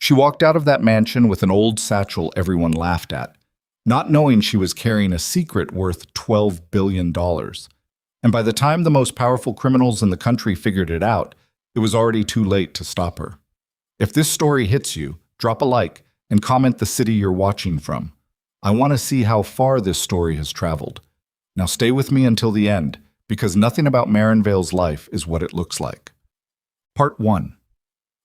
She walked out of that mansion with an old satchel everyone laughed at, not knowing she was carrying a secret worth $12 billion. And by the time the most powerful criminals in the country figured it out, it was already too late to stop her. If this story hits you, drop a like and comment the city you're watching from. I want to see how far this story has traveled. Now stay with me until the end, because nothing about Maren Vale's life is what it looks like. Part 1.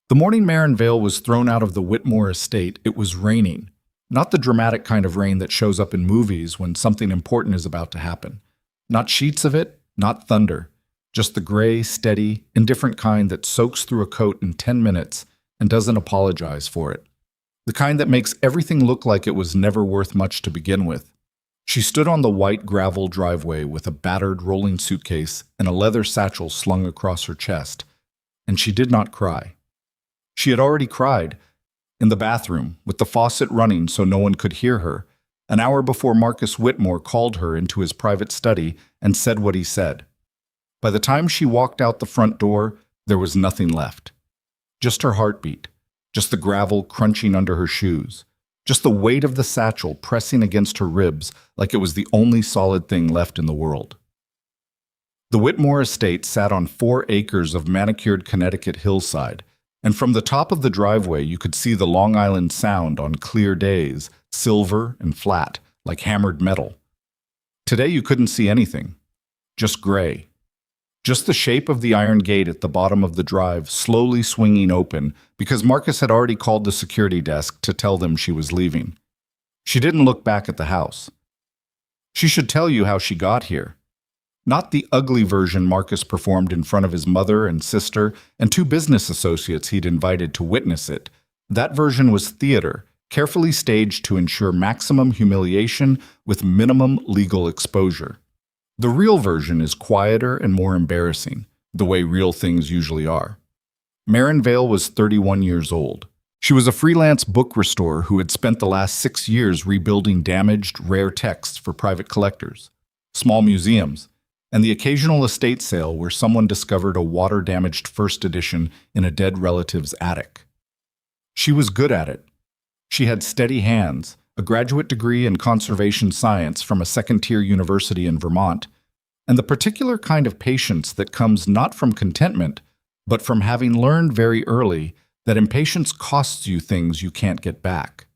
The morning Maren Vale was thrown out of the Whitmore estate, it was raining. Not the dramatic kind of rain that shows up in movies when something important is about to happen. Not sheets of it, not thunder. Just the gray, steady, indifferent kind that soaks through a coat in 10 minutes and doesn't apologize for it. The kind that makes everything look like it was never worth much to begin with. She stood on the white gravel driveway with a battered rolling suitcase and a leather satchel slung across her chest, and she did not cry. She had already cried, in the bathroom, with the faucet running so no one could hear her, an hour before Marcus Whitmore called her into his private study and said what he said. By the time she walked out the front door, there was nothing left. Just her heartbeat, just the gravel crunching under her shoes, just the weight of the satchel pressing against her ribs like it was the only solid thing left in the world. The Whitmore estate sat on 4 acres of manicured Connecticut hillside, and from the top of the driveway you could see the Long Island Sound on clear days, silver and flat, like hammered metal. Today you couldn't see anything, just gray. Just the shape of the iron gate at the bottom of the drive slowly swinging open because Marcus had already called the security desk to tell them she was leaving. She didn't look back at the house. She should tell you how she got here. Not the ugly version Marcus performed in front of his mother and sister and 2 business associates he'd invited to witness it. That version was theater, carefully staged to ensure maximum humiliation with minimum legal exposure. The real version is quieter and more embarrassing, the way real things usually are. Maren Vale was 31 years old. She was a freelance book restorer who had spent the last 6 years rebuilding damaged, rare texts for private collectors, small museums, and the occasional estate sale where someone discovered a water-damaged first edition in a dead relative's attic. She was good at it. She had steady hands, a graduate degree in conservation science from a second-tier university in Vermont, and the particular kind of patience that comes not from contentment, but from having learned very early that impatience costs you things you can't get back.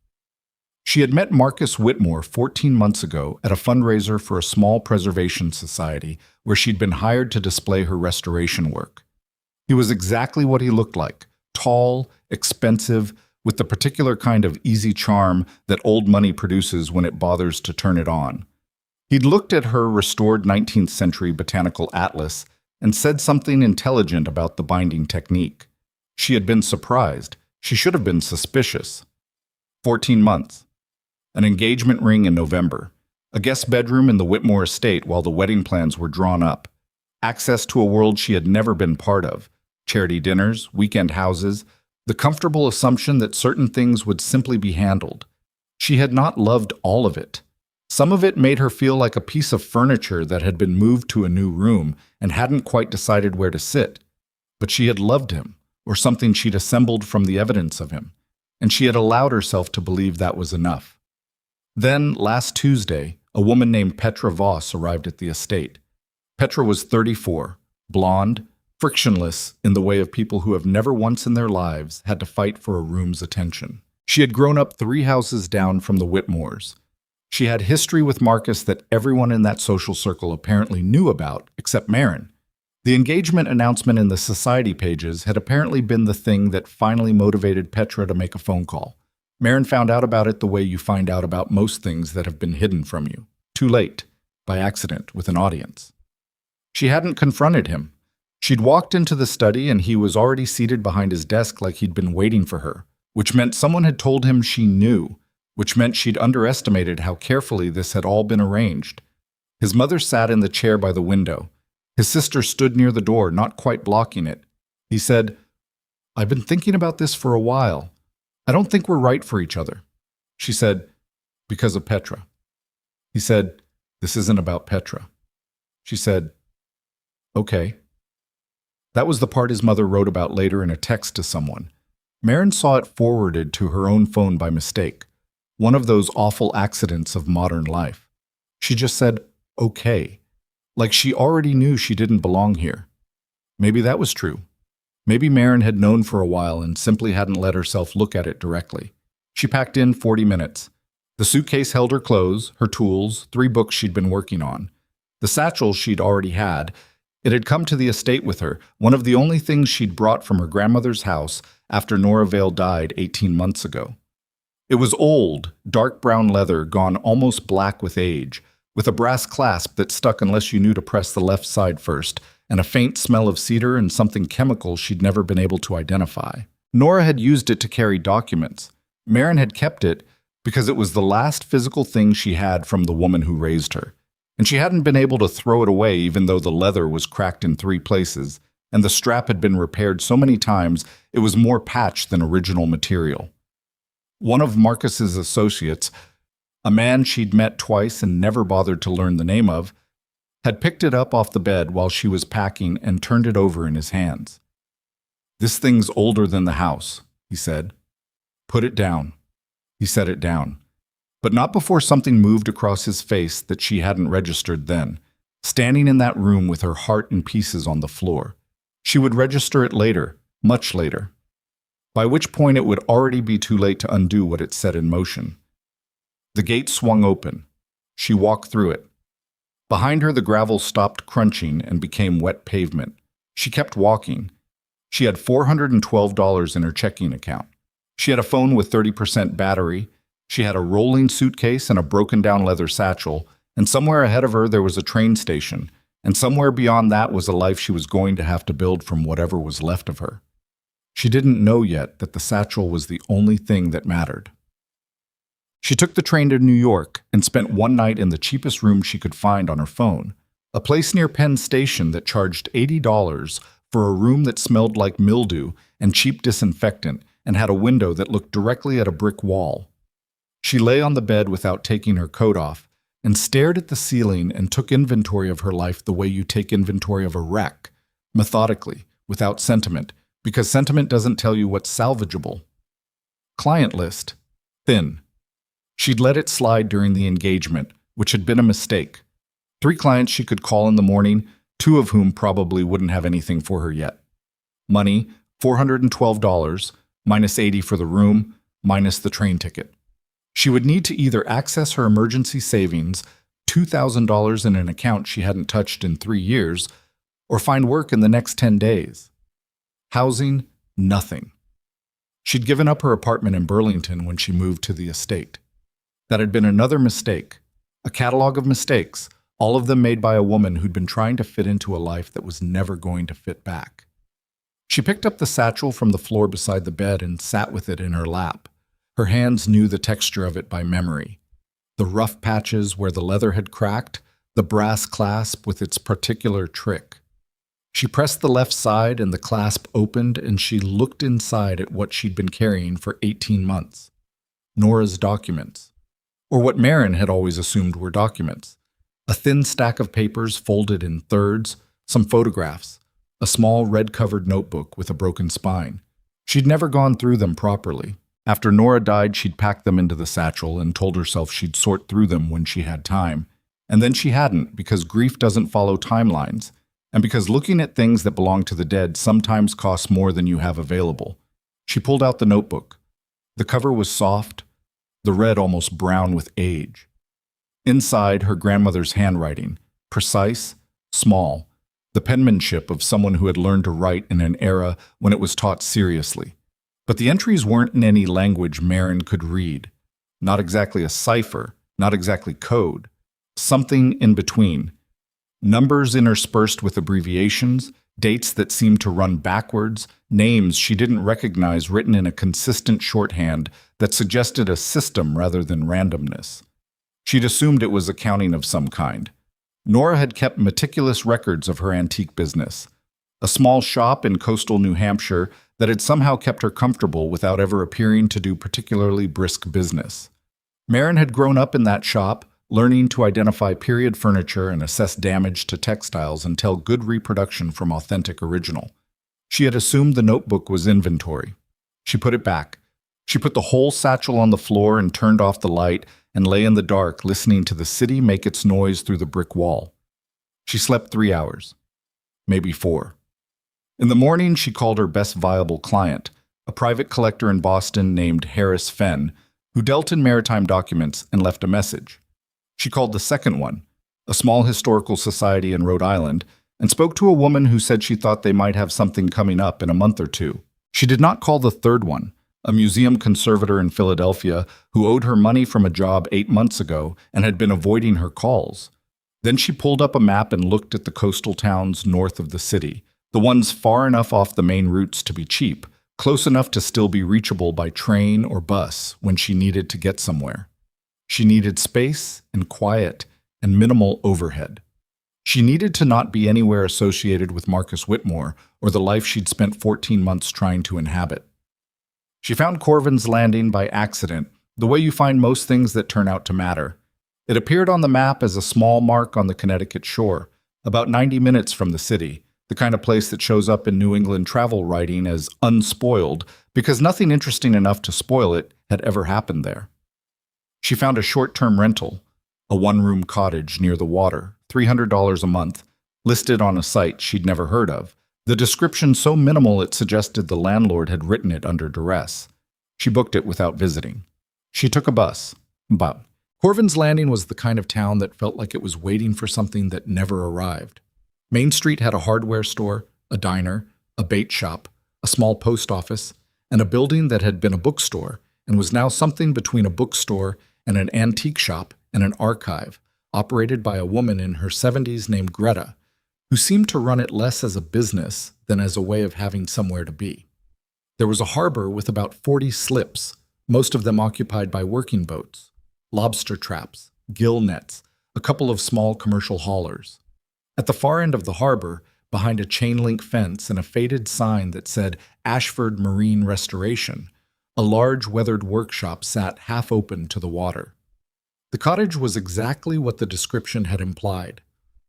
She had met Marcus Whitmore 14 months ago at a fundraiser for a small preservation society where she'd been hired to display her restoration work. He was exactly what he looked like, tall, expensive, with the particular kind of easy charm that old money produces when it bothers to turn it on. He'd looked at her restored 19th century botanical atlas and said something intelligent about the binding technique. She had been surprised. She should have been suspicious. 14 months. An engagement ring in November. A guest bedroom in the Whitmore estate while the wedding plans were drawn up. Access to a world she had never been part of. Charity dinners, weekend houses, the comfortable assumption that certain things would simply be handled. She had not loved all of it. Some of it made her feel like a piece of furniture that had been moved to a new room and hadn't quite decided where to sit. But she had loved him, or something she'd assembled from the evidence of him, and she had allowed herself to believe that was enough. Then, last Tuesday, a woman named Petra Voss arrived at the estate. Petra was 34, blonde, frictionless in the way of people who have never once in their lives had to fight for a room's attention. She had grown up 3 houses down from the Whitmores. She had history with Marcus that everyone in that social circle apparently knew about, except Maren. The engagement announcement in the society pages had apparently been the thing that finally motivated Petra to make a phone call. Maren found out about it the way you find out about most things that have been hidden from you. Too late, by accident, with an audience. She hadn't confronted him. She'd walked into the study and he was already seated behind his desk like he'd been waiting for her, which meant someone had told him she knew, which meant she'd underestimated how carefully this had all been arranged. His mother sat in the chair by the window. His sister stood near the door, not quite blocking it. He said, "I've been thinking about this for a while. I don't think we're right for each other." She said, "Because of Petra." He said, "This isn't about Petra." She said, "Okay." That was the part his mother wrote about later in a text to someone. Marin saw it forwarded to her own phone by mistake, one of those awful accidents of modern life. She just said, okay, like she already knew she didn't belong here. Maybe that was true. Maybe Marin had known for a while and simply hadn't let herself look at it directly. She packed in 40 minutes. The suitcase held her clothes, her tools, 3 books she'd been working on. The satchel she'd already had. It had come to the estate with her, one of the only things she'd brought from her grandmother's house after Nora Vale died 18 months ago. It was old, dark brown leather gone almost black with age, with a brass clasp that stuck unless you knew to press the left side first, and a faint smell of cedar and something chemical she'd never been able to identify. Nora had used it to carry documents. Marin had kept it because it was the last physical thing she had from the woman who raised her. And she hadn't been able to throw it away even though the leather was cracked in 3 places, and the strap had been repaired so many times it was more patched than original material. One of Marcus's associates, a man she'd met twice and never bothered to learn the name of, had picked it up off the bed while she was packing and turned it over in his hands. "This thing's older than the house," he said. "Put it down." He set it down, but not before something moved across his face that she hadn't registered then, standing in that room with her heart in pieces on the floor. She would register it later, much later, by which point it would already be too late to undo what it set in motion. The gate swung open. She walked through it. Behind her, the gravel stopped crunching and became wet pavement. She kept walking. She had $412 in her checking account. She had a phone with 30% battery. She had a rolling suitcase and a broken-down leather satchel, and somewhere ahead of her there was a train station, and somewhere beyond that was a life she was going to have to build from whatever was left of her. She didn't know yet that the satchel was the only thing that mattered. She took the train to New York and spent one night in the cheapest room she could find on her phone, a place near Penn Station that charged $80 for a room that smelled like mildew and cheap disinfectant and had a window that looked directly at a brick wall. She lay on the bed without taking her coat off and stared at the ceiling and took inventory of her life the way you take inventory of a wreck, methodically, without sentiment, because sentiment doesn't tell you what's salvageable. Client list, thin. She'd let it slide during the engagement, which had been a mistake. 3 clients she could call in the morning, 2 of whom probably wouldn't have anything for her yet. Money, $412, minus $80 for the room, minus the train ticket. She would need to either access her emergency savings, $2,000 in an account she hadn't touched in 3 years, or find work in the next 10 days. Housing, nothing. She'd given up her apartment in Burlington when she moved to the estate. That had been another mistake, a catalog of mistakes, all of them made by a woman who'd been trying to fit into a life that was never going to fit back. She picked up the satchel from the floor beside the bed and sat with it in her lap. Her hands knew the texture of it by memory. The rough patches where the leather had cracked, the brass clasp with its particular trick. She pressed the left side and the clasp opened and she looked inside at what she'd been carrying for 18 months. Nora's documents. Or what Marin had always assumed were documents. A thin stack of papers folded in thirds, some photographs, a small red-covered notebook with a broken spine. She'd never gone through them properly. After Nora died, she'd packed them into the satchel and told herself she'd sort through them when she had time. And then she hadn't, because grief doesn't follow timelines, and because looking at things that belong to the dead sometimes costs more than you have available. She pulled out the notebook. The cover was soft, the red almost brown with age. Inside, her grandmother's handwriting, precise, small, the penmanship of someone who had learned to write in an era when it was taught seriously. But the entries weren't in any language Marin could read. Not exactly a cipher, not exactly code. Something in between. Numbers interspersed with abbreviations, dates that seemed to run backwards, names she didn't recognize written in a consistent shorthand that suggested a system rather than randomness. She'd assumed it was accounting of some kind. Nora had kept meticulous records of her antique business, a small shop in coastal New Hampshire that had somehow kept her comfortable without ever appearing to do particularly brisk business. Marin had grown up in that shop, learning to identify period furniture and assess damage to textiles and tell good reproduction from authentic original. She had assumed the notebook was inventory. She put it back. She put the whole satchel on the floor and turned off the light and lay in the dark, listening to the city make its noise through the brick wall. She slept 3 hours, maybe 4. In the morning, she called her best viable client, a private collector in Boston named Harris Fenn, who dealt in maritime documents, and left a message. She called the second one, a small historical society in Rhode Island, and spoke to a woman who said she thought they might have something coming up in a month or 2. She did not call the third one, a museum conservator in Philadelphia who owed her money from a job 8 months ago and had been avoiding her calls. Then she pulled up a map and looked at the coastal towns north of the city, the ones far enough off the main routes to be cheap, close enough to still be reachable by train or bus when she needed to get somewhere. She needed space and quiet and minimal overhead. She needed to not be anywhere associated with Marcus Whitmore or the life she'd spent 14 months trying to inhabit. She found Corvin's Landing by accident, the way you find most things that turn out to matter. It appeared on the map as a small mark on the Connecticut shore, about 90 minutes from the city, the kind of place that shows up in New England travel writing as unspoiled because nothing interesting enough to spoil it had ever happened there. She found a short-term rental, a one-room cottage near the water, $300 a month, listed on a site she'd never heard of, the description so minimal it suggested the landlord had written it under duress. She booked it without visiting. She took a bus. Corvin's Landing was the kind of town that felt like it was waiting for something that never arrived. Main Street had a hardware store, a diner, a bait shop, a small post office, and a building that had been a bookstore and was now something between a bookstore and an antique shop and an archive, operated by a woman in her 70s named Greta, who seemed to run it less as a business than as a way of having somewhere to be. There was a harbor with about 40 slips, most of them occupied by working boats, lobster traps, gill nets, a couple of small commercial haulers. At the far end of the harbor, behind a chain-link fence and a faded sign that said Ashford Marine Restoration, a large weathered workshop sat half open to the water. The cottage was exactly what the description had implied.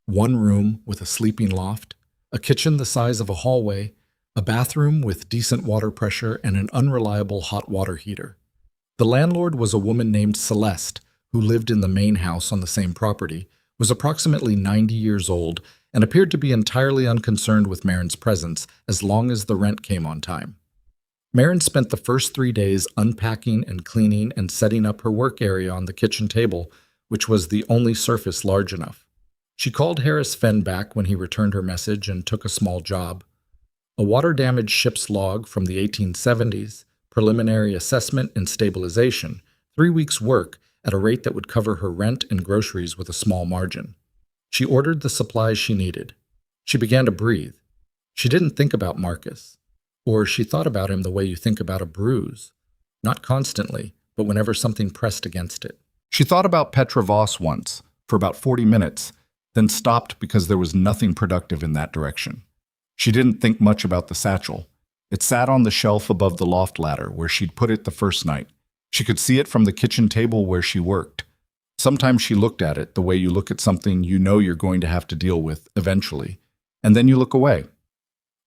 One room with a sleeping loft, a kitchen the size of a hallway, a bathroom with decent water pressure, and an unreliable hot water heater. The landlord was a woman named Celeste, who lived in the main house on the same property, was approximately 90 years old, and appeared to be entirely unconcerned with Marin's presence as long as the rent came on time. Marin spent the first 3 days unpacking and cleaning and setting up her work area on the kitchen table, which was the only surface large enough. She called Harris Fenn back when he returned her message and took a small job. A water-damaged ship's log from the 1870s, preliminary assessment and stabilization, 3 weeks' work at a rate that would cover her rent and groceries with a small margin. She ordered the supplies she needed. She began to breathe. She didn't think about Marcus. Or she thought about him the way you think about a bruise. Not constantly, but whenever something pressed against it. She thought about Petra Voss once, for about 40 minutes, then stopped because there was nothing productive in that direction. She didn't think much about the satchel. It sat on the shelf above the loft ladder where she'd put it the first night. She could see it from the kitchen table where she worked. Sometimes she looked at it the way you look at something you know you're going to have to deal with eventually, and then you look away.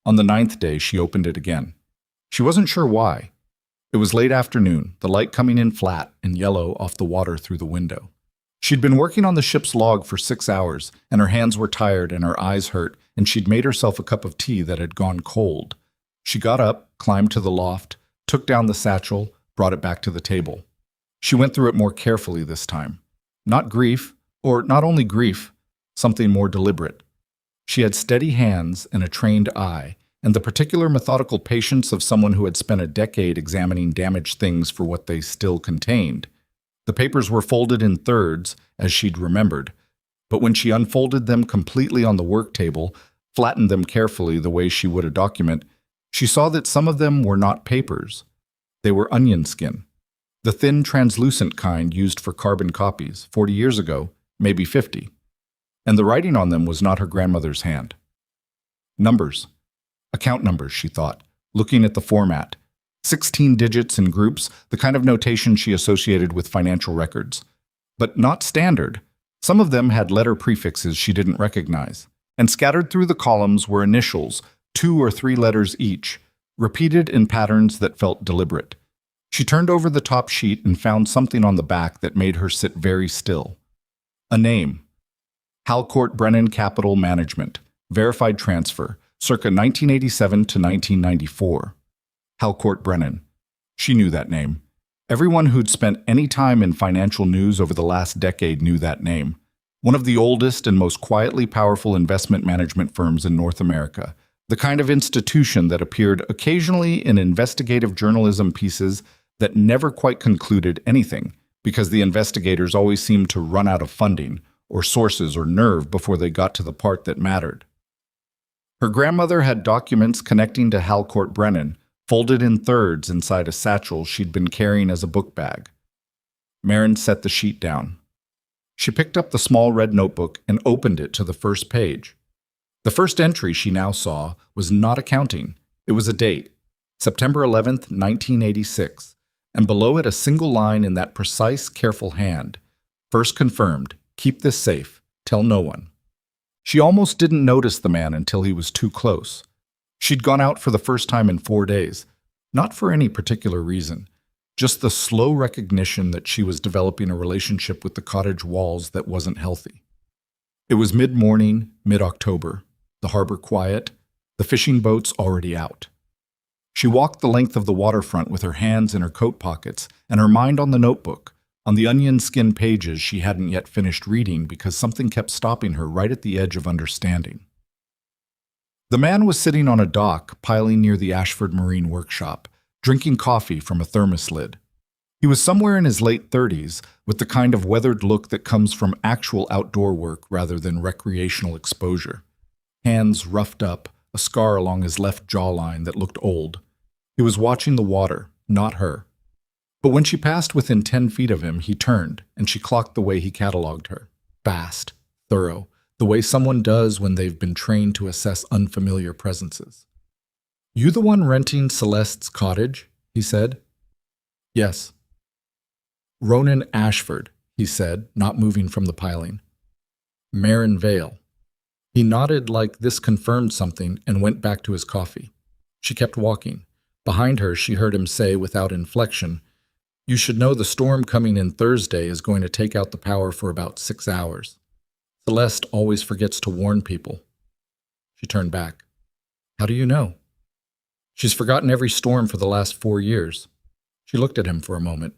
On the 9th day, she opened it again. She wasn't sure why. It was late afternoon, the light coming in flat and yellow off the water through the window. She'd been working on the ship's log for 6 hours, and her hands were tired and her eyes hurt, and she'd made herself a cup of tea that had gone cold. She got up, climbed to the loft, took down the satchel, brought it back to the table. She went through it more carefully this time. Not grief, or not only grief, something more deliberate. She had steady hands and a trained eye, and the particular methodical patience of someone who had spent a decade examining damaged things for what they still contained. The papers were folded in thirds, as she'd remembered, but when she unfolded them completely on the work table, flattened them carefully the way she would a document, she saw that some of them were not papers. They were onion skin, the thin, translucent kind used for carbon copies 40 years ago, maybe 50. And the writing on them was not her grandmother's hand. Numbers. Account numbers, she thought, looking at the format. 16 digits in groups, the kind of notation she associated with financial records. But not standard. Some of them had letter prefixes she didn't recognize. And scattered through the columns were initials, 2 or 3 letters each, repeated in patterns that felt deliberate. She turned over the top sheet and found something on the back that made her sit very still. A name. Halcourt Brennan Capital Management. Verified transfer. Circa 1987 to 1994. Halcourt Brennan. She knew that name. Everyone who'd spent any time in financial news over the last decade knew that name. One of the oldest and most quietly powerful investment management firms in North America. The kind of institution that appeared occasionally in investigative journalism pieces that never quite concluded anything, because the investigators always seemed to run out of funding, or sources, or nerve before they got to the part that mattered. Her grandmother had documents connecting to Halcourt Brennan, folded in thirds inside a satchel she'd been carrying as a book bag. Maren set the sheet down. She picked up the small red notebook and opened it to the first page. The first entry she now saw was not accounting. It was a date, September 11th, 1986, and below it a single line in that precise, careful hand. First confirmed, keep this safe, tell no one. She almost didn't notice the man until he was too close. She'd gone out for the first time in 4 days, not for any particular reason, just the slow recognition that she was developing a relationship with the cottage walls that wasn't healthy. It was mid-morning, mid-October, the harbor quiet, the fishing boats already out. She walked the length of the waterfront with her hands in her coat pockets and her mind on the notebook, on the onion skin pages she hadn't yet finished reading because something kept stopping her right at the edge of understanding. The man was sitting on a dock piling near the Ashford Marine Workshop, drinking coffee from a thermos lid. He was somewhere in his late 30s, with the kind of weathered look that comes from actual outdoor work rather than recreational exposure. Hands roughed up, a scar along his left jawline that looked old. He was watching the water, not her. But when she passed within 10 feet of him, he turned, and she clocked the way he catalogued her. Fast, thorough, the way someone does when they've been trained to assess unfamiliar presences. "You the one renting Celeste's cottage?" he said. "Yes." "Ronan Ashford," he said, not moving from the piling. "Maren Vale." He nodded like this confirmed something and went back to his coffee. She kept walking. Behind her, she heard him say without inflection, "You should know the storm coming in Thursday is going to take out the power for about 6 hours. Celeste always forgets to warn people." She turned back. "How do you know?" "She's forgotten every storm for the last 4 years." She looked at him for a moment.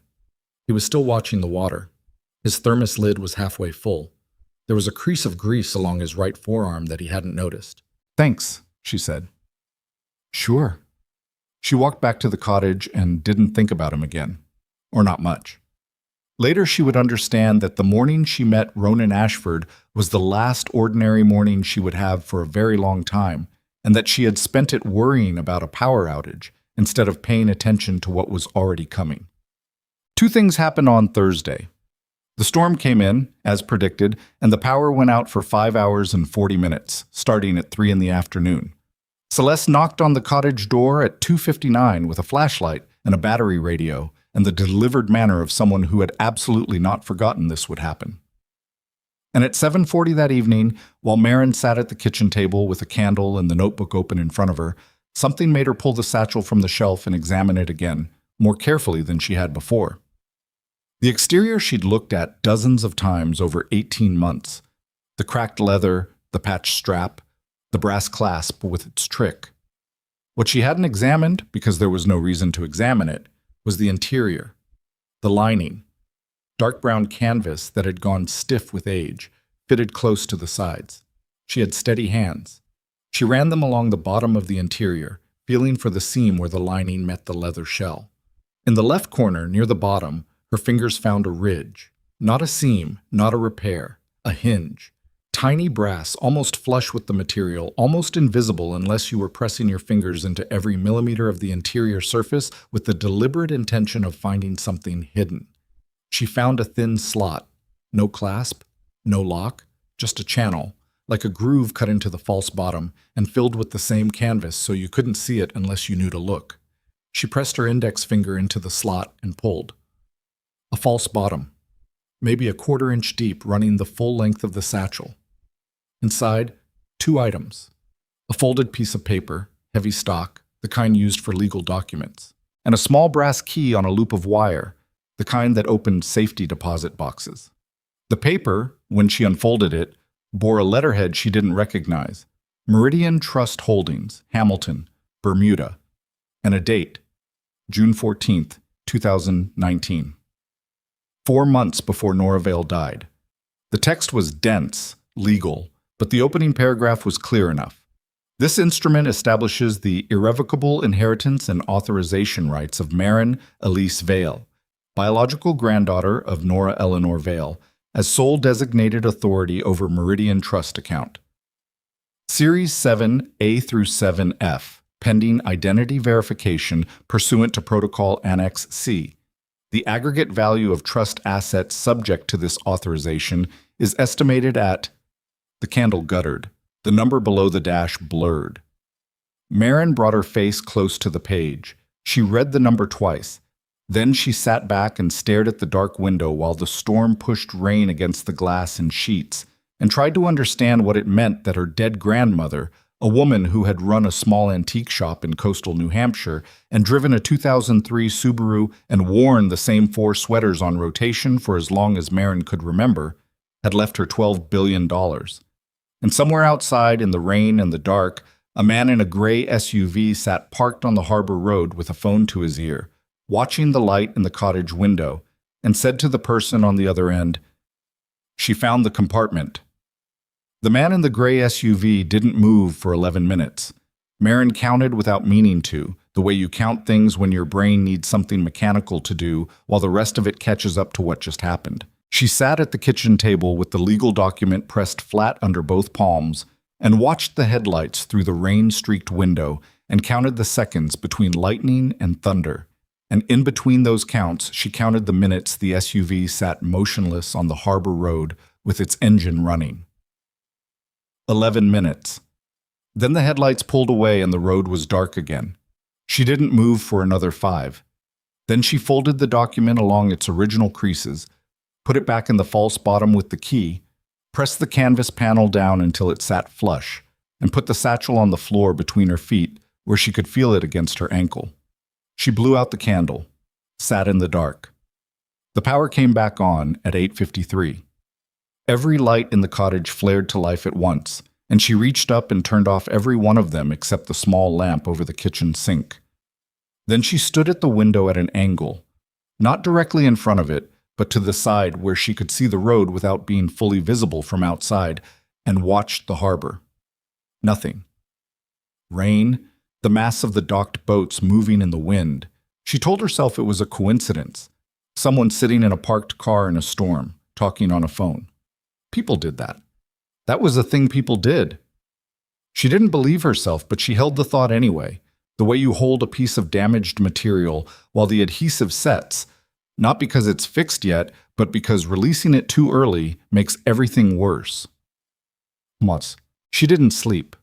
He was still watching the water. His thermos lid was halfway full. There was a crease of grease along his right forearm that he hadn't noticed. "Thanks," she said. "Sure." She walked back to the cottage and didn't think about him again. Or not much. Later she would understand that the morning she met Ronan Ashford was the last ordinary morning she would have for a very long time, and that she had spent it worrying about a power outage instead of paying attention to what was already coming. 2 things happened on Thursday. The storm came in, as predicted, and the power went out for 5 hours and 40 minutes, starting at 3 in the afternoon. Celeste knocked on the cottage door at 2:59 with a flashlight and a battery radio, and the delivered manner of someone who had absolutely not forgotten this would happen. And at 7:40 that evening, while Maren sat at the kitchen table with a candle and the notebook open in front of her, something made her pull the satchel from the shelf and examine it again, more carefully than she had before. The exterior she'd looked at dozens of times over 18 months. The cracked leather, the patched strap, the brass clasp with its trick. What she hadn't examined, because there was no reason to examine it, was the interior. The lining. Dark brown canvas that had gone stiff with age, fitted close to the sides. She had steady hands. She ran them along the bottom of the interior, feeling for the seam where the lining met the leather shell. In the left corner, near the bottom, her fingers found a ridge. Not a seam, not a repair, a hinge. Tiny brass, almost flush with the material, almost invisible unless you were pressing your fingers into every millimeter of the interior surface with the deliberate intention of finding something hidden. She found a thin slot. No clasp, no lock, just a channel, like a groove cut into the false bottom and filled with the same canvas so you couldn't see it unless you knew to look. She pressed her index finger into the slot and pulled. A false bottom, maybe a 1/4 inch deep, running the full length of the satchel. Inside, 2 items. A folded piece of paper, heavy stock, the kind used for legal documents, and a small brass key on a loop of wire, the kind that opened safety deposit boxes. The paper, when she unfolded it, bore a letterhead she didn't recognize: Meridian Trust Holdings, Hamilton, Bermuda, and a date, June 14th, 2019. 4 months before Nora Vale died. The text was dense, legal, but the opening paragraph was clear enough. This instrument establishes the irrevocable inheritance and authorization rights of Maren Elise Vale, biological granddaughter of Nora Eleanor Vale, as sole designated authority over Meridian Trust account. Series 7A through 7F, pending identity verification pursuant to Protocol Annex C. The aggregate value of trust assets subject to this authorization is estimated at... The candle guttered, the number below the dash blurred. Maren brought her face close to the page. She read the number twice. Then she sat back and stared at the dark window while the storm pushed rain against the glass in sheets, and tried to understand what it meant that her dead grandmother, a woman who had run a small antique shop in coastal New Hampshire and driven a 2003 Subaru and worn the same 4 sweaters on rotation for as long as Maren could remember, had left her $12 billion. And somewhere outside, in the rain and the dark, a man in a gray SUV sat parked on the harbor road with a phone to his ear, watching the light in the cottage window, and said to the person on the other end, "She found the compartment." The man in the gray SUV didn't move for 11 minutes. Maren counted without meaning to, the way you count things when your brain needs something mechanical to do while the rest of it catches up to what just happened. She sat at the kitchen table with the legal document pressed flat under both palms and watched the headlights through the rain-streaked window and counted the seconds between lightning and thunder. And in between those counts, she counted the minutes the SUV sat motionless on the harbor road with its engine running. 11 minutes. Then the headlights pulled away and the road was dark again. She didn't move for another 5. Then she folded the document along its original creases, put it back in the false bottom with the key, pressed the canvas panel down until it sat flush, and put the satchel on the floor between her feet where she could feel it against her ankle. She blew out the candle, sat in the dark. The power came back on at 8:53. Every light in the cottage flared to life at once, and she reached up and turned off every one of them except the small lamp over the kitchen sink. Then she stood at the window at an angle, not directly in front of it, but to the side where she could see the road without being fully visible from outside, and watched the harbor. Nothing. Rain, the mass of the docked boats moving in the wind. She told herself it was a coincidence. Someone sitting in a parked car in a storm, talking on a phone. People did that. That was a thing people did. She didn't believe herself, but she held the thought anyway, the way you hold a piece of damaged material while the adhesive sets, not because it's fixed yet, but because releasing it too early makes everything worse. Once, she didn't sleep.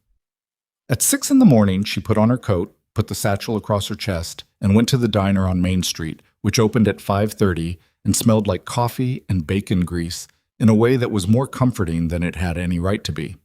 At 6 in the morning, she put on her coat, put the satchel across her chest, and went to the diner on Main Street, which opened at 5:30 and smelled like coffee and bacon grease in a way that was more comforting than it had any right to be.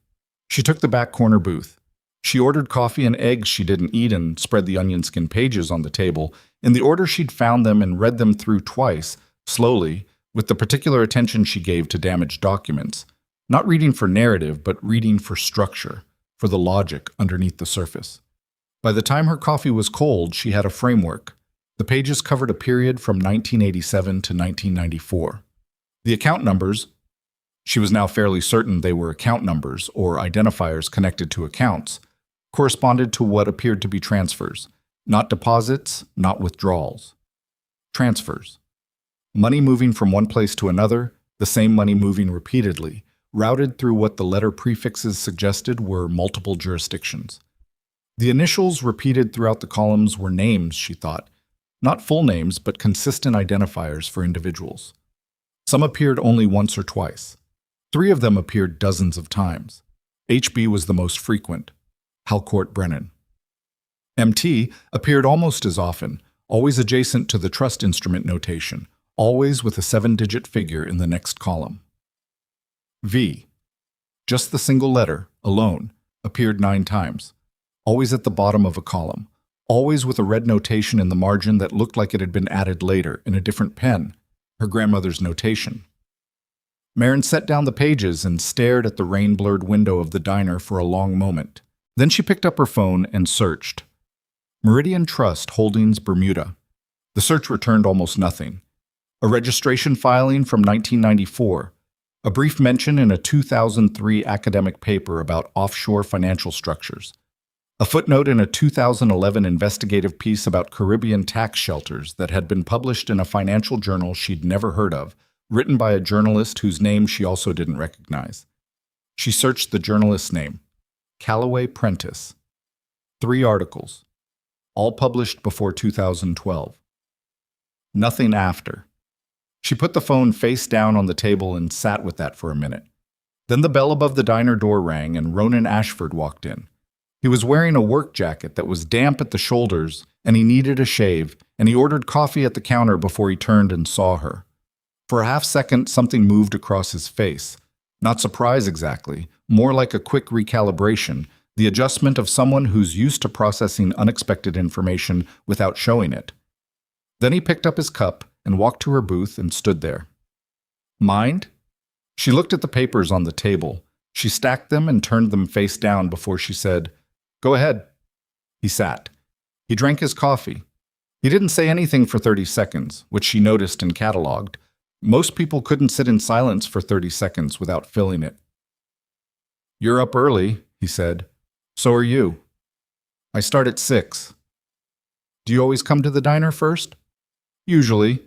She took the back corner booth. She ordered coffee and eggs she didn't eat and spread the onion skin pages on the table in the order she'd found them and read them through twice, slowly, with the particular attention she gave to damaged documents. Not reading for narrative, but reading for structure, for the logic underneath the surface. By the time her coffee was cold, she had a framework. The pages covered a period from 1987 to 1994. The account numbers, she was now fairly certain they were account numbers or identifiers connected to accounts, corresponded to what appeared to be transfers, not deposits, not withdrawals. Transfers. Money moving from one place to another, the same money moving repeatedly, routed through what the letter prefixes suggested were multiple jurisdictions. The initials repeated throughout the columns were names, she thought, not full names, but consistent identifiers for individuals. Some appeared only once or twice. 3 of them appeared dozens of times. HB was the most frequent, Halcourt Brennan. MT appeared almost as often, always adjacent to the trust instrument notation, always with a 7-digit figure in the next column. V, just the single letter, alone, appeared 9 times, always at the bottom of a column, always with a red notation in the margin that looked like it had been added later in a different pen, her grandmother's notation. Marin set down the pages and stared at the rain-blurred window of the diner for a long moment. Then she picked up her phone and searched. Meridian Trust Holdings, Bermuda. The search returned almost nothing. A registration filing from 1994. A brief mention in a 2003 academic paper about offshore financial structures. A footnote in a 2011 investigative piece about Caribbean tax shelters that had been published in a financial journal she'd never heard of, written by a journalist whose name she also didn't recognize. She searched the journalist's name, Callaway Prentice. 3 articles, all published before 2012. Nothing after. She put the phone face down on the table and sat with that for a minute. Then the bell above the diner door rang and Ronan Ashford walked in. He was wearing a work jacket that was damp at the shoulders, and he needed a shave, and he ordered coffee at the counter before he turned and saw her. For a half-second, something moved across his face. Not surprise exactly, more like a quick recalibration, the adjustment of someone who's used to processing unexpected information without showing it. Then he picked up his cup and walked to her booth and stood there. Mind? She looked at the papers on the table. She stacked them and turned them face down before she said, "Go ahead." He sat. He drank his coffee. He didn't say anything for 30 seconds, which she noticed and cataloged. Most people couldn't sit in silence for 30 seconds without filling it. "You're up early," he said. "So are you." "I start at 6. "Do you always come to the diner first?" "Usually."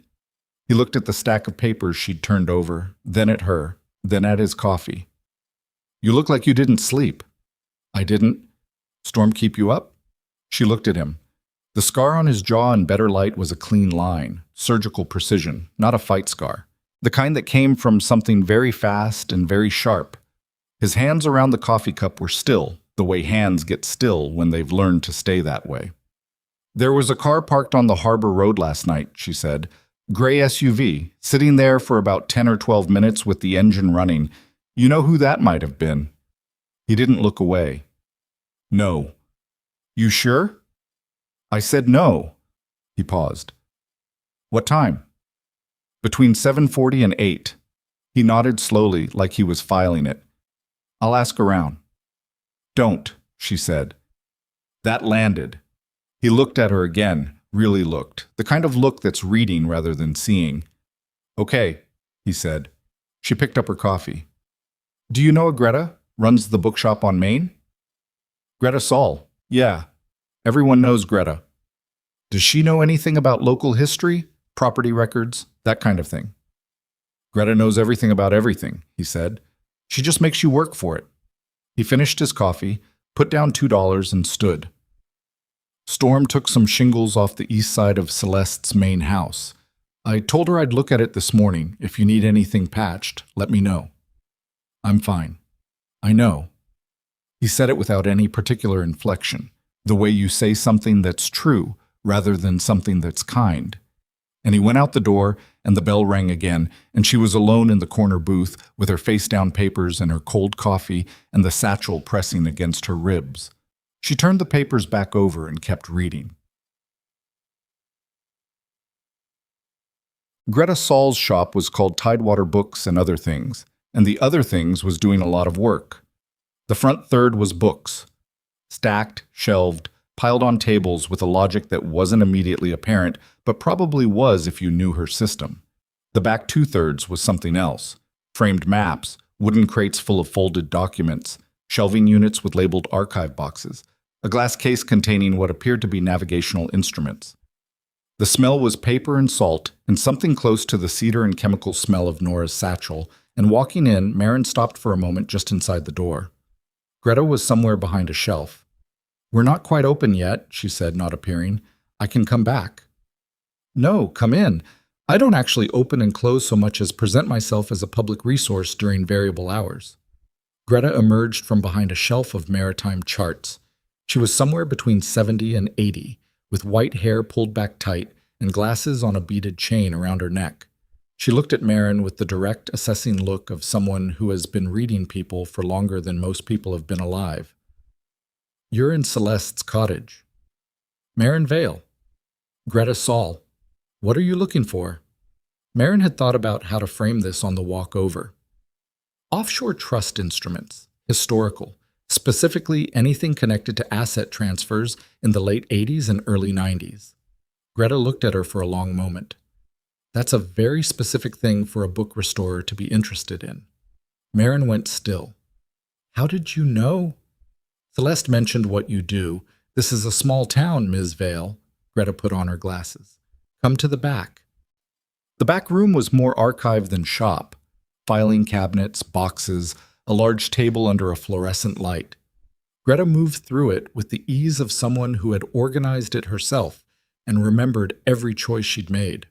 He looked at the stack of papers she'd turned over, then at her, then at his coffee. "You look like you didn't sleep." "I didn't." "Storm keep you up?" She looked at him. The scar on his jaw in better light was a clean line, surgical precision, not a fight scar. The kind that came from something very fast and very sharp. His hands around the coffee cup were still, the way hands get still when they've learned to stay that way. "There was a car parked on the harbor road last night," she said. "Gray SUV, sitting there for about 10 or 12 minutes with the engine running. You know who that might have been?" He didn't look away. "No." "You sure?" "I said no." He paused. "What time?" "Between 7:40 and 8. He nodded slowly, like he was filing it. "I'll ask around." "Don't," she said. That landed. He looked at her again, really looked, the kind of look that's reading rather than seeing. "Okay," he said. She picked up her coffee. "Do you know a Greta? Runs the bookshop on Main?" "Greta Saul. Yeah. Everyone knows Greta." "Does she know anything about local history, property records, that kind of thing?" "Greta knows everything about everything," he said. "She just makes you work for it." He finished his coffee, put down $2, and stood. "Storm took some shingles off the east side of Celeste's main house. I told her I'd look at it this morning. If you need anything patched, let me know." "I'm fine." "I know." He said it without any particular inflection, the way you say something that's true rather than something that's kind. And he went out the door, and the bell rang again, and she was alone in the corner booth with her face-down papers and her cold coffee and the satchel pressing against her ribs. She turned the papers back over and kept reading. Greta Saul's shop was called Tidewater Books and Other Things, and the Other Things was doing a lot of work. The front third was books. Stacked, shelved, piled on tables with a logic that wasn't immediately apparent, but probably was if you knew her system. The back 2/3 was something else. Framed maps, wooden crates full of folded documents, shelving units with labeled archive boxes, a glass case containing what appeared to be navigational instruments. The smell was paper and salt, and something close to the cedar and chemical smell of Nora's satchel, and walking in, Marin stopped for a moment just inside the door. Greta was somewhere behind a shelf. "We're not quite open yet," she said, not appearing. "I can come back." "No, come in. I don't actually open and close so much as present myself as a public resource during variable hours." Greta emerged from behind a shelf of maritime charts. She was somewhere between 70 and 80, with white hair pulled back tight and glasses on a beaded chain around her neck. She looked at Marin with the direct, assessing look of someone who has been reading people for longer than most people have been alive. "You're in Celeste's cottage." Marin Vale. Greta Saul. What are you looking for? Marin had thought about how to frame this on the walk over. Offshore trust instruments, historical, specifically anything connected to asset transfers in the late 80s and early 90s. Greta looked at her for a long moment. That's a very specific thing for a book restorer to be interested in. Marin went still. How did you know? Celeste mentioned what you do. This is a small town, Ms. Vale. Greta put on her glasses. Come to the back. The back room was more archive than shop. Filing cabinets, boxes, a large table under a fluorescent light. Greta moved through it with the ease of someone who had organized it herself and remembered every choice she'd made.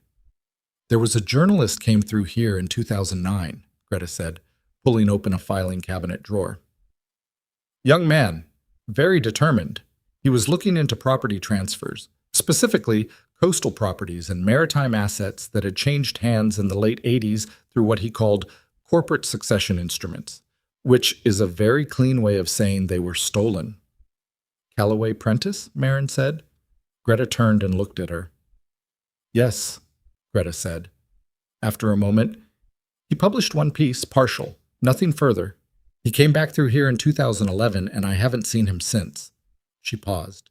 There was a journalist came through here in 2009, Greta said, pulling open a filing cabinet drawer. Young man, very determined. He was looking into property transfers, specifically coastal properties and maritime assets that had changed hands in the late 80s through what he called corporate succession instruments, which is a very clean way of saying they were stolen. Callaway Prentice? Marin said. Greta turned and looked at her. Yes, Greta said. After a moment, he published one piece, partial, nothing further. He came back through here in 2011, and I haven't seen him since. She paused.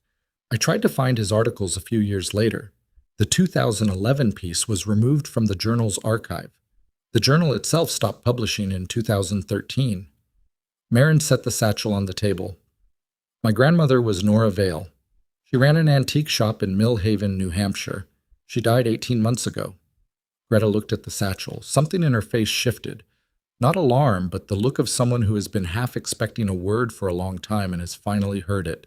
I tried to find his articles a few years later. The 2011 piece was removed from the journal's archive. The journal itself stopped publishing in 2013. Marin set the satchel on the table. My grandmother was Nora Vale. She ran an antique shop in Mill Haven, New Hampshire. She died 18 months ago. Greta looked at the satchel. Something in her face shifted. Not alarm, but the look of someone who has been half expecting a word for a long time and has finally heard it.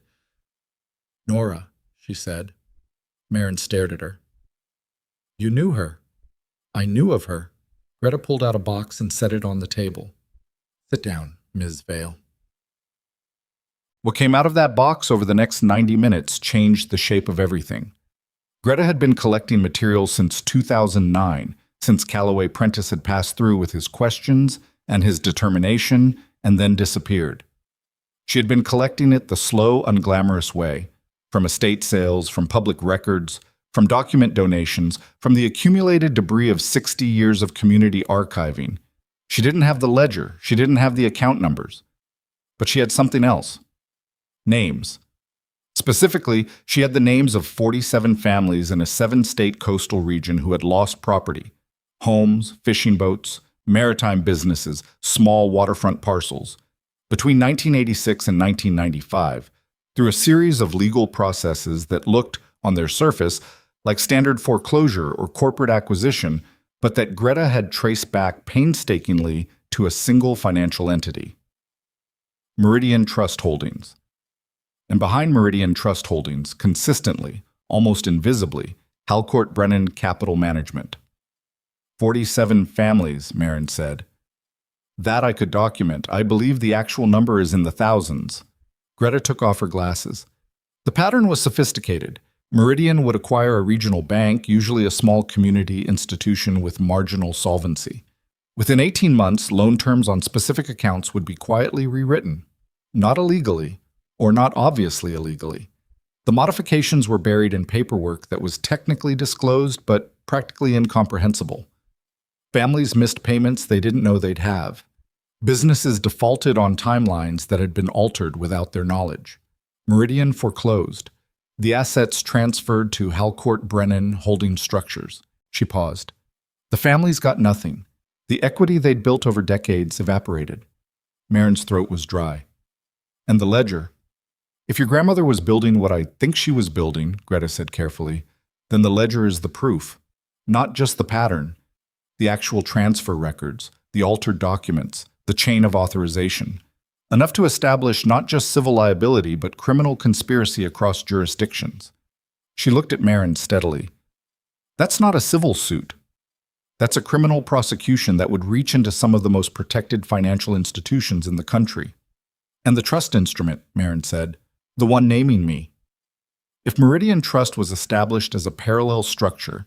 Nora, she said. Marin stared at her. You knew her. I knew of her. Greta pulled out a box and set it on the table. Sit down, Ms. Vale. What came out of that box over the next 90 minutes changed the shape of everything. Greta had been collecting material since 2009, since Callaway Prentice had passed through with his questions and his determination and then disappeared. She had been collecting it the slow, unglamorous way, from estate sales, from public records, from document donations, from the accumulated debris of 60 years of community archiving. She didn't have the ledger, she didn't have the account numbers. But she had something else. Names. Specifically, she had the names of 47 families in a 7-state coastal region who had lost property. Homes, fishing boats, maritime businesses, small waterfront parcels. Between 1986 and 1995, through a series of legal processes that looked, on their surface, like standard foreclosure or corporate acquisition, but that Greta had traced back painstakingly to a single financial entity. Meridian Trust Holdings. And behind Meridian Trust Holdings, consistently, almost invisibly, Halcourt Brennan Capital Management. 47 families, Marin said. That I could document. I believe the actual number is in the thousands. Greta took off her glasses. The pattern was sophisticated. Meridian would acquire a regional bank, usually a small community institution with marginal solvency. Within 18 months, loan terms on specific accounts would be quietly rewritten. Not illegally, or not obviously illegally. The modifications were buried in paperwork that was technically disclosed, but practically incomprehensible. Families missed payments they didn't know they'd have. Businesses defaulted on timelines that had been altered without their knowledge. Meridian foreclosed. The assets transferred to Halcourt Brennan holding structures. She paused. The families got nothing. The equity they'd built over decades evaporated. Marin's throat was dry. And the ledger. If your grandmother was building what I think she was building, Greta said carefully, then the ledger is the proof. Not just the pattern. The actual transfer records, the altered documents, the chain of authorization. Enough to establish not just civil liability, but criminal conspiracy across jurisdictions. She looked at Marin steadily. That's not a civil suit. That's a criminal prosecution that would reach into some of the most protected financial institutions in the country. And the trust instrument, Marin said, the one naming me. If Meridian Trust was established as a parallel structure,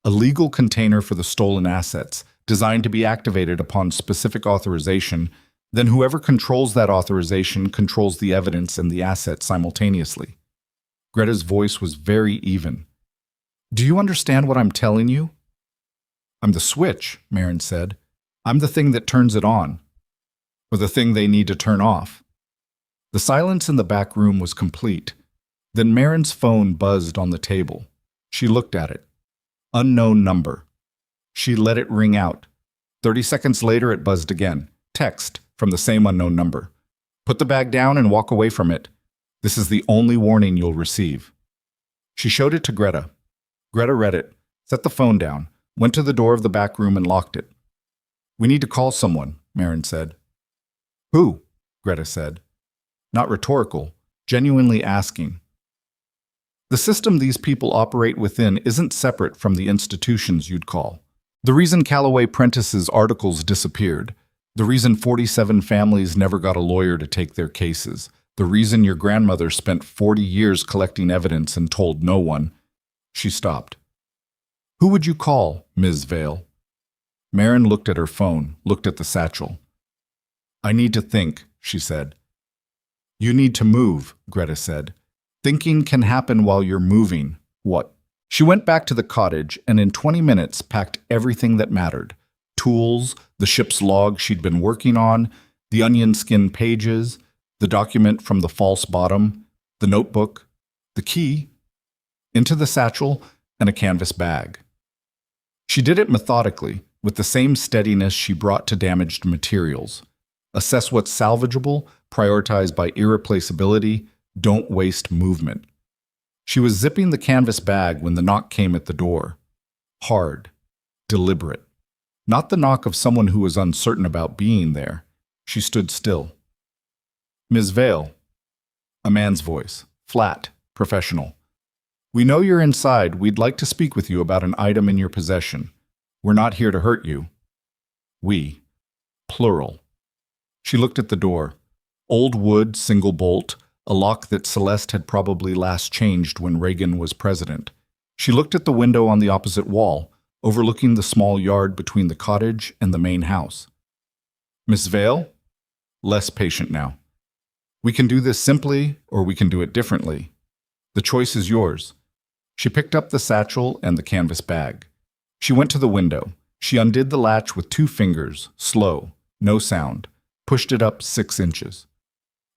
a legal container for the stolen assets, designed to be activated upon specific authorization, then whoever controls that authorization controls the evidence and the asset simultaneously. Greta's voice was very even. Do you understand what I'm telling you? I'm the switch, Marin said. I'm the thing that turns it on, or the thing they need to turn off. The silence in the back room was complete. Then Marin's phone buzzed on the table. She looked at it. Unknown number. She let it ring out. 30 seconds later, it buzzed again. Text from the same unknown number. Put the bag down and walk away from it. This is the only warning you'll receive. She showed it to Greta. Greta read it, set the phone down, went to the door of the back room and locked it. We need to call someone, Marin said. Who? Greta said. Not rhetorical, genuinely asking. The system these people operate within isn't separate from the institutions you'd call. The reason Callaway Prentice's articles disappeared, the reason 47 families never got a lawyer to take their cases, the reason your grandmother spent 40 years collecting evidence and told no one. She stopped. Who would you call, Ms. Vale? Marin looked at her phone, looked at the satchel. I need to think, she said. You need to move, Greta said. Thinking can happen while you're moving. What? She went back to the cottage and in 20 minutes packed everything that mattered. Tools, the ship's log she'd been working on, the onion skin pages, the document from the false bottom, the notebook, the key, into the satchel, and a canvas bag. She did it methodically, with the same steadiness she brought to damaged materials. Assess what's salvageable, prioritize by irreplaceability, don't waste movement. She was zipping the canvas bag when the knock came at the door. Hard, deliberate. Not the knock of someone who was uncertain about being there. She stood still. Ms. Vale. A man's voice, flat, professional. We know you're inside. We'd like to speak with you about an item in your possession. We're not here to hurt you. We. Plural. She looked at the door. Old wood, single bolt, a lock that Celeste had probably last changed when Reagan was president. She looked at the window on the opposite wall, overlooking the small yard between the cottage and the main house. Miss Vale? Less patient now. We can do this simply, or we can do it differently. The choice is yours. She picked up the satchel and the canvas bag. She went to the window. She undid the latch with 2 fingers, slow, no sound, pushed it up 6 inches.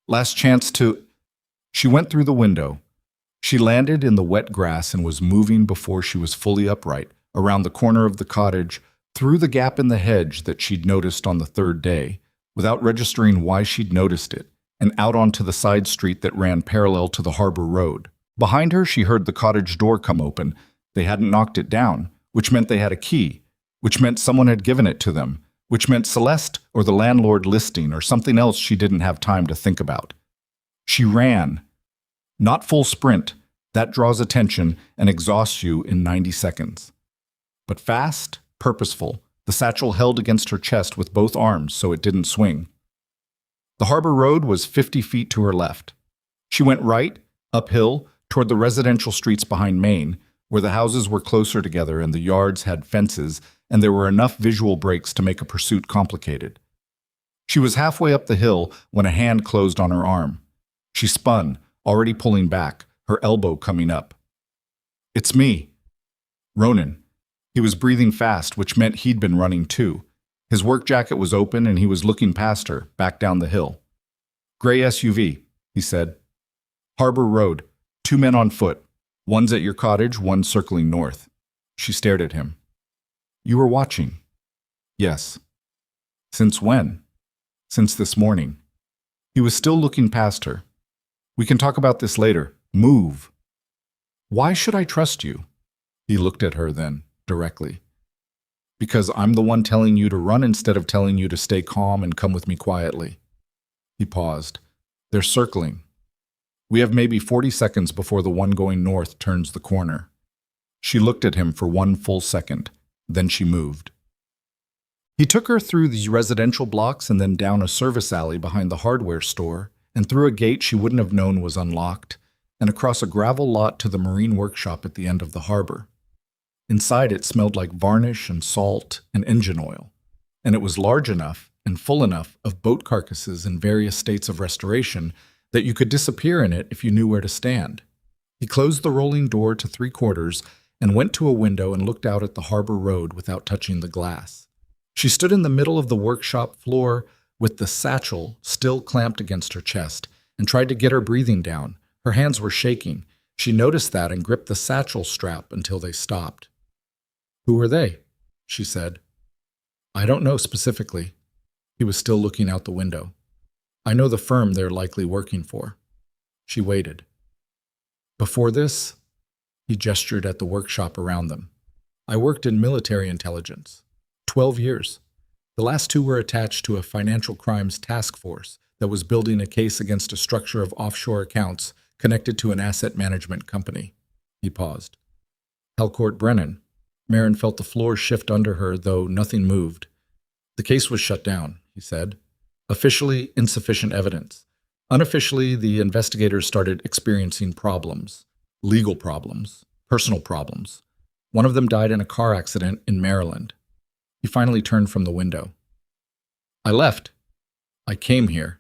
Last chance to... She went through the window. She landed in the wet grass and was moving before she was fully upright, around the corner of the cottage, through the gap in the hedge that she'd noticed on the 3rd day, without registering why she'd noticed it, and out onto the side street that ran parallel to the harbor road. Behind her, she heard the cottage door come open. They hadn't knocked it down, which meant they had a key, which meant someone had given it to them, which meant Celeste or the landlord listing or something else she didn't have time to think about. She ran. Not full sprint. That draws attention and exhausts you in 90 seconds. But fast, purposeful, the satchel held against her chest with both arms so it didn't swing. The harbor road was 50 feet to her left. She went right, uphill, toward the residential streets behind Maine, where the houses were closer together and the yards had fences, and there were enough visual breaks to make a pursuit complicated. She was halfway up the hill when a hand closed on her arm. She spun, already pulling back, her elbow coming up. It's me. Ronan. He was breathing fast, which meant he'd been running too. His work jacket was open and he was looking past her, back down the hill. Gray SUV, he said. Harbor Road. 2 men on foot. One's at your cottage, one circling north. She stared at him. You were watching? Yes. Since when? Since this morning. He was still looking past her. We can talk about this later. Move. Why should I trust you? He looked at her then, directly. Because I'm the one telling you to run instead of telling you to stay calm and come with me quietly. He paused. They're circling. We have maybe 40 seconds before the one going north turns the corner. She looked at him for 1 full second. Then she moved. He took her through these residential blocks and then down a service alley behind the hardware store and through a gate she wouldn't have known was unlocked and across a gravel lot to the marine workshop at the end of the harbor. Inside it smelled like varnish and salt and engine oil, and it was large enough and full enough of boat carcasses in various states of restoration that you could disappear in it if you knew where to stand. He closed the rolling door to 3/4 and went to a window and looked out at the harbor road without touching the glass. She stood in the middle of the workshop floor with the satchel still clamped against her chest and tried to get her breathing down. Her hands were shaking. She noticed that and gripped the satchel strap until they stopped. "Who are they?" she said. "I don't know specifically." He was still looking out the window. "I know the firm they're likely working for." She waited. "Before this," he gestured at the workshop around them, "I worked in military intelligence. 12 years. The last 2 were attached to a financial crimes task force that was building a case against a structure of offshore accounts connected to an asset management company." He paused. "Halcourt Brennan." Marin felt the floor shift under her, though nothing moved. "The case was shut down," he said. "Officially, insufficient evidence. Unofficially, the investigators started experiencing problems. Legal problems. Personal problems. One of them died in a car accident in Maryland." He finally turned from the window. "I left. I came here.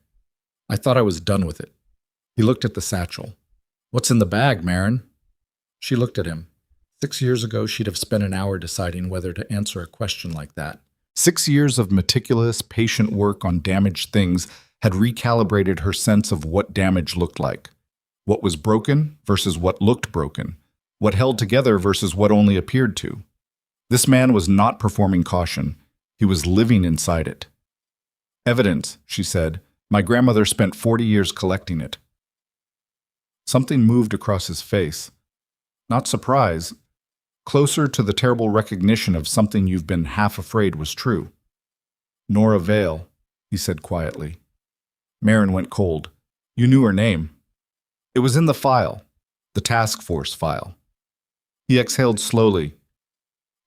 I thought I was done with it." He looked at the satchel. "What's in the bag, Marin?" She looked at him. 6 years ago, she'd have spent an hour deciding whether to answer a question like that. 6 years of meticulous, patient work on damaged things had recalibrated her sense of what damage looked like. What was broken versus what looked broken. What held together versus what only appeared to. This man was not performing caution. He was living inside it. "Evidence," she said. "My grandmother spent 40 years collecting it." Something moved across his face. Not surprise. Closer to the terrible recognition of something you've been half afraid was true. "Nora Vale," he said quietly. Marin went cold. "You knew her name." "It was in the file. The task force file." He exhaled slowly.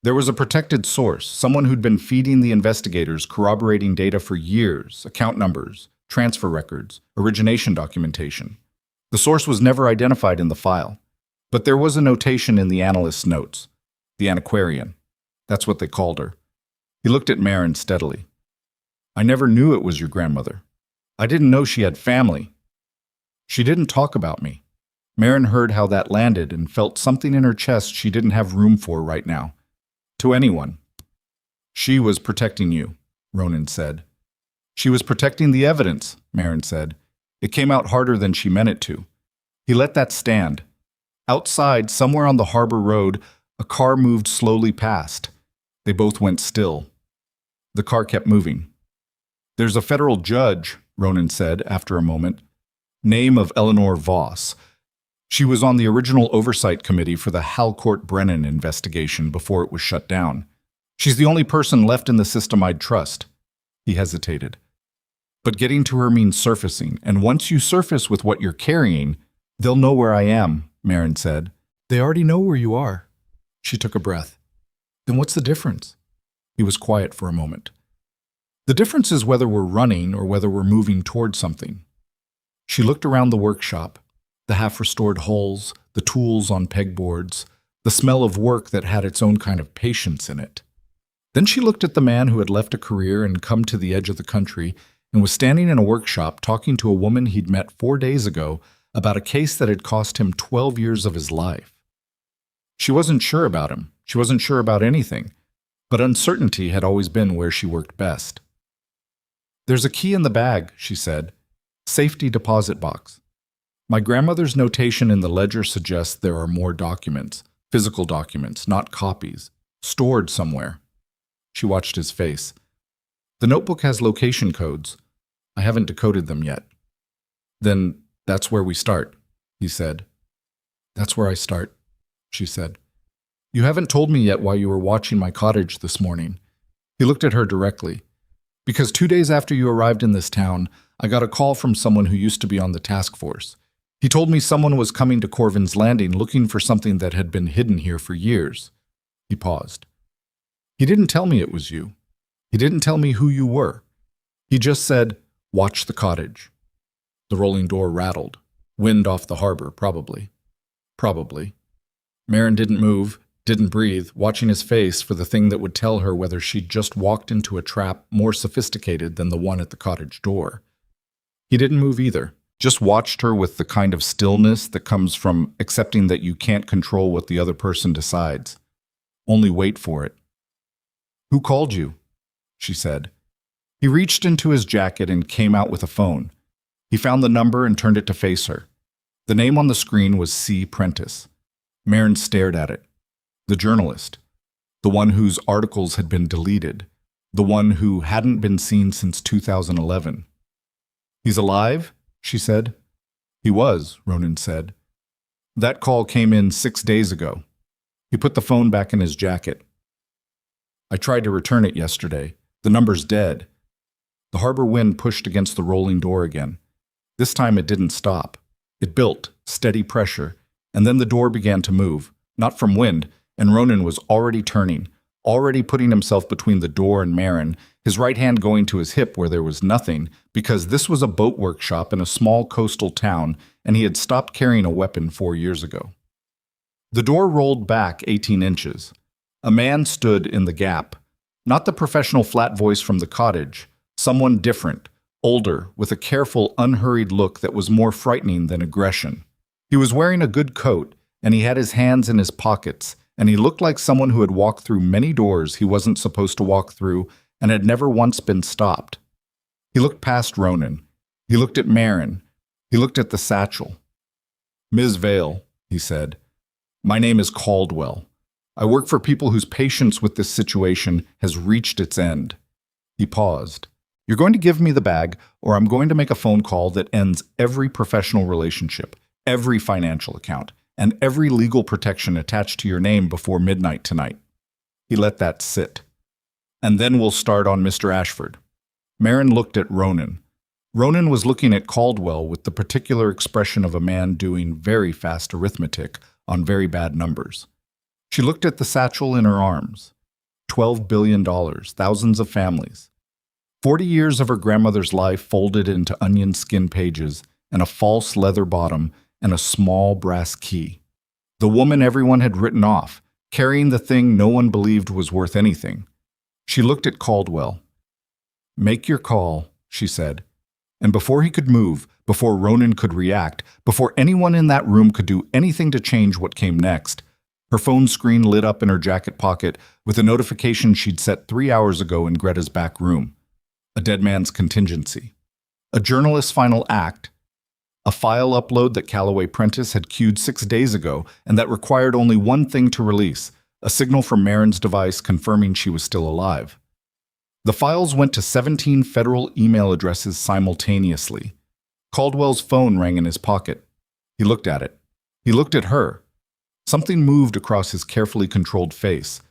"There was a protected source, someone who'd been feeding the investigators corroborating data for years, account numbers, transfer records, origination documentation. The source was never identified in the file. But there was a notation in the analyst's notes. The antiquarian. That's what they called her." He looked at Marin steadily. "I never knew it was your grandmother. I didn't know she had family. She didn't talk about me." Marin heard how that landed and felt something in her chest she didn't have room for right now. "To anyone." "She was protecting you," Ronan said. "She was protecting the evidence," Marin said. "It came out harder than she meant it to." He let that stand. Outside, somewhere on the harbor road, a car moved slowly past. They both went still. The car kept moving. "There's a federal judge," Ronan said after a moment. "Name of Eleanor Voss. She was on the original oversight committee for the Halcourt Brennan investigation before it was shut down. She's the only person left in the system I'd trust." He hesitated. "But getting to her means surfacing, and once you surface with what you're carrying, they'll know where I am," Marin said. "They already know where you are." She took a breath. "Then what's the difference?" He was quiet for a moment. "The difference is whether we're running or whether we're moving toward something." She looked around the workshop, the half-restored hulls, the tools on pegboards, the smell of work that had its own kind of patience in it. Then she looked at the man who had left a career and come to the edge of the country and was standing in a workshop talking to a woman he'd met 4 days ago about a case that had cost him 12 years of his life. She wasn't sure about him. She wasn't sure about anything. But uncertainty had always been where she worked best. "There's a key in the bag," she said. "Safety deposit box. My grandmother's notation in the ledger suggests there are more documents, physical documents, not copies, stored somewhere." She watched his face. "The notebook has location codes. I haven't decoded them yet." "Then that's where we start," he said. "That's where I start," she said. "You haven't told me yet why you were watching my cottage this morning." He looked at her directly. "Because 2 days after you arrived in this town, I got a call from someone who used to be on the task force. He told me someone was coming to Corvin's Landing looking for something that had been hidden here for years." He paused. "He didn't tell me it was you. He didn't tell me who you were. He just said, 'Watch the cottage.'" The rolling door rattled. Wind off the harbor, probably. Probably. Marin didn't move, didn't breathe, watching his face for the thing that would tell her whether she'd just walked into a trap more sophisticated than the one at the cottage door. He didn't move either. Just watched her with the kind of stillness that comes from accepting that you can't control what the other person decides. Only wait for it. "Who called you?" she said. He reached into his jacket and came out with a phone. He found the number and turned it to face her. The name on the screen was C. Prentice. Marin stared at it. The journalist. The one whose articles had been deleted. The one who hadn't been seen since 2011. "He's alive?" she said. "He was," Ronan said. "That call came in 6 days ago." He put the phone back in his jacket. "I tried to return it yesterday. The number's dead." The harbor wind pushed against the rolling door again. This time it didn't stop. It built, steady pressure, and then the door began to move, not from wind, and Ronan was already turning, already putting himself between the door and Marin, his right hand going to his hip where there was nothing, because this was a boat workshop in a small coastal town, and he had stopped carrying a weapon 4 years ago. The door rolled back 18 inches. A man stood in the gap, not the professional flat voice from the cottage, someone different, older, with a careful, unhurried look that was more frightening than aggression. He was wearing a good coat, and he had his hands in his pockets, and he looked like someone who had walked through many doors he wasn't supposed to walk through and had never once been stopped. He looked past Ronan. He looked at Marin. He looked at the Satchel. "Ms. Vale," he said, "my name is Caldwell. I work for people whose patience with this situation has reached its end." He paused. "You're going to give me the bag, or I'm going to make a phone call that ends every professional relationship, every financial account, and every legal protection attached to your name before midnight tonight." He let that sit. "And then we'll start on Mr. Ashford." Marin looked at Ronan. Ronan was looking at Caldwell with the particular expression of a man doing very fast arithmetic on very bad numbers. She looked at the satchel in her arms. $12 billion, thousands of families. 40 years of her grandmother's life folded into onion skin pages, and a false leather bottom, and a small brass key. The woman everyone had written off, carrying the thing no one believed was worth anything. She looked at Caldwell. "Make your call," she said. And before he could move, before Ronan could react, before anyone in that room could do anything to change what came next, her phone screen lit up in her jacket pocket with a notification she'd set 3 hours ago in Greta's back room. A dead man's contingency. A journalist's final act. A file upload that Calloway Prentice had queued 6 days ago and that required only one thing to release, a signal from Marin's device confirming she was still alive. The files went to 17 federal email addresses simultaneously. Caldwell's phone rang in his pocket. He looked at it. He looked at her. Something moved across his carefully controlled face.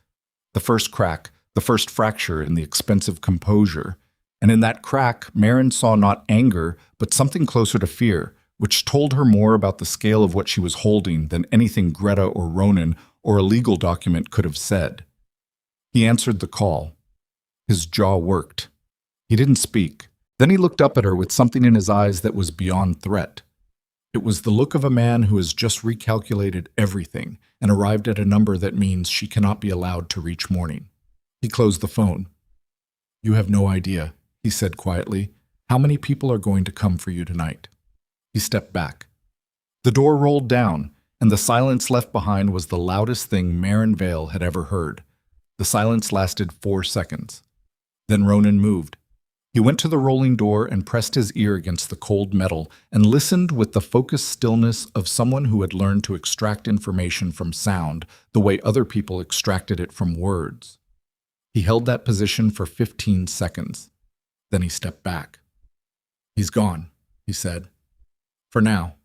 The first crack, the first fracture in the expensive composure. And in that crack, Marin saw not anger, but something closer to fear, which told her more about the scale of what she was holding than anything Greta or Ronan or a legal document could have said. He answered the call. His jaw worked. He didn't speak. Then he looked up at her with something in his eyes that was beyond threat. It was the look of a man who has just recalculated everything and arrived at a number that means she cannot be allowed to reach morning. He closed the phone. "You have no idea," he said quietly, "how many people are going to come for you tonight." He stepped back. The door rolled down, and the silence left behind was the loudest thing Marin Vale had ever heard. The silence lasted 4 seconds. Then Ronan moved. He went to the rolling door and pressed his ear against the cold metal and listened with the focused stillness of someone who had learned to extract information from sound the way other people extracted it from words. He held that position for 15 seconds. Then he stepped back. "He's gone," he said. "For now."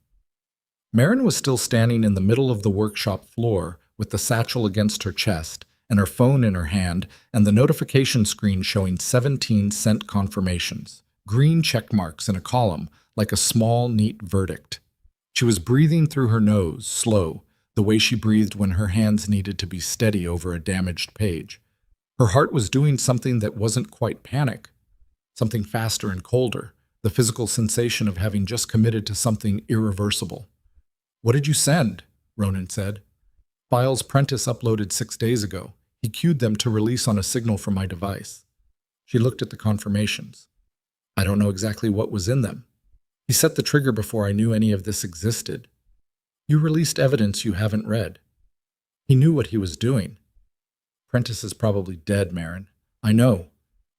Marin was still standing in the middle of the workshop floor with the satchel against her chest and her phone in her hand and the notification screen showing 17 sent confirmations, green check marks in a column like a small, neat verdict. She was breathing through her nose, slow, the way she breathed when her hands needed to be steady over a damaged page. Her heart was doing something that wasn't quite panic, something faster and colder, the physical sensation of having just committed to something irreversible. "What did you send?" Ronan said. "Files Prentice uploaded 6 days ago. He queued them to release on a signal from my device." She looked at the confirmations. "I don't know exactly what was in them." He set the trigger before I knew any of this existed. You released evidence you haven't read. He knew what he was doing. Prentice is probably dead, Marin. I know.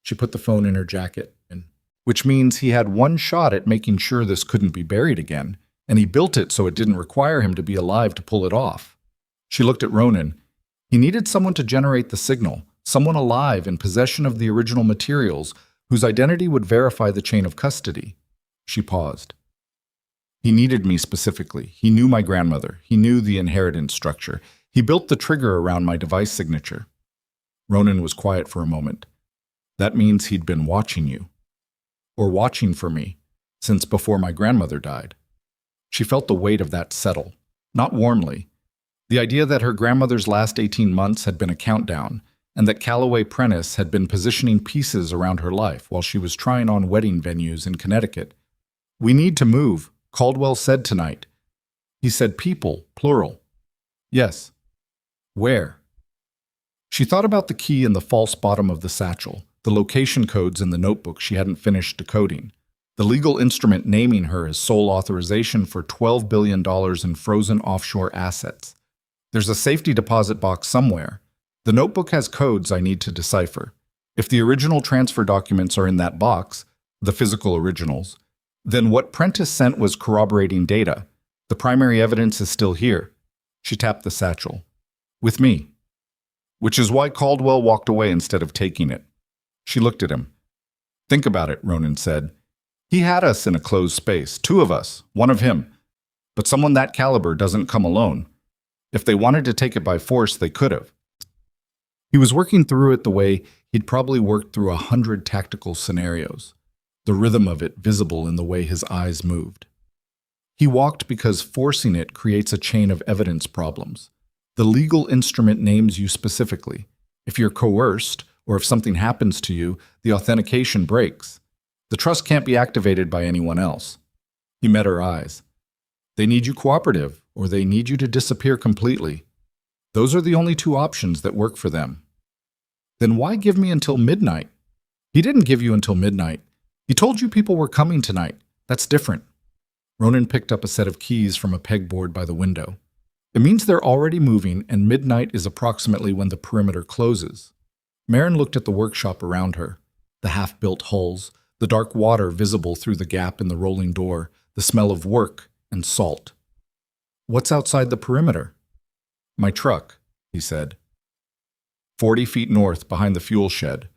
She put the phone in her jacket, which means he had one shot at making sure this couldn't be buried again, and he built it so it didn't require him to be alive to pull it off. She looked at Ronan. He needed someone to generate the signal, someone alive in possession of the original materials, whose identity would verify the chain of custody. She paused. He needed me specifically. He knew my grandmother. He knew the inheritance structure. He built the trigger around my device signature. Ronan was quiet for a moment. That means he'd been watching you. Or watching for me, since before my grandmother died. She felt the weight of that settle, not warmly. The idea that her grandmother's last 18 months had been a countdown, and that Calloway Prentice had been positioning pieces around her life while she was trying on wedding venues in Connecticut. We need to move, Caldwell said tonight. He said people, plural. Yes. Where? She thought about the key in the false bottom of the satchel, the location codes in the notebook she hadn't finished decoding, the legal instrument naming her as sole authorization for $12 billion in frozen offshore assets. There's a safety deposit box somewhere. The notebook has codes I need to decipher. If the original transfer documents are in that box, the physical originals, then what Prentice sent was corroborating data. The primary evidence is still here. She tapped the satchel. With me. Which is why Caldwell walked away instead of taking it. She looked at him. Think about it, Ronan said. He had us in a closed space, two of us, one of him. But someone that caliber doesn't come alone. If they wanted to take it by force, they could have. He was working through it the way he'd probably worked through 100 tactical scenarios, the rhythm of it visible in the way his eyes moved. He walked because forcing it creates a chain of evidence problems. The legal instrument names you specifically. If you're coerced, or if something happens to you, the authentication breaks. The trust can't be activated by anyone else. He met her eyes. They need you cooperative, or they need you to disappear completely. Those are the only two options that work for them. Then why give me until midnight? He didn't give you until midnight. He told you people were coming tonight. That's different. Ronan picked up a set of keys from a pegboard by the window. It means they're already moving, and midnight is approximately when the perimeter closes. Marin looked at the workshop around her, the half-built hulls, the dark water visible through the gap in the rolling door, the smell of work and salt. What's outside the perimeter? My truck, he said. 40 feet north behind the fuel shed.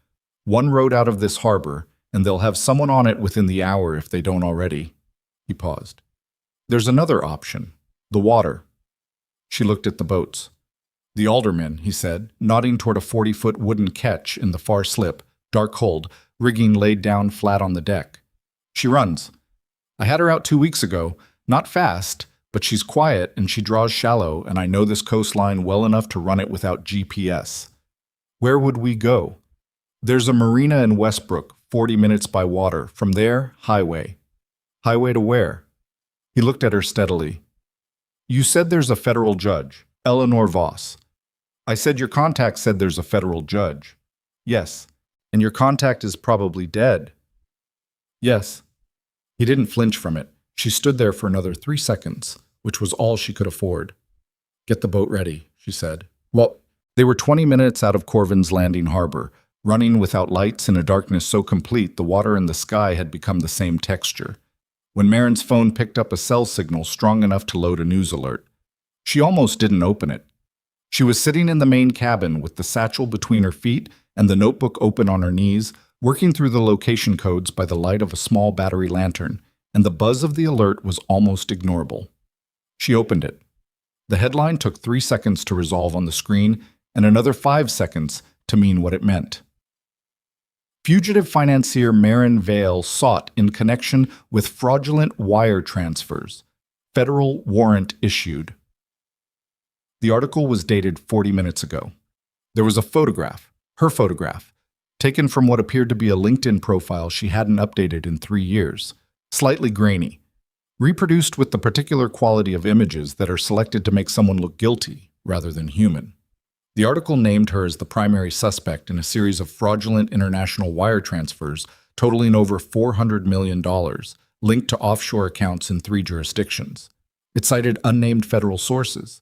One road out of this harbor, and they'll have someone on it within the hour if they don't already. He paused. There's another option, the water. She looked at the boats. The alderman, he said, nodding toward a 40-foot wooden ketch in the far slip, dark-hulled, rigging laid down flat on the deck. She runs. I had her out 2 weeks ago. Not fast, but she's quiet and she draws shallow, and I know this coastline well enough to run it without GPS. Where would we go? There's a marina in Westbrook, 40 minutes by water. From there, highway. Highway to where? He looked at her steadily. You said there's a federal judge, Eleanor Voss. I said your contact said there's a federal judge. Yes, and your contact is probably dead. Yes. He didn't flinch from it. She stood there for another 3 seconds, which was all she could afford. Get the boat ready, she said. Well, they were 20 minutes out of Corvin's Landing Harbor, running without lights in a darkness so complete the water and the sky had become the same texture. When Marin's phone picked up a cell signal strong enough to load a news alert, she almost didn't open it. She was sitting in the main cabin with the satchel between her feet and the notebook open on her knees, working through the location codes by the light of a small battery lantern, and the buzz of the alert was almost ignorable. She opened it. The headline took 3 seconds to resolve on the screen and another 5 seconds to mean what it meant. Fugitive financier Marin Vale sought in connection with fraudulent wire transfers. Federal warrant issued. The article was dated 40 minutes ago. There was a photograph, her photograph, taken from what appeared to be a LinkedIn profile she hadn't updated in 3 years, slightly grainy, reproduced with the particular quality of images that are selected to make someone look guilty rather than human. The article named her as the primary suspect in a series of fraudulent international wire transfers totaling over $400 million, linked to offshore accounts in 3 jurisdictions. It cited unnamed federal sources.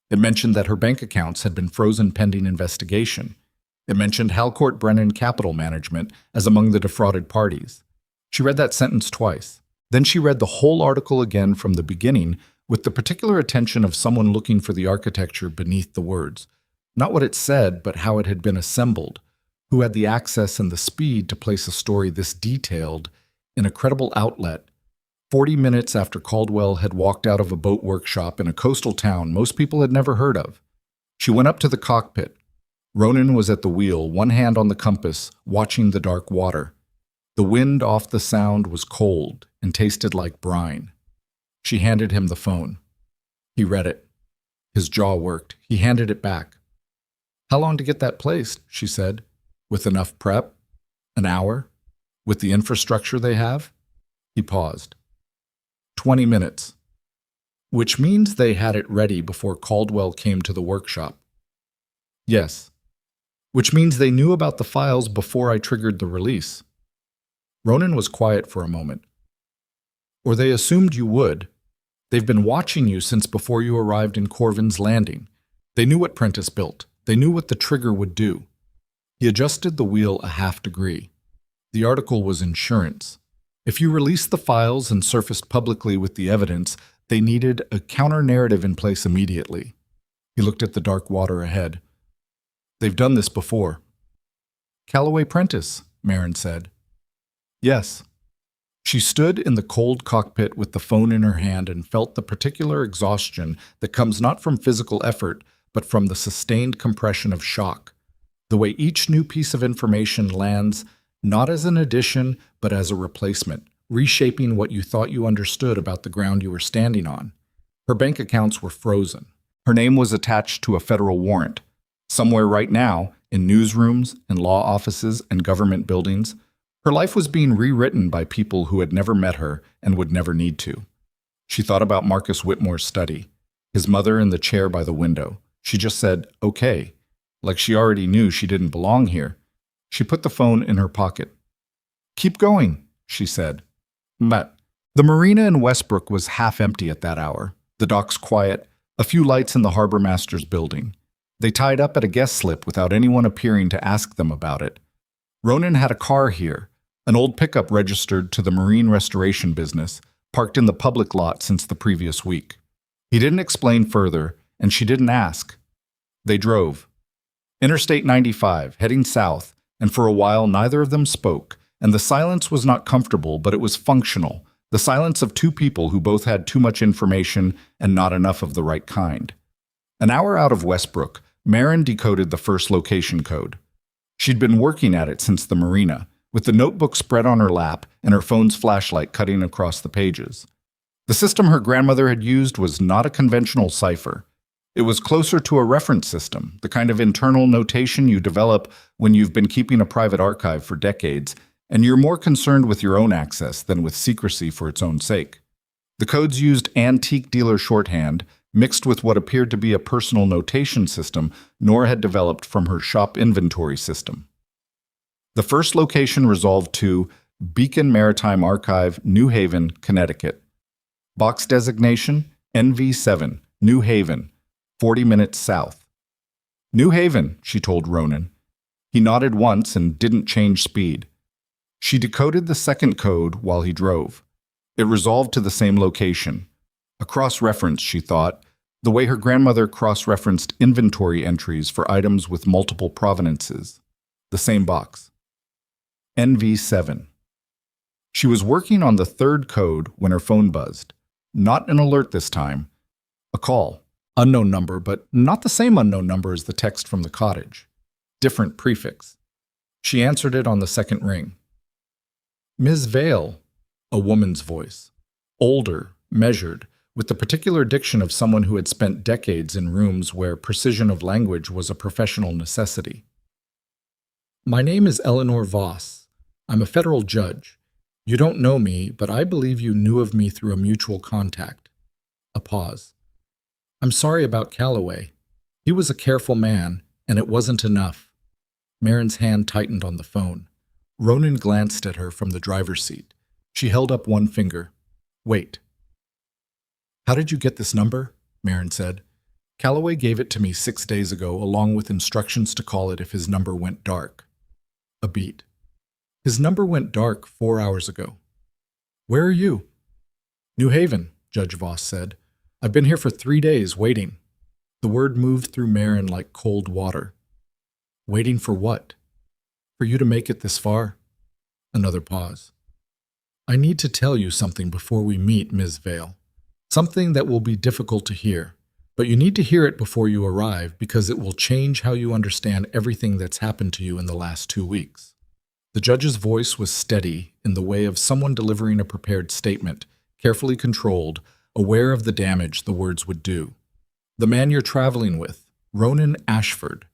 It mentioned that her bank accounts had been frozen pending investigation. It mentioned Halcourt Brennan Capital Management as among the defrauded parties. She read that sentence twice. Then she read the whole article again from the beginning with the particular attention of someone looking for the architecture beneath the words. Not what it said, but how it had been assembled. Who had the access and the speed to place a story this detailed in a credible outlet 40 minutes after Caldwell had walked out of a boat workshop in a coastal town most people had never heard of. She went up to the cockpit. Ronan was at the wheel, one hand on the compass, watching the dark water. The wind off the Sound was cold and tasted like brine. She handed him the phone. He read it. His jaw worked. He handed it back. "How long to get that placed?" she said. "With enough prep? An hour? With the infrastructure they have?" He paused. 20 minutes. Which means they had it ready before Caldwell came to the workshop. Yes. Which means they knew about the files before I triggered the release. Ronan was quiet for a moment. Or they assumed you would. They've been watching you since before you arrived in Corvin's Landing. They knew what Prentice built. They knew what the trigger would do. He adjusted the wheel a half degree. The article was insurance. If you released the files and surfaced publicly with the evidence, they needed a counter-narrative in place immediately. He looked at the dark water ahead. "They've done this before." "Callaway Prentice," Marin said. "Yes." She stood in the cold cockpit with the phone in her hand and felt the particular exhaustion that comes not from physical effort, but from the sustained compression of shock. The way each new piece of information lands, not as an addition, but as a replacement, reshaping what you thought you understood about the ground you were standing on. Her bank accounts were frozen. Her name was attached to a federal warrant. Somewhere right now, in newsrooms, in law offices, and government buildings, her life was being rewritten by people who had never met her and would never need to. She thought about Marcus Whitmore's study, his mother in the chair by the window. She just said, "Okay," like she already knew she didn't belong here. She put the phone in her pocket. "Keep going," she said. But the marina in Westbrook was half empty at that hour, the docks quiet, a few lights in the harbor master's building. They tied up at a guest slip without anyone appearing to ask them about it. Ronan had a car here, an old pickup registered to the marine restoration business, parked in the public lot since the previous week. He didn't explain further, and she didn't ask. They drove. Interstate 95, heading south, and for a while neither of them spoke, and the silence was not comfortable, but it was functional, the silence of two people who both had too much information and not enough of the right kind. An hour out of Westbrook, Marin decoded the first location code. She'd been working at it since the marina, with the notebook spread on her lap and her phone's flashlight cutting across the pages. The system her grandmother had used was not a conventional cipher. It was closer to a reference system, the kind of internal notation you develop when you've been keeping a private archive for decades, and you're more concerned with your own access than with secrecy for its own sake. The codes used antique dealer shorthand, mixed with what appeared to be a personal notation system Nora had developed from her shop inventory system. The first location resolved to Beacon Maritime Archive, New Haven, Connecticut. Box designation, NV7, New Haven, 40 minutes south. "New Haven," she told Ronan. He nodded once and didn't change speed. She decoded the second code while he drove. It resolved to the same location. A cross-reference, she thought, the way her grandmother cross-referenced inventory entries for items with multiple provenances. The same box. NV7. She was working on the third code when her phone buzzed. Not an alert this time. A call. Unknown number, but not the same unknown number as the text from the cottage. Different prefix. She answered it on the second ring. "Ms. Vale," a woman's voice. Older, measured, with the particular diction of someone who had spent decades in rooms where precision of language was a professional necessity. "My name is Eleanor Voss. I'm a federal judge. You don't know me, but I believe you knew of me through a mutual contact." A pause. "I'm sorry about Callaway. He was a careful man, and it wasn't enough." Marin's hand tightened on the phone. Ronan glanced at her from the driver's seat. She held up one finger. Wait. How did you get this number? Marin said. Calloway gave it to me 6 days ago, along with instructions to call it if his number went dark. A beat. His number went dark 4 hours ago. Where are you? New Haven, Judge Voss said. I've been here for 3 days, waiting. The word moved through Marin like cold water. Waiting for what? For you to make it this far? Another pause. I need to tell you something before we meet, Ms. Vale. Something that will be difficult to hear, but you need to hear it before you arrive because it will change how you understand everything that's happened to you in the last 2 weeks. The judge's voice was steady in the way of someone delivering a prepared statement, carefully controlled, aware of the damage the words would do. The man you're traveling with, Ronan Ashford.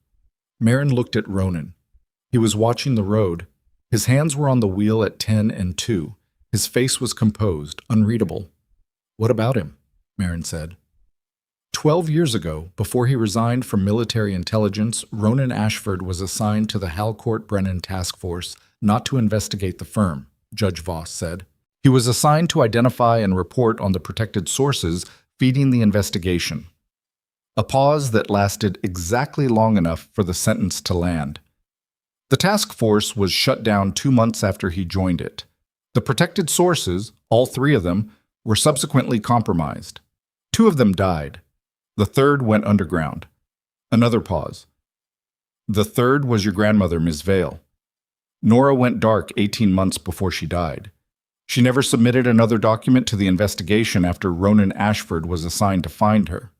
Marin looked at Ronan. He was watching the road. His hands were on the wheel at 10 and 2. His face was composed, unreadable. What about him? Marin said. 12 years ago, before he resigned from military intelligence, Ronan Ashford was assigned to the Halcourt-Brennan Task Force not to investigate the firm, Judge Voss said. He was assigned to identify and report on the protected sources feeding the investigation. A pause that lasted exactly long enough for the sentence to land. The task force was shut down 2 months after he joined it. The protected sources, all 3 of them, were subsequently compromised. 2 of them died. The 3rd went underground. Another pause. The 3rd was your grandmother, Ms. Vale. Nora went dark 18 months before she died. She never submitted another document to the investigation after Ronan Ashford was assigned to find her.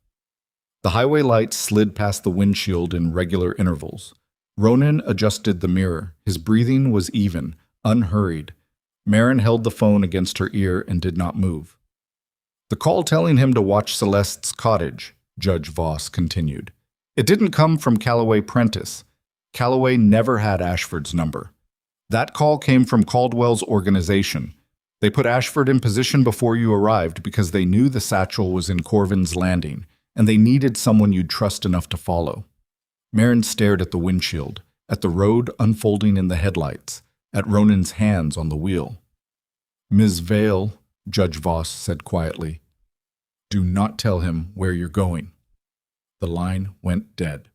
The highway lights slid past the windshield in regular intervals. Ronan adjusted the mirror. His breathing was even, unhurried. Marin held the phone against her ear and did not move. The call telling him to watch Celeste's cottage, Judge Voss continued. It didn't come from Calloway Prentice. Calloway never had Ashford's number. That call came from Caldwell's organization. They put Ashford in position before you arrived because they knew the Satchel was in Corvin's Landing, and they needed someone you'd trust enough to follow. Marin stared at the windshield, at the road unfolding in the headlights, at Ronan's hands on the wheel. Ms. Vale, Judge Voss said quietly, do not tell him where you're going. The line went dead.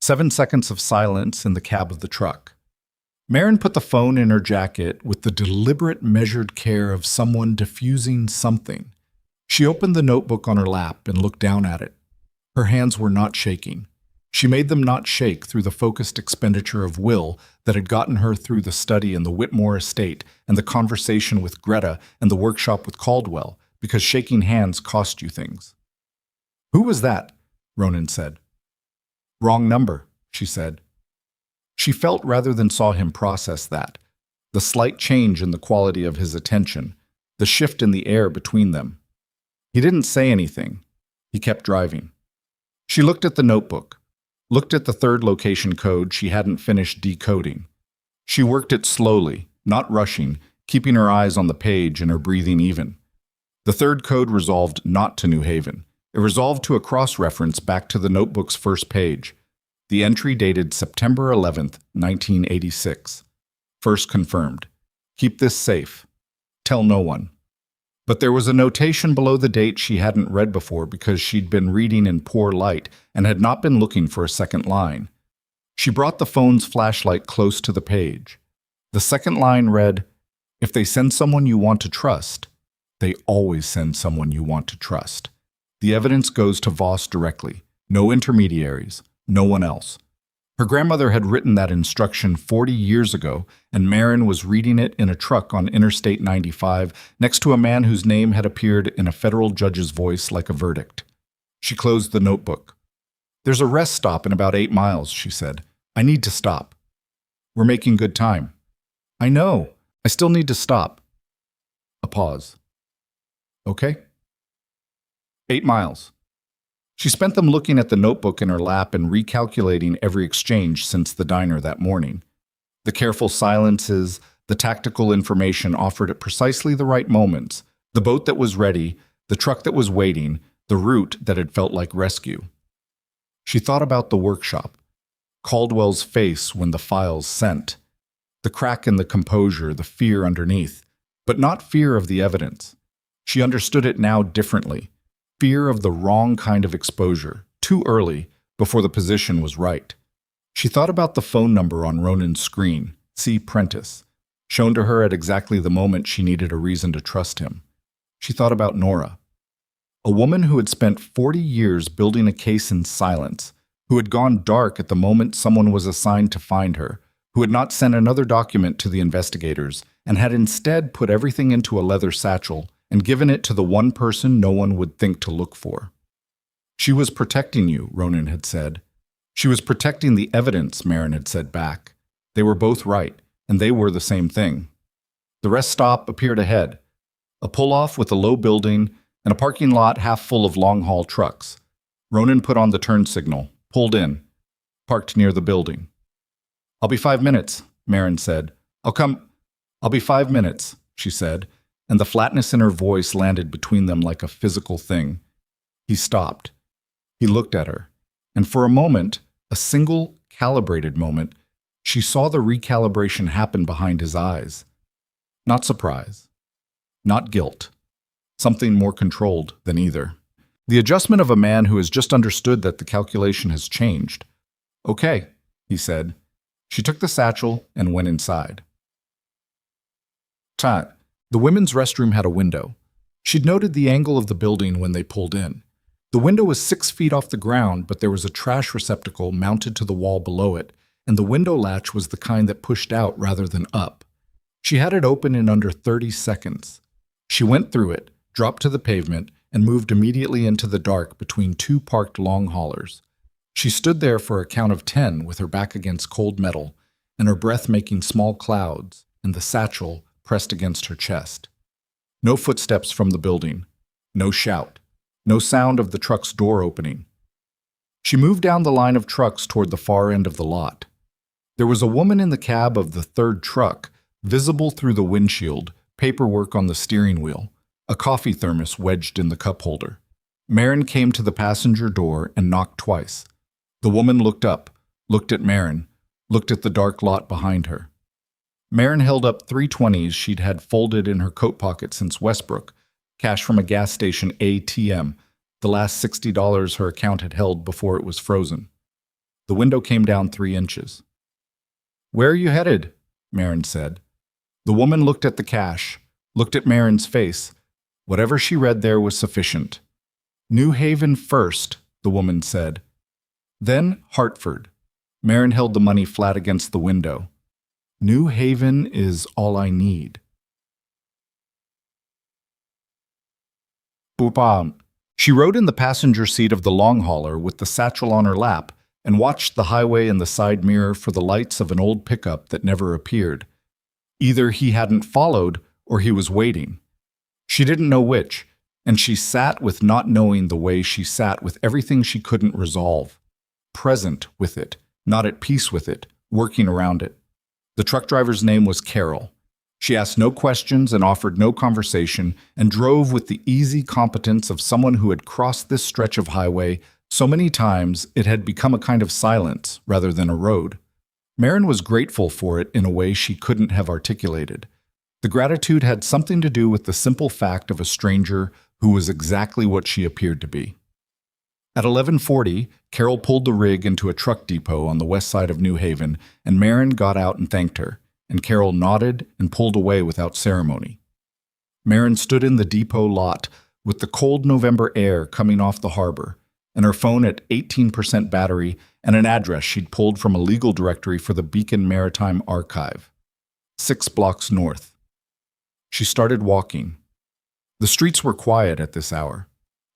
7 seconds of silence in the cab of the truck. Marin put the phone in her jacket with the deliberate, measured care of someone diffusing something. She opened the notebook on her lap and looked down at it. Her hands were not shaking. She made them not shake through the focused expenditure of will that had gotten her through the study in the Whitmore estate and the conversation with Greta and the workshop with Caldwell, because shaking hands cost you things. Who was that? Ronan said. Wrong number, she said. She felt rather than saw him process that, the slight change in the quality of his attention, the shift in the air between them. He didn't say anything. He kept driving. She looked at the notebook, looked at the 3rd location code she hadn't finished decoding. She worked it slowly, not rushing, keeping her eyes on the page and her breathing even. The 3rd code resolved not to New Haven. It resolved to a cross-reference back to the notebook's first page. The entry dated September 11th, 1986. First confirmed. Keep this safe. Tell no one. But there was a notation below the date she hadn't read before because she'd been reading in poor light and had not been looking for a second line. She brought the phone's flashlight close to the page. The second line read, if they send someone you want to trust, they always send someone you want to trust. The evidence goes to Voss directly. No intermediaries. No one else. Her grandmother had written that instruction 40 years ago, and Marin was reading it in a truck on Interstate 95 next to a man whose name had appeared in a federal judge's voice like a verdict. She closed the notebook. There's a rest stop in about 8 miles, she said. I need to stop. We're making good time. I know. I still need to stop. A pause. Okay? 8 miles. She spent them looking at the notebook in her lap and recalculating every exchange since the diner that morning. The careful silences, the tactical information offered at precisely the right moments, the boat that was ready, the truck that was waiting, the route that had felt like rescue. She thought about the workshop, Caldwell's face when the files sent. The crack in the composure, the fear underneath, but not fear of the evidence. She understood it now differently. Fear of the wrong kind of exposure, too early, before the position was right. She thought about the phone number on Ronan's screen, C. Prentice, shown to her at exactly the moment she needed a reason to trust him. She thought about Nora, a woman who had spent 40 years building a case in silence, who had gone dark at the moment someone was assigned to find her, who had not sent another document to the investigators, and had instead put everything into a leather satchel and given it to the one person no one would think to look for. She was protecting you, Ronan had said. She was protecting the evidence, Marin had said back. They were both right, and they were the same thing. The rest stop appeared ahead, a pull-off with a low building and a parking lot half full of long-haul trucks. Ronan put on the turn signal, pulled in, parked near the building. "I'll be 5 minutes," Marin said. I'll be 5 minutes," she said, and the flatness in her voice landed between them like a physical thing. He stopped. He looked at her, and for a moment, a single, calibrated moment, she saw the recalibration happen behind his eyes. Not surprise. Not guilt. Something more controlled than either. The adjustment of a man who has just understood that the calculation has changed. "Okay," he said. She took the satchel and went inside. The women's restroom had a window. She'd noted the angle of the building when they pulled in. The window was 6 feet off the ground, but there was a trash receptacle mounted to the wall below it, and the window latch was the kind that pushed out rather than up. She had it open in under 30 seconds. She went through it, dropped to the pavement, and moved immediately into the dark between two parked long haulers. She stood there for a count of 10 with her back against cold metal, and her breath making small clouds, and the satchel pressed against her chest. No footsteps from the building. No shout. No sound of the truck's door opening. She moved down the line of trucks toward the far end of the lot. There was a woman in the cab of the third truck, visible through the windshield, paperwork on the steering wheel, a coffee thermos wedged in the cup holder. Marin came to the passenger door and knocked twice. The woman looked up, looked at Marin, looked at the dark lot behind her. Marin held up 320s she'd had folded in her coat pocket since Westbrook, cash from a gas station ATM, the last $60 her account had held before it was frozen. The window came down 3 inches. "Where are you headed?" Marin said. The woman looked at the cash, looked at Marin's face. Whatever she read there was sufficient. "New Haven first," the woman said. "Then Hartford." Marin held the money flat against the window. "New Haven is all I need." Boopam. She rode in the passenger seat of the long hauler with the satchel on her lap and watched the highway in the side mirror for the lights of an old pickup that never appeared. Either he hadn't followed or he was waiting. She didn't know which, and she sat with not knowing the way she sat with everything she couldn't resolve. Present with it, not at peace with it, working around it. The truck driver's name was Carol. She asked no questions and offered no conversation and drove with the easy competence of someone who had crossed this stretch of highway so many times it had become a kind of silence rather than a road. Marin was grateful for it in a way she couldn't have articulated. The gratitude had something to do with the simple fact of a stranger who was exactly what she appeared to be. At 11:40, Carol pulled the rig into a truck depot on the west side of New Haven, and Marin got out and thanked her, and Carol nodded and pulled away without ceremony. Marin stood in the depot lot with the cold November air coming off the harbor, and her phone at 18% battery and an address she'd pulled from a legal directory for the Beacon Maritime Archive, 6 blocks north. She started walking. The streets were quiet at this hour.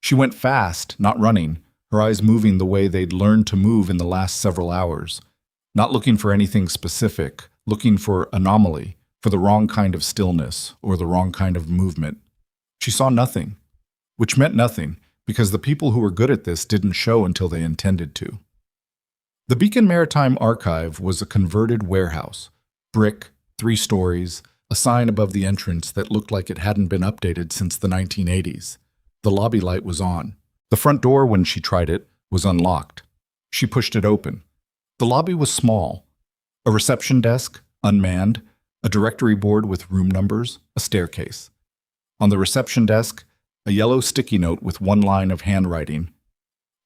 She went fast, not running, her eyes moving the way they'd learned to move in the last several hours, not looking for anything specific, looking for anomaly, for the wrong kind of stillness or the wrong kind of movement. She saw nothing, which meant nothing, because the people who were good at this didn't show until they intended to. The Beacon Maritime Archive was a converted warehouse, brick, 3 stories, a sign above the entrance that looked like it hadn't been updated since the 1980s. The lobby light was on. The front door, when she tried it, was unlocked. She pushed it open. The lobby was small. A reception desk, Unmanned, a directory board with room numbers, a staircase. On the reception desk, a yellow sticky note with one line of handwriting.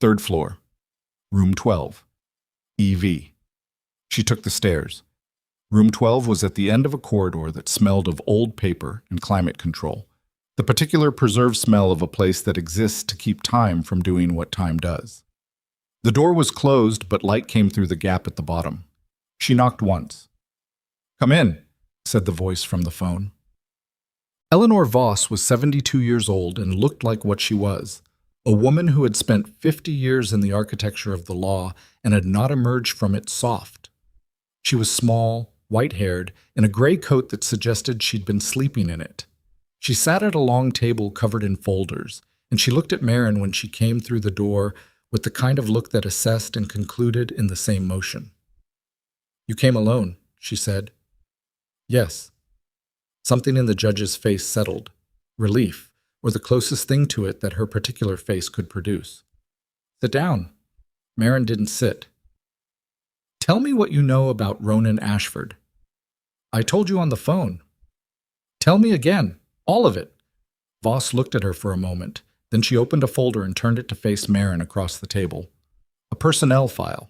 Third floor, room 12, EV. She took the stairs. Room 12 was at the end of a corridor that smelled of old paper and climate control, the particular preserved smell of a place that exists to keep time from doing what time does. The door was closed, but light came through the gap at the bottom. She knocked once. "Come in," said the voice from the phone. Eleanor Voss was 72 years old and looked like what she was, a woman who had spent 50 years in the architecture of the law and had not emerged from it soft. She was small, white-haired, in a gray coat that suggested she'd been sleeping in it. She sat at a long table covered in folders, and she looked at Marin when she came through the door with the kind of look that assessed and concluded in the same motion. "You came alone," she said. "Yes." Something in the judge's face settled. Relief, or the closest thing to it that her particular face could produce. "Sit down." Marin didn't sit. "Tell me what you know about Ronan Ashford." "I told you on the phone." "Tell me again. All of it." Voss looked at her for a moment. Then she opened a folder and turned it to face Marin across the table. A personnel file.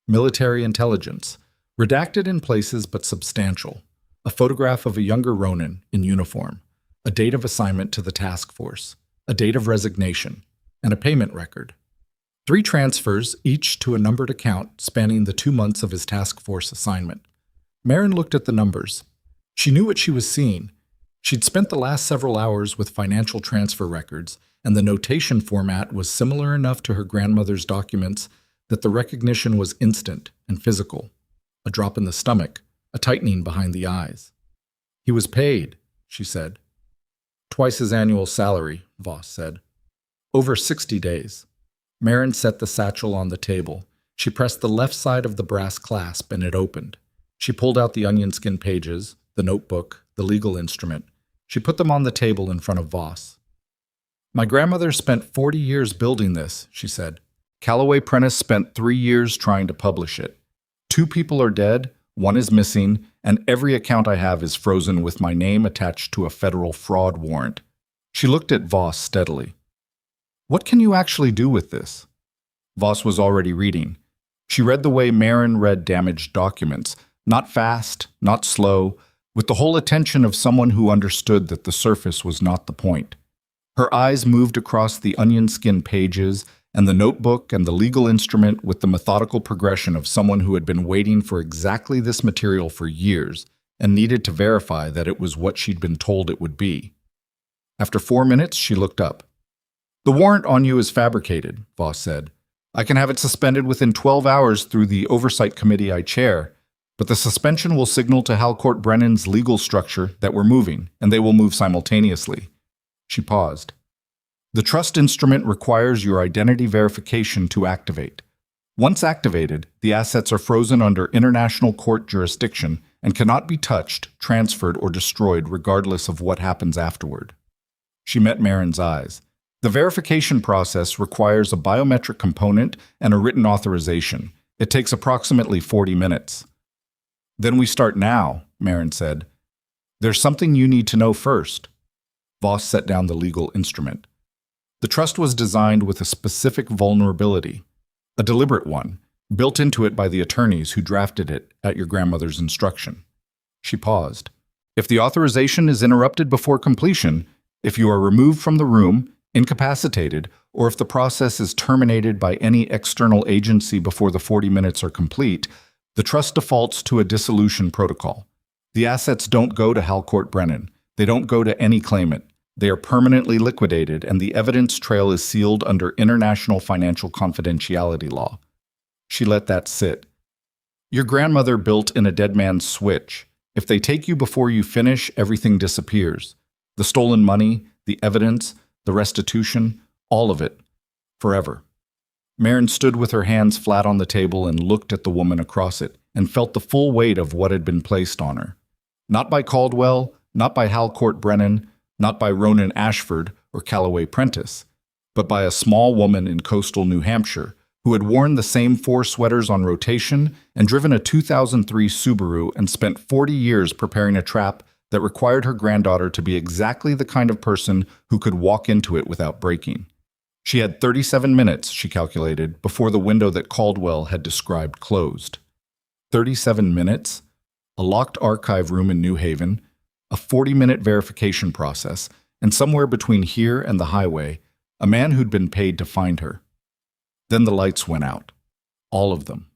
Military intelligence. Redacted in places but substantial. A photograph of a younger Ronan in uniform. A date of assignment to the task force. A date of resignation. And a payment record. 3 transfers, each to a numbered account spanning the 2 months of his task force assignment. Marin looked at the numbers. She knew what she was seeing. She'd spent the last several hours with financial transfer records, and the notation format was similar enough to her grandmother's documents that the recognition was instant and physical. A drop in the stomach, a tightening behind the eyes. "He was paid," she said. "Twice his annual salary," Voss said. "Over 60 days. Marin set the satchel on the table. She pressed the left side of the brass clasp and it opened. She pulled out the onion skin pages, the notebook, the legal instrument. She put them on the table in front of Voss. "My grandmother spent 40 years building this," she said. "Callaway Prentice spent 3 years trying to publish it. 2 people are dead, 1 is missing, and every account I have is frozen with my name attached to a federal fraud warrant." She looked at Voss steadily. "What can you actually do with this?" Voss was already reading. She read the way Marin read damaged documents, not fast, not slow, with the whole attention of someone who understood that the surface was not the point. Her eyes moved across the onion skin pages and the notebook and the legal instrument with the methodical progression of someone who had been waiting for exactly this material for years and needed to verify that it was what she'd been told it would be. After 4 minutes, she looked up. "The warrant on you is fabricated," Voss said. "I can have it suspended within 12 hours through the oversight committee I chair, but the suspension will signal to Halcourt Brennan's legal structure that we're moving, and they will move simultaneously." She paused. "The trust instrument requires your identity verification to activate. Once activated, the assets are frozen under international court jurisdiction and cannot be touched, transferred, or destroyed regardless of what happens afterward." She met Marin's eyes. "The verification process requires a biometric component and a written authorization. It takes approximately 40 minutes. "Then we start now," Marin said. "There's something you need to know first." Voss set down the legal instrument. The trust was designed with a specific vulnerability, a deliberate one, built into it by the attorneys who drafted it at your grandmother's instruction. She paused. "If the authorization is interrupted before completion, if you are removed from the room, incapacitated, or if the process is terminated by any external agency before the 40 minutes are complete, the trust defaults to a dissolution protocol. The assets don't go to Halcourt Brennan. They don't go to any claimant. They are permanently liquidated, and the evidence trail is sealed under international financial confidentiality law." She let that sit. "Your grandmother built in a dead man's switch. If they take you before you finish, everything disappears. The stolen money, the evidence, the restitution, all of it. Forever." Marin stood with her hands flat on the table and looked at the woman across it, and felt the full weight of what had been placed on her. Not by Caldwell, not by Halcourt Brennan, not by Ronan Ashford or Callaway Prentice, but by a small woman in coastal New Hampshire who had worn the same 4 sweaters on rotation and driven a 2003 Subaru and spent 40 years preparing a trap that required her granddaughter to be exactly the kind of person who could walk into it without breaking. She had 37 minutes, she calculated, before the window that Caldwell had described closed. 37 minutes? A locked archive room in New Haven, a 40-minute verification process, and somewhere between here and the highway, a man who'd been paid to find her. Then the lights went out. All of them.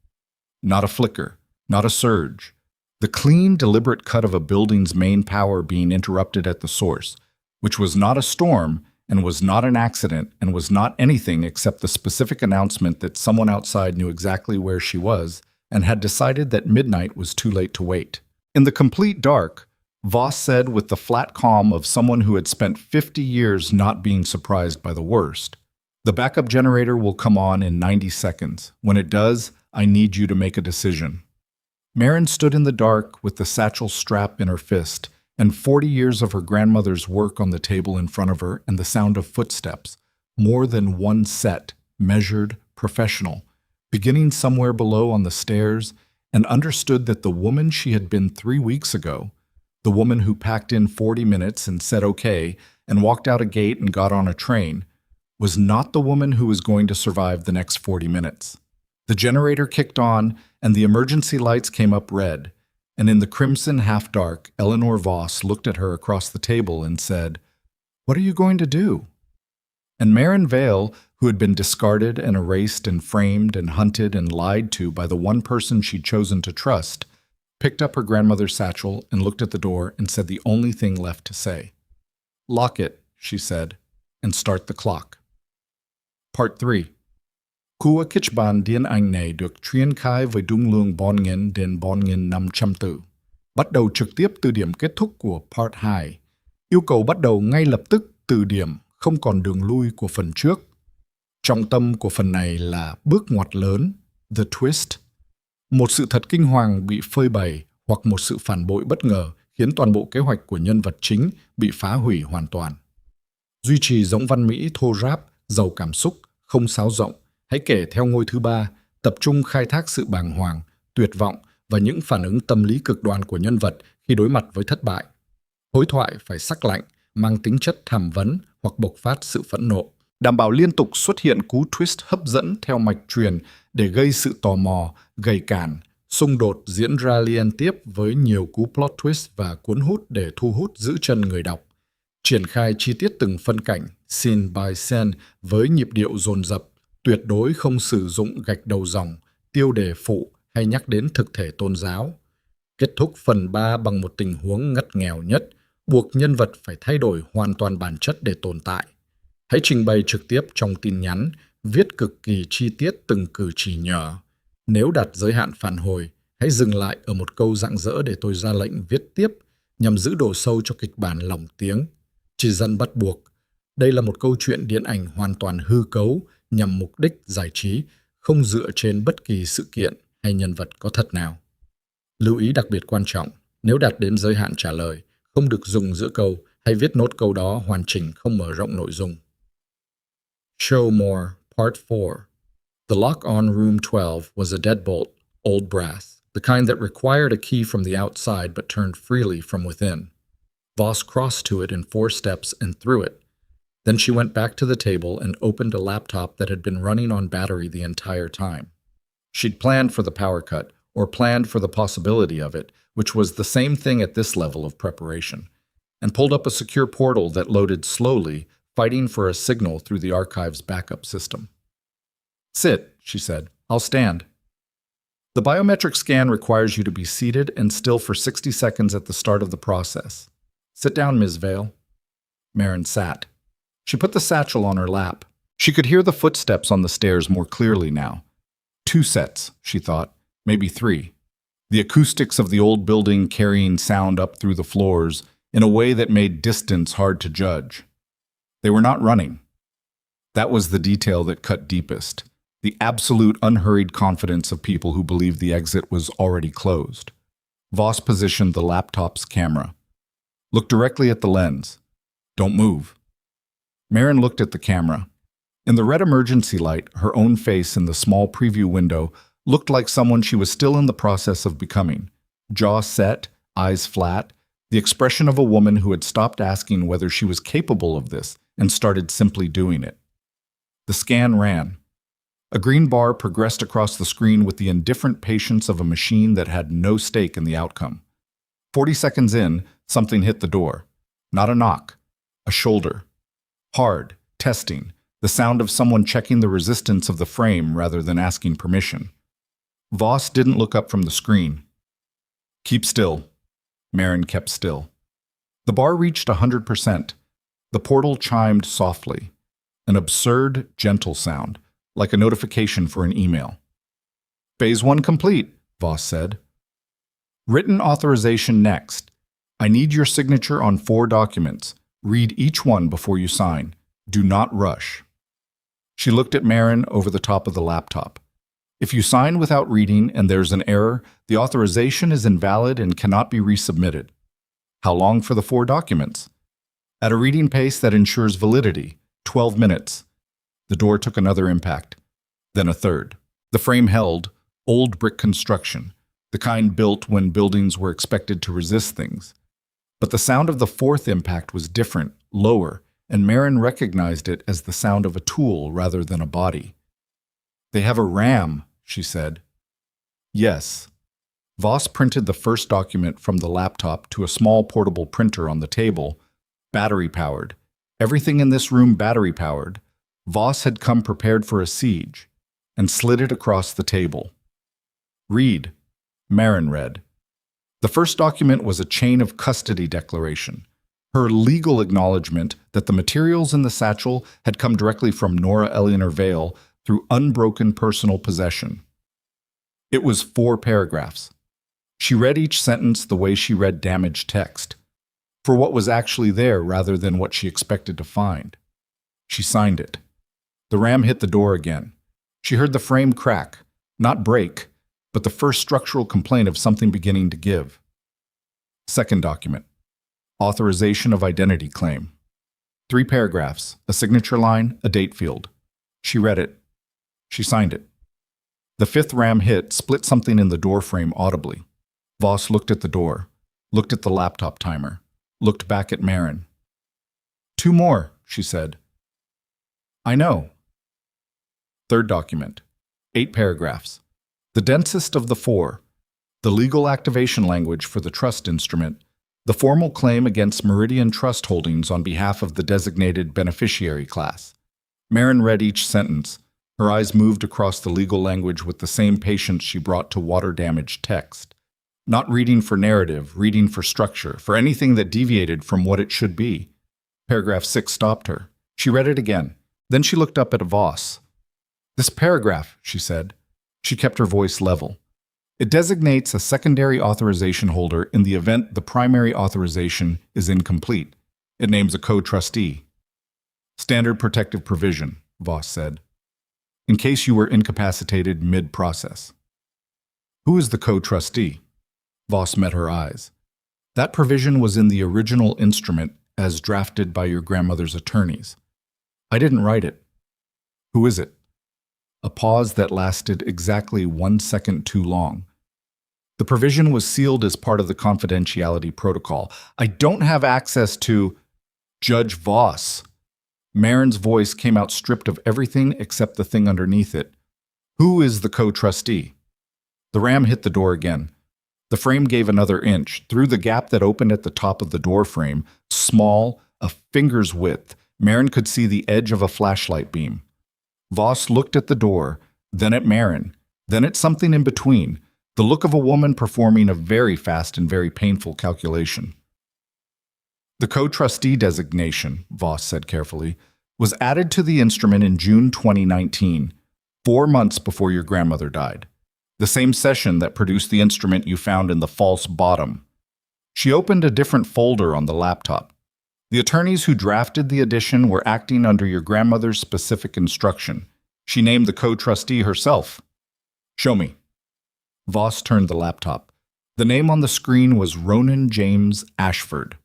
Not a flicker, not a surge. The clean, deliberate cut of a building's main power being interrupted at the source, which was not a storm and was not an accident and was not anything except the specific announcement that someone outside knew exactly where she was and had decided that midnight was too late to wait. In the complete dark, Voss said with the flat calm of someone who had spent 50 years not being surprised by the worst, "The backup generator will come on in 90 seconds. When it does, I need you to make a decision." Marin stood in the dark with the satchel strap in her fist and 40 years of her grandmother's work on the table in front of her and the sound of footsteps, more than one set, measured, professional, beginning somewhere below on the stairs, and understood that the woman she had been 3 weeks ago, the woman who packed in 40 minutes and said okay and walked out a gate and got on a train, was not the woman who was going to survive the next 40 minutes. The generator kicked on, and the emergency lights came up red, and in the crimson half-dark, Eleanor Voss looked at her across the table and said, "What are you going to do?" And Marin Vale, who had been discarded and erased and framed and hunted and lied to by the one person she'd chosen to trust, picked up her grandmother's satchel and looked at the door and said the only thing left to say. "Lock it," she said, "and start the clock." Part 3. Kua Kichban Dien Anh này được triển khai với dung lượng 4.000 đến 4.500 từ. Bắt đầu trực tiếp từ điểm kết thúc của Part 2. Yêu cầu bắt đầu ngay lập tức từ điểm, không còn đường lui của phần trước. Trọng tâm của phần này là bước ngoặt lớn, the twist. Một sự thật kinh hoàng bị phơi bày hoặc một sự phản bội bất ngờ khiến toàn bộ kế hoạch của nhân vật chính bị phá hủy hoàn toàn. Duy trì giống văn mỹ thô ráp, giàu cảm xúc, không sáo rộng. Hãy kể theo ngôi thứ 3, tập trung khai thác sự bàng hoàng, tuyệt vọng và những phản ứng tâm lý cực đoan của nhân vật khi đối mặt với thất bại. Đối thoại phải sắc lạnh, mang tính chất thẩm vấn hoặc bộc phát sự phẫn nộ. Đảm bảo liên tục xuất hiện cú twist hấp dẫn theo mạch truyền để gây sự tò mò, gầy cản, xung đột diễn ra liên tiếp với nhiều cú plot twist và cuốn hút để thu hút giữ chân người đọc. Triển khai chi tiết từng phân cảnh, scene by scene với nhịp điệu dồn dập, tuyệt đối không sử dụng gạch đầu dòng, tiêu đề phụ hay nhắc đến thực thể tôn giáo. Kết thúc phần 3 bằng một tình huống ngặt nghèo nhất, buộc nhân vật phải thay đổi hoàn toàn bản chất để tồn tại. Hãy trình bày trực tiếp trong tin nhắn, viết cực kỳ chi tiết từng cử chỉ nhỏ. Nếu đạt giới hạn phản hồi, hãy dừng lại ở một câu rạng rỡ để tôi ra lệnh viết tiếp, nhằm giữ độ sâu cho kịch bản lỏng tiếng. Chỉ dân bắt buộc. Đây là một câu chuyện điện ảnh hoàn toàn hư cấu, nhằm mục đích giải trí, không dựa trên bất kỳ sự kiện hay nhân vật có thật nào. Lưu ý đặc biệt quan trọng, nếu đạt đến giới hạn trả lời, không được dùng giữa câu hay viết nốt câu đó hoàn chỉnh không mở rộng nội dung. Show More, Part 4. The lock-on room 12 was a deadbolt, old brass, the kind that required a key from the outside but turned freely from within. Voss crossed to it in 4 steps and threw it. Then she went back to the table and opened a laptop that had been running on battery the entire time. She'd planned for the power cut, or planned for the possibility of it, which was the same thing at this level of preparation, and pulled up a secure portal that loaded slowly, fighting for a signal through the archive's backup system. "Sit," she said. "I'll stand." The biometric scan requires you to be seated and still for 60 seconds at the start of the process. "Sit down, Ms. Vale." Marin sat. She put the satchel on her lap. She could hear the footsteps on the stairs more clearly now. 2 sets, she thought, maybe 3. The acoustics of the old building carrying sound up through the floors in a way that made distance hard to judge. They were not running. That was the detail that cut deepest, the absolute unhurried confidence of people who believed the exit was already closed. Voss positioned the laptop's camera. "Look directly at the lens. Don't move." Marin looked at the camera. In the red emergency light, her own face in the small preview window looked like someone she was still in the process of becoming. Jaw set, eyes flat, the expression of a woman who had stopped asking whether she was capable of this and started simply doing it. The scan ran. A green bar progressed across the screen with the indifferent patience of a machine that had no stake in the outcome. 40 seconds in, something hit the door. Not a knock. A shoulder. Hard. Testing. The sound of someone checking the resistance of the frame rather than asking permission. Voss didn't look up from the screen. Keep still. Marin kept still. The bar reached 100%. The portal chimed softly. An absurd, gentle sound, like a notification for an email. Phase 1 complete, Voss said. Written authorization next. I need your signature on 4 documents. Read each one before you sign. Do not rush. She looked at Marin over the top of the laptop. If you sign without reading and there's an error, the authorization is invalid and cannot be resubmitted. How long for the 4 documents? At a reading pace that ensures validity, 12 minutes. The door took another impact, then a third. The frame held, old brick construction, the kind built when buildings were expected to resist things. But the sound of the 4th impact was different, lower, and Marin recognized it as the sound of a tool rather than a body. They have a RAM, she said. Yes. Voss printed the first document from the laptop to a small portable printer on the table, battery-powered. Everything in this room battery-powered. Voss had come prepared for a siege, and slid it across the table. Read. Marin read. The first document was a chain of custody declaration, her legal acknowledgement that the materials in the satchel had come directly from Nora Eleanor Vale through unbroken personal possession. It was 4 paragraphs. She read each sentence the way she read damaged text, for what was actually there rather than what she expected to find. She signed it. The ram hit the door again. She heard the frame crack, not break, but the first structural complaint of something beginning to give. Second document. Authorization of identity claim. 3 paragraphs, a signature line, a date field. She read it. She signed it. The 5th ram hit split something in the door frame audibly. Voss looked at the door, looked at the laptop timer, looked back at Marin. 2 more, she said. I know. Third document. 8 paragraphs. The densest of the 4. The legal activation language for the trust instrument. The formal claim against Meridian Trust Holdings on behalf of the designated beneficiary class. Marin read each sentence. Her eyes moved across the legal language with the same patience she brought to water-damaged text. Not reading for narrative, reading for structure, for anything that deviated from what it should be. Paragraph 6 stopped her. She read it again. Then she looked up at Voss. This paragraph, she said. She kept her voice level. It designates a secondary authorization holder in the event the primary authorization is incomplete. It names a co-trustee. Standard protective provision, Voss said. In case you were incapacitated mid-process. Who is the co-trustee? Voss met her eyes. That provision was in the original instrument as drafted by your grandmother's attorneys. I didn't write it. Who is it? A pause that lasted exactly 1 second too long. The provision was sealed as part of the confidentiality protocol. I don't have access to Judge Voss. Marin's voice came out stripped of everything except the thing underneath it. Who is the co-trustee? The ram hit the door again. The frame gave another inch. Through the gap that opened at the top of the door frame, small, a finger's width, Marin could see the edge of a flashlight beam. Voss looked at the door, then at Marin, then at something in between, the look of a woman performing a very fast and very painful calculation. The co-trustee designation, Voss said carefully, was added to the instrument in June 2019, 4 months before your grandmother died. The same session that produced the instrument you found in the false bottom. She opened a different folder on the laptop. The attorneys who drafted the addition were acting under your grandmother's specific instruction. She named the co-trustee herself. Show me. Voss turned the laptop. The name on the screen was Ronan James Ashford.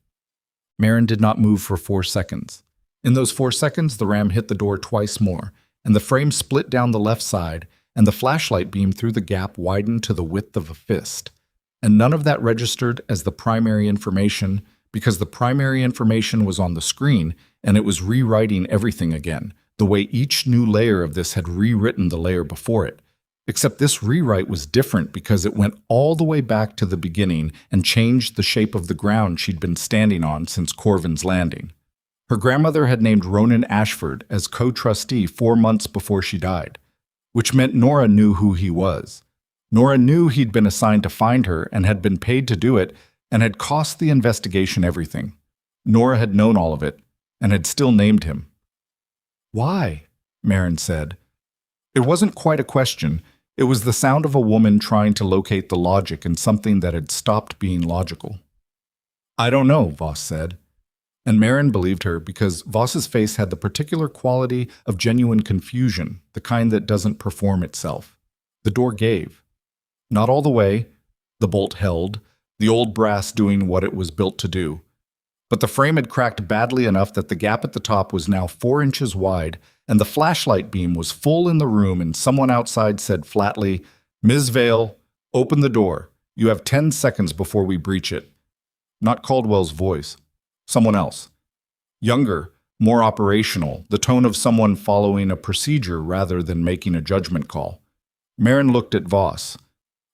Marin did not move for 4 seconds. In those 4 seconds, the ram hit the door twice more, and the frame split down the left side, and the flashlight beam through the gap widened to the width of a fist. And none of that registered as the primary information because the primary information was on the screen and it was rewriting everything again, the way each new layer of this had rewritten the layer before it. Except this rewrite was different because it went all the way back to the beginning and changed the shape of the ground she'd been standing on since Corvin's landing. Her grandmother had named Ronan Ashford as co-trustee 4 months before she died, which meant Nora knew who he was. Nora knew he'd been assigned to find her and had been paid to do it and had cost the investigation everything. Nora had known all of it and had still named him. "Why?" Marin said. It wasn't quite a question. It was the sound of a woman trying to locate the logic in something that had stopped being logical. "I don't know," Voss said. And Marin believed her because Voss's face had the particular quality of genuine confusion, the kind that doesn't perform itself. The door gave. Not all the way. The bolt held, the old brass doing what it was built to do. But the frame had cracked badly enough that the gap at the top was now 4 inches wide, and the flashlight beam was full in the room, and someone outside said flatly, "Ms. Vale, open the door. You have 10 seconds before we breach it." Not Caldwell's voice. Someone else. Younger, more operational, the tone of someone following a procedure rather than making a judgment call. Marin looked at Voss.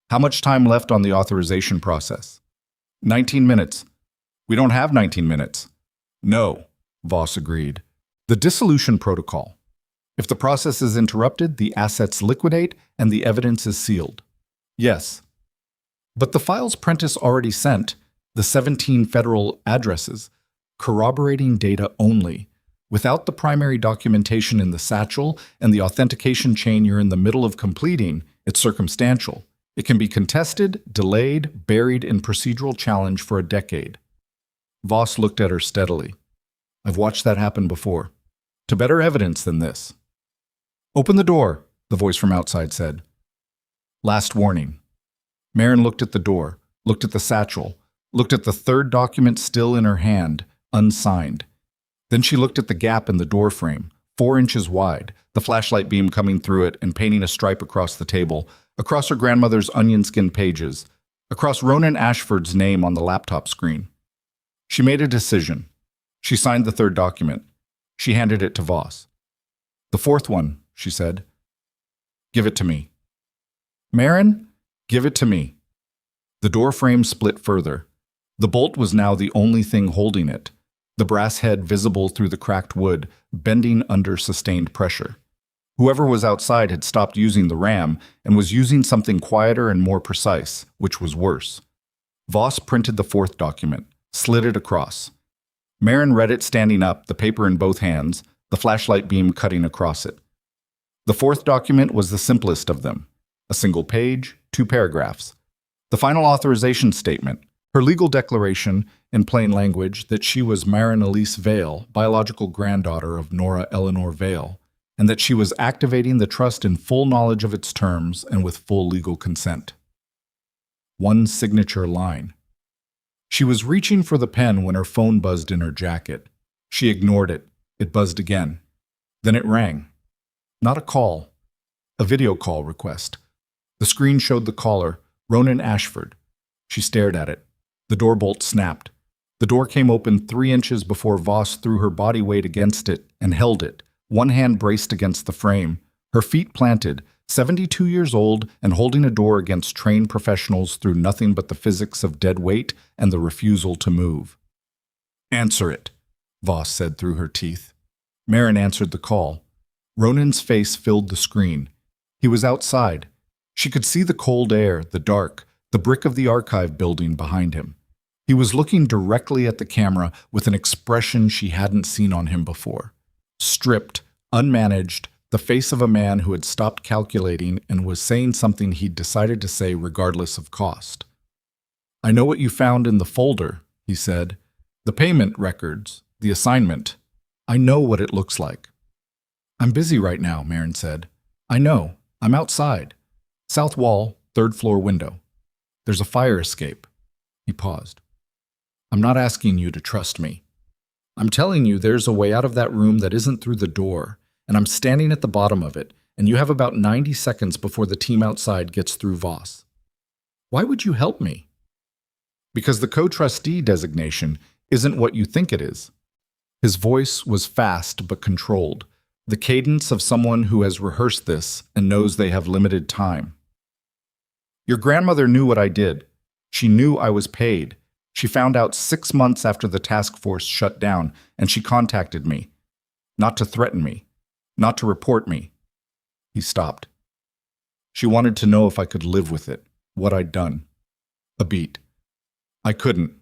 "How much time left on the authorization process?" 19 minutes. "We don't have 19 minutes. "No," Voss agreed. "The dissolution protocol. If the process is interrupted, the assets liquidate and the evidence is sealed." "Yes." "But the files Prentice already sent, the 17 federal addresses, corroborating data only, without the primary documentation in the satchel and the authentication chain you're in the middle of completing, it's circumstantial. It can be contested, delayed, buried in procedural challenge for a decade." Voss looked at her steadily. "I've watched that happen before. To better evidence than this." "Open the door," the voice from outside said. Last warning. Marin looked at the door, looked at the satchel, looked at the third document still in her hand, unsigned. Then she looked at the gap in the door frame, 4 inches wide, the flashlight beam coming through it and painting a stripe across the table, across her grandmother's onion skin pages, across Ronan Ashford's name on the laptop screen. She made a decision. She signed the third document. She handed it to Voss. "The fourth one," she said. "Give it to me." "Marin, give it to me." The door frame split further. The bolt was now the only thing holding it, the brass head visible through the cracked wood, bending under sustained pressure. Whoever was outside had stopped using the ram and was using something quieter and more precise, which was worse. Voss printed the fourth document, slid it across. Marin read it standing up, the paper in both hands, the flashlight beam cutting across it. The fourth document was the simplest of them. A single page, 2 paragraphs. The final authorization statement, her legal declaration, in plain language, that she was Marin Elise Vale, biological granddaughter of Nora Eleanor Vale, and that she was activating the trust in full knowledge of its terms and with full legal consent. One signature line. She was reaching for the pen when her phone buzzed in her jacket. She ignored it. It buzzed again. Then it rang. Not a call. A video call request. The screen showed the caller, Ronan Ashford. She stared at it. The door bolt snapped. The door came open 3 inches before Voss threw her body weight against it and held it, one hand braced against the frame, her feet planted, 72 years old and holding a door against trained professionals through nothing but the physics of dead weight and the refusal to move. "Answer it," Voss said through her teeth. Marin answered the call. Ronan's face filled the screen. He was outside. She could see the cold air, the dark, the brick of the archive building behind him. He was looking directly at the camera with an expression she hadn't seen on him before. Stripped, unmanaged, the face of a man who had stopped calculating and was saying something he'd decided to say regardless of cost. "I know what you found in the folder," he said. "The payment records, the assignment. I know what it looks like." "I'm busy right now," Marin said. "I know. I'm outside. South wall, 3rd floor window. There's a fire escape." He paused. "I'm not asking you to trust me." I'm telling you, there's a way out of that room that isn't through the door, and I'm standing at the bottom of it, and you have about 90 seconds before the team outside gets through Voss. Why would you help me? Because the co-trustee designation isn't what you think it is. His voice was fast but controlled, the cadence of someone who has rehearsed this and knows they have limited time. Your grandmother knew what I did. She knew I was paid. She found out 6 months after the task force shut down, and she contacted me. Not to threaten me. Not to report me. He stopped. She wanted to know if I could live with it, what I'd done. A beat. I couldn't.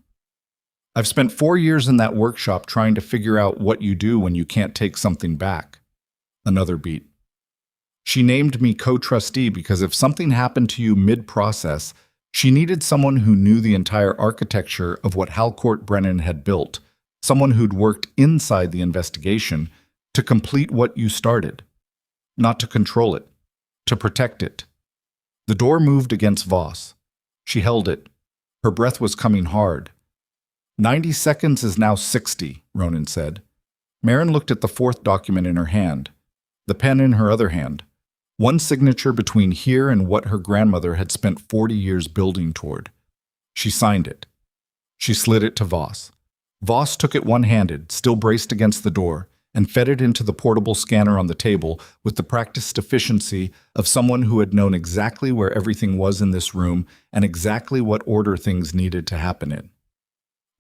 I've spent 4 years in that workshop trying to figure out what you do when you can't take something back. Another beat. She named me co-trustee because if something happened to you mid-process, she needed someone who knew the entire architecture of what Halcourt Brennan had built, someone who'd worked inside the investigation to complete what you started. Not to control it, to protect it. The door moved against Voss. She held it. Her breath was coming hard. 90 seconds is now 60, Ronan said. Marin looked at the fourth document in her hand, the pen in her other hand. One signature between here and what her grandmother had spent 40 years building toward. She signed it. She slid it to Voss. Voss took it one-handed, still braced against the door, and fed it into the portable scanner on the table with the practiced efficiency of someone who had known exactly where everything was in this room and exactly what order things needed to happen in.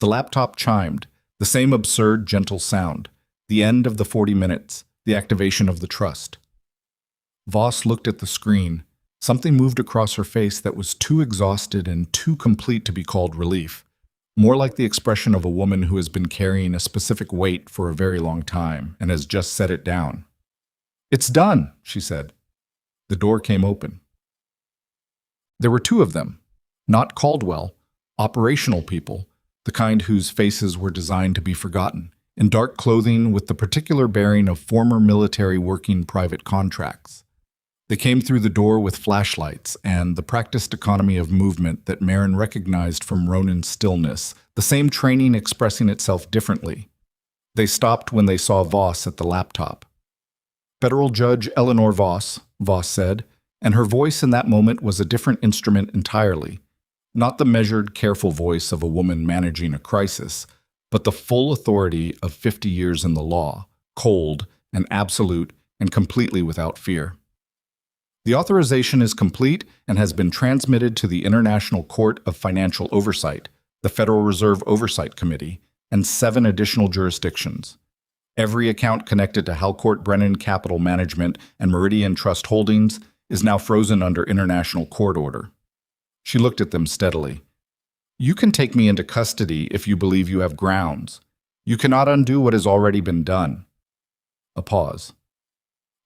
The laptop chimed, the same absurd, gentle sound, the end of the 40 minutes, the activation of the trust. Voss looked at the screen. Something moved across her face that was too exhausted and too complete to be called relief, more like the expression of a woman who has been carrying a specific weight for a very long time and has just set it down. "It's done," she said. The door came open. There were 2 of them, not Caldwell, operational people, the kind whose faces were designed to be forgotten, in dark clothing with the particular bearing of former military working private contracts. They came through the door with flashlights and the practiced economy of movement that Marin recognized from Ronan's stillness, the same training expressing itself differently. They stopped when they saw Voss at the laptop. "Federal Judge Eleanor Voss," Voss said, and her voice in that moment was a different instrument entirely. Not the measured, careful voice of a woman managing a crisis, but the full authority of 50 years in the law, cold and absolute and completely without fear. "The authorization is complete and has been transmitted to the International Court of Financial Oversight, the Federal Reserve Oversight Committee, and 7 additional jurisdictions. Every account connected to Halcourt Brennan Capital Management and Meridian Trust Holdings is now frozen under international court order." She looked at them steadily. "You can take me into custody if you believe you have grounds. You cannot undo what has already been done." A pause.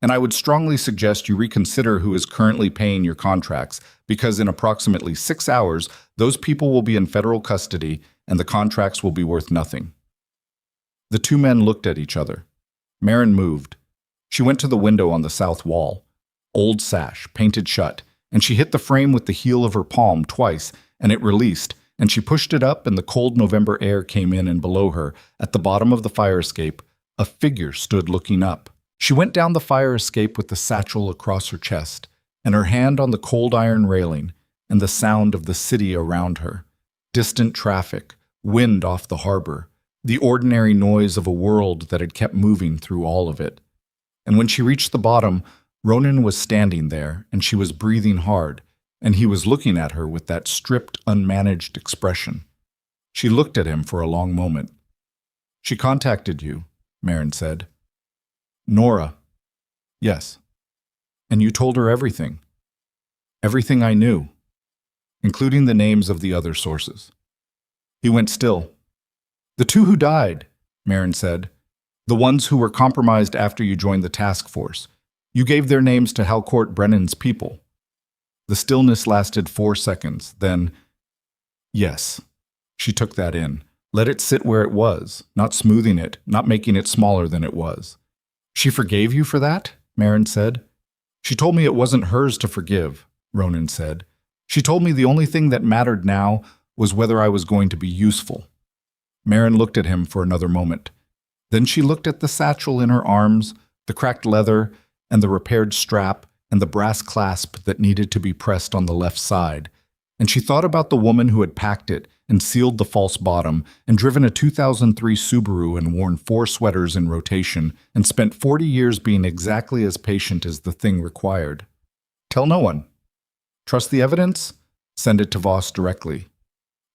"And I would strongly suggest you reconsider who is currently paying your contracts, because in approximately 6 hours, those people will be in federal custody and the contracts will be worth nothing." The 2 men looked at each other. Marin moved. She went to the window on the south wall. Old sash, painted shut, and she hit the frame with the heel of her palm twice, and it released, and she pushed it up and the cold November air came in, and below her, at the bottom of the fire escape, a figure stood looking up. She went down the fire escape with the satchel across her chest, and her hand on the cold iron railing, and the sound of the city around her. Distant traffic, wind off the harbor, the ordinary noise of a world that had kept moving through all of it. And when she reached the bottom, Ronan was standing there, and she was breathing hard, and he was looking at her with that stripped, unmanaged expression. She looked at him for a long moment. "She contacted you," Marin said. "Nora." "Yes." "And you told her everything." "Everything I knew, including the names of the other sources." He went still. "The 2 who died," Marin said. "The ones who were compromised after you joined the task force. You gave their names to Halcourt Brennan's people." The stillness lasted 4 seconds, then, "Yes." She took that in, let it sit where it was, not smoothing it, not making it smaller than it was. "She forgave you for that?" Marin said. "She told me it wasn't hers to forgive," Ronan said. "She told me the only thing that mattered now was whether I was going to be useful." Marin looked at him for another moment. Then she looked at the satchel in her arms, the cracked leather, and the repaired strap, and the brass clasp that needed to be pressed on the left side. And she thought about the woman who had packed it and sealed the false bottom and driven a 2003 Subaru and worn 4 sweaters in rotation and spent 40 years being exactly as patient as the thing required. Tell no one. Trust the evidence? Send it to Voss directly.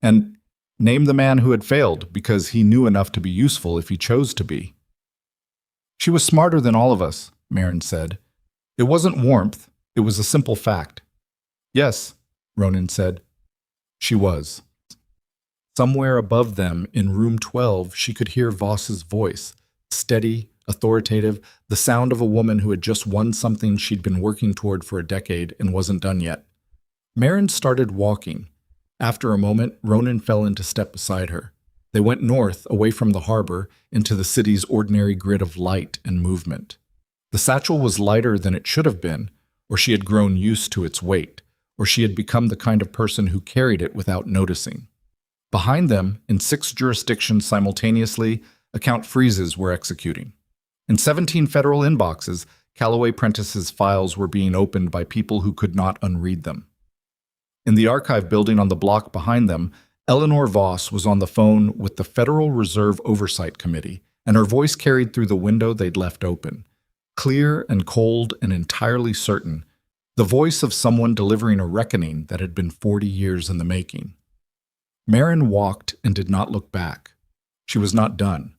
And name the man who had failed because he knew enough to be useful if he chose to be. She was smarter than all of us, Marin said. It wasn't warmth, it was a simple fact. Yes, Ronan said. She was. Somewhere above them, in room 12, she could hear Voss's voice, steady, authoritative, the sound of a woman who had just won something she'd been working toward for a decade and wasn't done yet. Marin started walking. After a moment, Ronan fell into step beside her. They went north, away from the harbor, into the city's ordinary grid of light and movement. The satchel was lighter than it should have been, or she had grown used to its weight, or she had become the kind of person who carried it without noticing. Behind them, in 6 jurisdictions simultaneously, account freezes were executing. In 17 federal inboxes, Callaway Prentice's files were being opened by people who could not unread them. In the archive building on the block behind them, Eleanor Voss was on the phone with the Federal Reserve Oversight Committee, and her voice carried through the window they'd left open. Clear and cold and entirely certain, the voice of someone delivering a reckoning that had been 40 years in the making. Marin walked and did not look back. She was not done.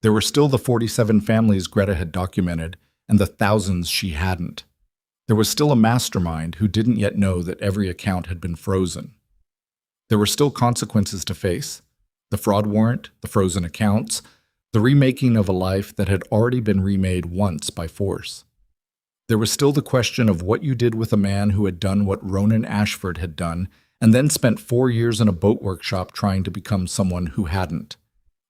There were still the 47 families Greta had documented, and the thousands she hadn't. There was still a mastermind who didn't yet know that every account had been frozen. There were still consequences to face: the fraud warrant, the frozen accounts, the remaking of a life that had already been remade once by force. There was still the question of what you did with a man who had done what Ronan Ashford had done and then spent 4 years in a boat workshop trying to become someone who hadn't.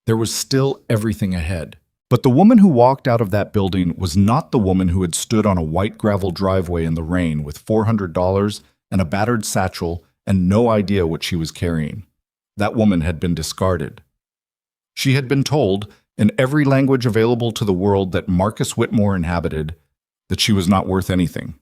There was still everything ahead. But the woman who walked out of that building was not the woman who had stood on a white gravel driveway in the rain with $400 and a battered satchel and no idea what she was carrying. That woman had been discarded. She had been told, in every language available to the world that Marcus Whitmore inhabited, that she was not worth anything.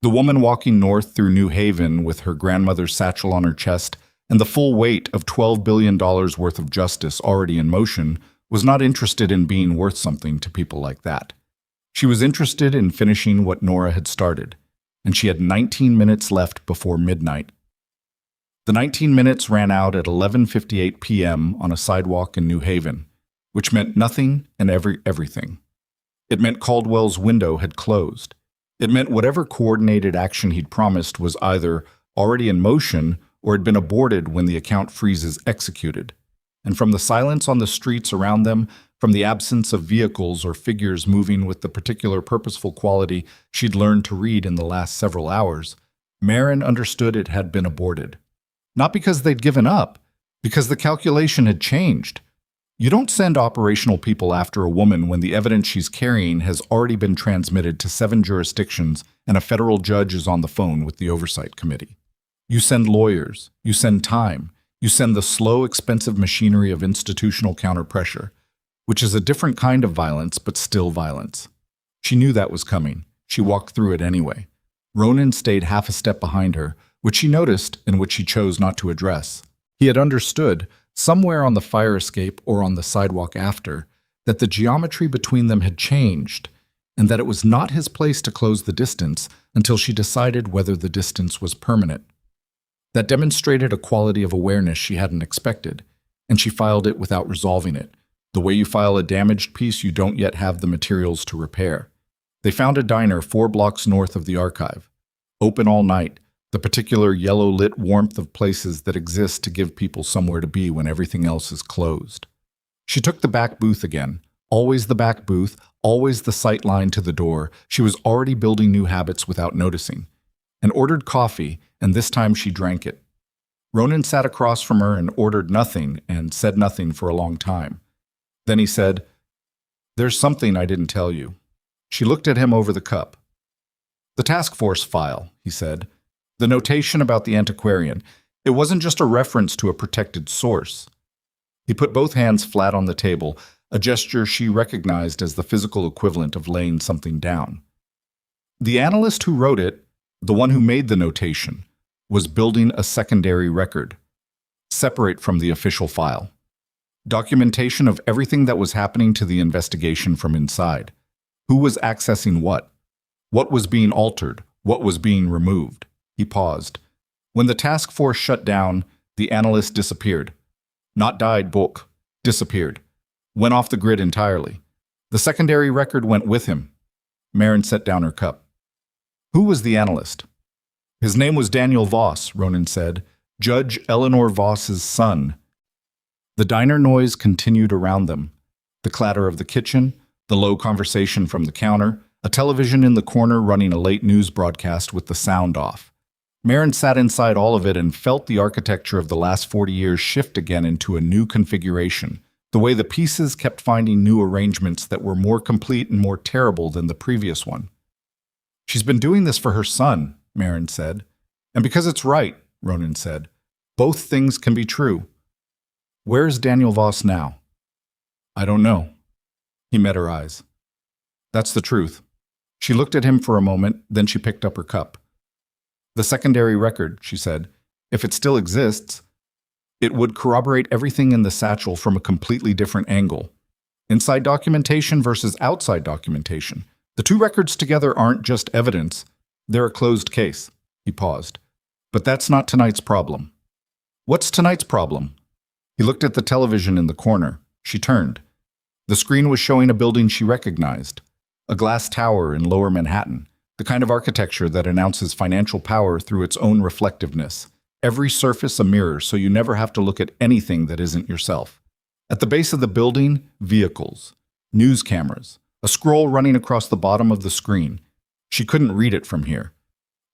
The woman walking north through New Haven with her grandmother's satchel on her chest and the full weight of $12 billion worth of justice already in motion was not interested in being worth something to people like that. She was interested in finishing what Nora had started, and she had 19 minutes left before midnight. The 19 minutes ran out at 11:58 p.m. on a sidewalk in New Haven, which meant nothing and everything. It meant Caldwell's window had closed. It meant whatever coordinated action he'd promised was either already in motion or had been aborted when the account freezes executed. And from the silence on the streets around them, from the absence of vehicles or figures moving with the particular purposeful quality she'd learned to read in the last several hours, Marin understood it had been aborted. Not because they'd given up, because the calculation had changed. You don't send operational people after a woman when the evidence she's carrying has already been transmitted to 7 jurisdictions and a federal judge is on the phone with the Oversight Committee. You send lawyers, you send time, you send the slow, expensive machinery of institutional counterpressure, which is a different kind of violence, but still violence. She knew that was coming. She walked through it anyway. Ronan stayed half a step behind her, which she noticed and which she chose not to address. He had understood, somewhere on the fire escape or on the sidewalk after, that the geometry between them had changed, and that it was not his place to close the distance until she decided whether the distance was permanent. That demonstrated a quality of awareness she hadn't expected, and she filed it without resolving it, the way you file a damaged piece you don't yet have the materials to repair. They found a diner 4 blocks north of the archive. Open all night, the particular yellow-lit warmth of places that exist to give people somewhere to be when everything else is closed. She took the back booth again. Always the back booth, always the sight line to the door. She was already building new habits without noticing. And ordered coffee, and this time she drank it. Ronan sat across from her and ordered nothing and said nothing for a long time. Then he said, "There's something I didn't tell you." She looked at him over the cup. "The task force file," he said. "The notation about the antiquarian. It wasn't just a reference to a protected source." He put both hands flat on the table, a gesture she recognized as the physical equivalent of laying something down. The analyst who wrote it, the one who made the notation, was building a secondary record, separate from the official file. Documentation of everything that was happening to the investigation from inside. Who was accessing what? What was being altered? What was being removed? He paused. When the task force shut down, the analyst disappeared. Not died, book. Disappeared. Went off the grid entirely. The secondary record went with him. Marin set down her cup. Who was the analyst? His name was Daniel Voss, Ronan said. Judge Eleanor Voss's son. The diner noise continued around them. The clatter of the kitchen, the low conversation from the counter, a television in the corner running a late news broadcast with the sound off. Marin sat inside all of it and felt the architecture of the last 40 years shift again into a new configuration, the way the pieces kept finding new arrangements that were more complete and more terrible than the previous one. She's been doing this for her son, Marin said. And because it's right, Ronan said. Both things can be true. Where's Daniel Voss now? I don't know. He met her eyes. That's the truth. She looked at him for a moment, then she picked up her cup. The secondary record, she said, if it still exists, it would corroborate everything in the Satchel from a completely different angle. Inside documentation versus outside documentation. The two records together aren't just evidence, they're a closed case. He paused. But that's not tonight's problem. What's tonight's problem? He looked at the television in the corner. She turned. The screen was showing a building she recognized, a glass tower in Lower Manhattan, the kind of architecture that announces financial power through its own reflectiveness. Every surface a mirror, so you never have to look at anything that isn't yourself. At the base of the building, vehicles, news cameras, a scroll running across the bottom of the screen. She couldn't read it from here.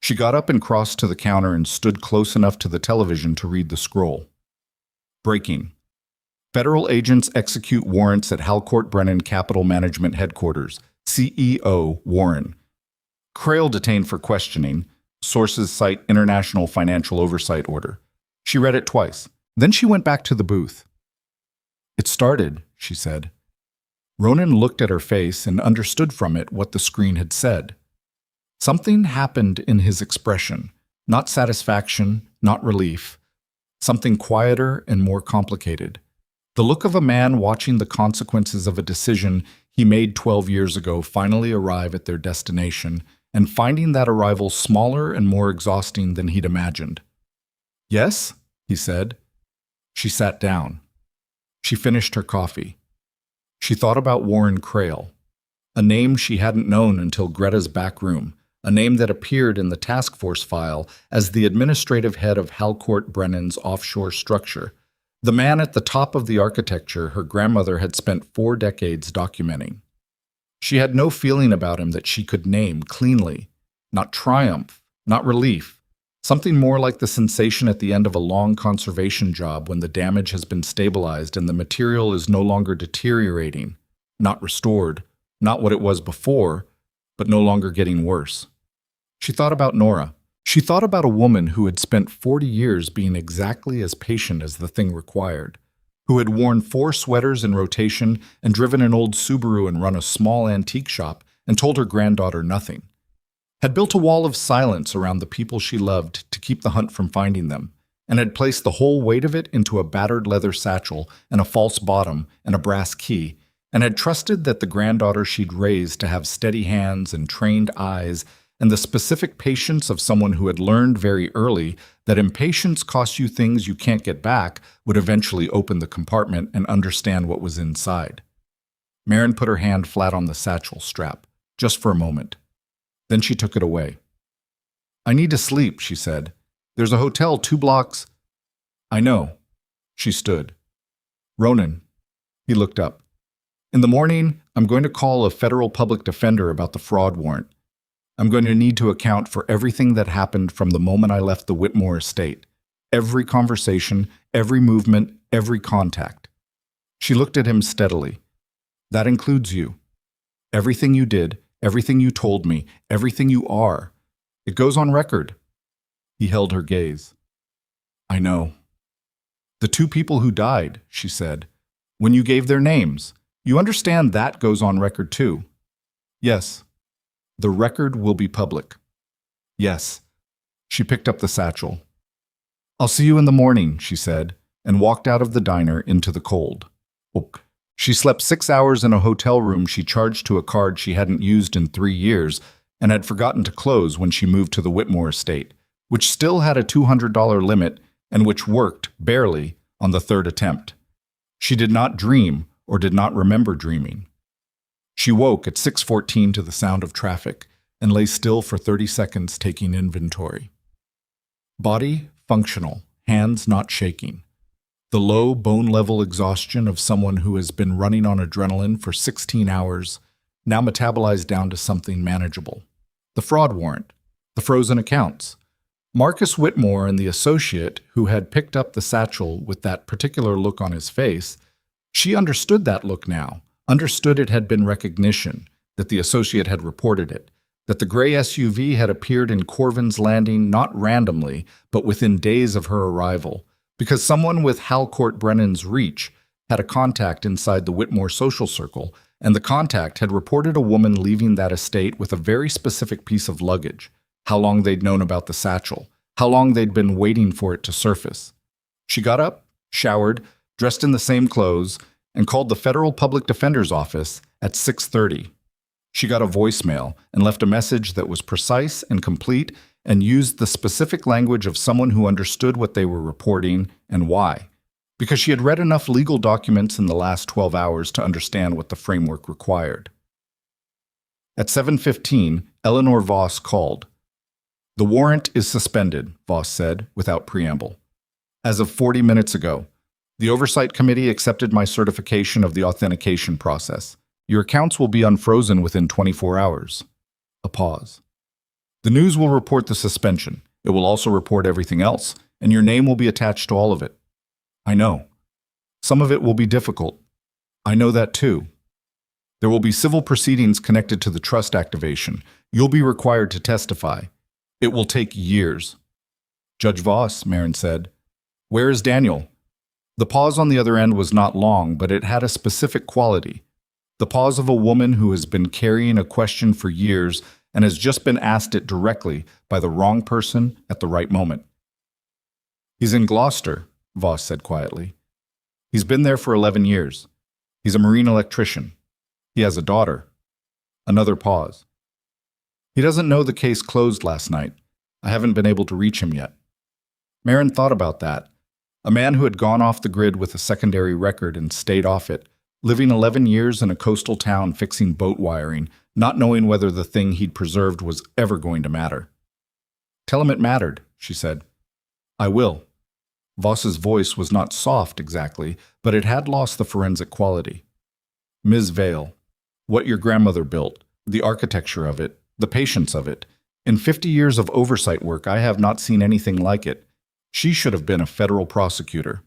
She got up and crossed to the counter and stood close enough to the television to read the scroll. Breaking. Federal agents execute warrants at Halcourt Brennan Capital Management Headquarters. CEO Warren. Crail detained for questioning. Sources cite International Financial Oversight Order. She read it twice. Then she went back to the booth. It started, she said. Ronan looked at her face and understood from it what the screen had said. Something happened in his expression. Not satisfaction, not relief. Something quieter and more complicated. The look of a man watching the consequences of a decision he made 12 years ago finally arrive at their destination, and finding that arrival smaller and more exhausting than he'd imagined. Yes, he said. She sat down. She finished her coffee. She thought about Warren Crail, a name she hadn't known until Greta's back room, a name that appeared in the task force file as the administrative head of Halcourt Brennan's offshore structure, the man at the top of the architecture her grandmother had spent 4 decades documenting. She had no feeling about him that she could name cleanly, not triumph, not relief, something more like the sensation at the end of a long conservation job when the damage has been stabilized and the material is no longer deteriorating, not restored, not what it was before, but no longer getting worse. She thought about Nora. She thought about a woman who had spent 40 years being exactly as patient as the thing required, who had worn 4 sweaters in rotation and driven an old Subaru and run a small antique shop and told her granddaughter nothing, had built a wall of silence around the people she loved to keep the hunt from finding them, and had placed the whole weight of it into a battered leather satchel and a false bottom and a brass key, and had trusted that the granddaughter she'd raised to have steady hands and trained eyes and the specific patience of someone who had learned very early that impatience costs you things you can't get back would eventually open the compartment and understand what was inside. Marin put her hand flat on the satchel strap, just for a moment. Then she took it away. I need to sleep, she said. There's a hotel 2 blocks. I know. She stood. Ronan. He looked up. In the morning, I'm going to call a federal public defender about the fraud warrant. I'm going to need to account for everything that happened from the moment I left the Whitmore estate. Every conversation, every movement, every contact. She looked at him steadily. That includes you. Everything you did, everything you told me, everything you are. It goes on record. He held her gaze. I know. The 2 people who died, she said, when you gave their names, You understand that goes on record too? Yes. The record will be public. Yes. She picked up the satchel. I'll see you in the morning, she said, and walked out of the diner into the cold. She slept 6 hours in a hotel room she charged to a card she hadn't used in 3 years and had forgotten to close when she moved to the Whitmore estate, which still had a $200 limit and which worked, barely, on the third attempt. She did not dream or did not remember dreaming. She woke at 6:14 to the sound of traffic and lay still for 30 seconds taking inventory. Body functional, hands not shaking. The low bone-level exhaustion of someone who has been running on adrenaline for 16 hours, now metabolized down to something manageable. The fraud warrant, the frozen accounts. Marcus Whitmore and the associate who had picked up the satchel with that particular look on his face, she understood that look now, understood it had been recognition, that the associate had reported it, that the gray SUV had appeared in Corvin's Landing not randomly, but within days of her arrival, because someone with Halcourt Brennan's reach had a contact inside the Whitmore social circle, and the contact had reported a woman leaving that estate with a very specific piece of luggage, how long they'd known about the satchel, how long they'd been waiting for it to surface. She got up, showered, dressed in the same clothes, and called the Federal Public Defender's Office at 6:30. She got a voicemail and left a message that was precise and complete and used the specific language of someone who understood what they were reporting and why, because she had read enough legal documents in the last 12 hours to understand what the framework required. At 7:15, Eleanor Voss called. The warrant is suspended, Voss said, without preamble. As of 40 minutes ago, the Oversight Committee accepted my certification of the authentication process. Your accounts will be unfrozen within 24 hours. A pause. The news will report the suspension. It will also report everything else, and your name will be attached to all of it. I know. Some of it will be difficult. I know that too. There will be civil proceedings connected to the trust activation. You'll be required to testify. It will take years. Judge Voss, Marin said. Where is Daniel? The pause on the other end was not long, but it had a specific quality. The pause of a woman who has been carrying a question for years and has just been asked it directly by the wrong person at the right moment. He's in Gloucester, Voss said quietly. He's been there for 11 years. He's a marine electrician. He has a daughter. Another pause. He doesn't know the case closed last night. I haven't been able to reach him yet. Marin thought about that. A man who had gone off the grid with a secondary record and stayed off it, living 11 years in a coastal town fixing boat wiring, not knowing whether the thing he'd preserved was ever going to matter. Tell him it mattered, she said. I will. Voss's voice was not soft exactly, but it had lost the forensic quality. Ms. Vale, what your grandmother built, the architecture of it, the patience of it. In 50 years of oversight work, I have not seen anything like it. She should have been a federal prosecutor.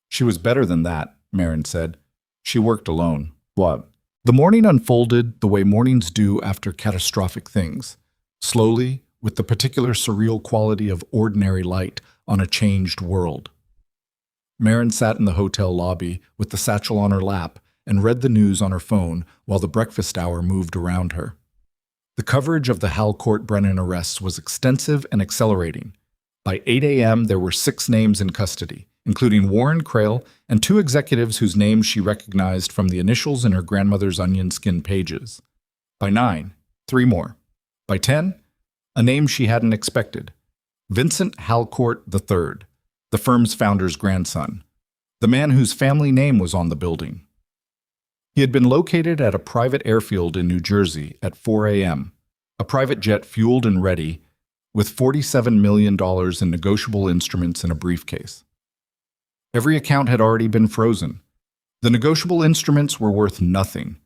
She was better than that, Marin said. She worked alone. What? The morning unfolded the way mornings do after catastrophic things, slowly, with the particular surreal quality of ordinary light on a changed world. Marin sat in the hotel lobby with the satchel on her lap and read the news on her phone while the breakfast hour moved around her. The coverage of the Halcourt Brennan arrests was extensive and accelerating. By 8 a.m., there were 6 names in custody, including Warren Crail and 2 executives whose names she recognized from the initials in her grandmother's onion skin pages. By 9, 3 more. By 10, a name she hadn't expected. Vincent Halcourt III, the firm's founder's grandson, the man whose family name was on the building. He had been located at a private airfield in New Jersey at 4 a.m., a private jet fueled and ready, with $47 million in negotiable instruments in a briefcase. Every account had already been frozen. The negotiable instruments were worth nothing.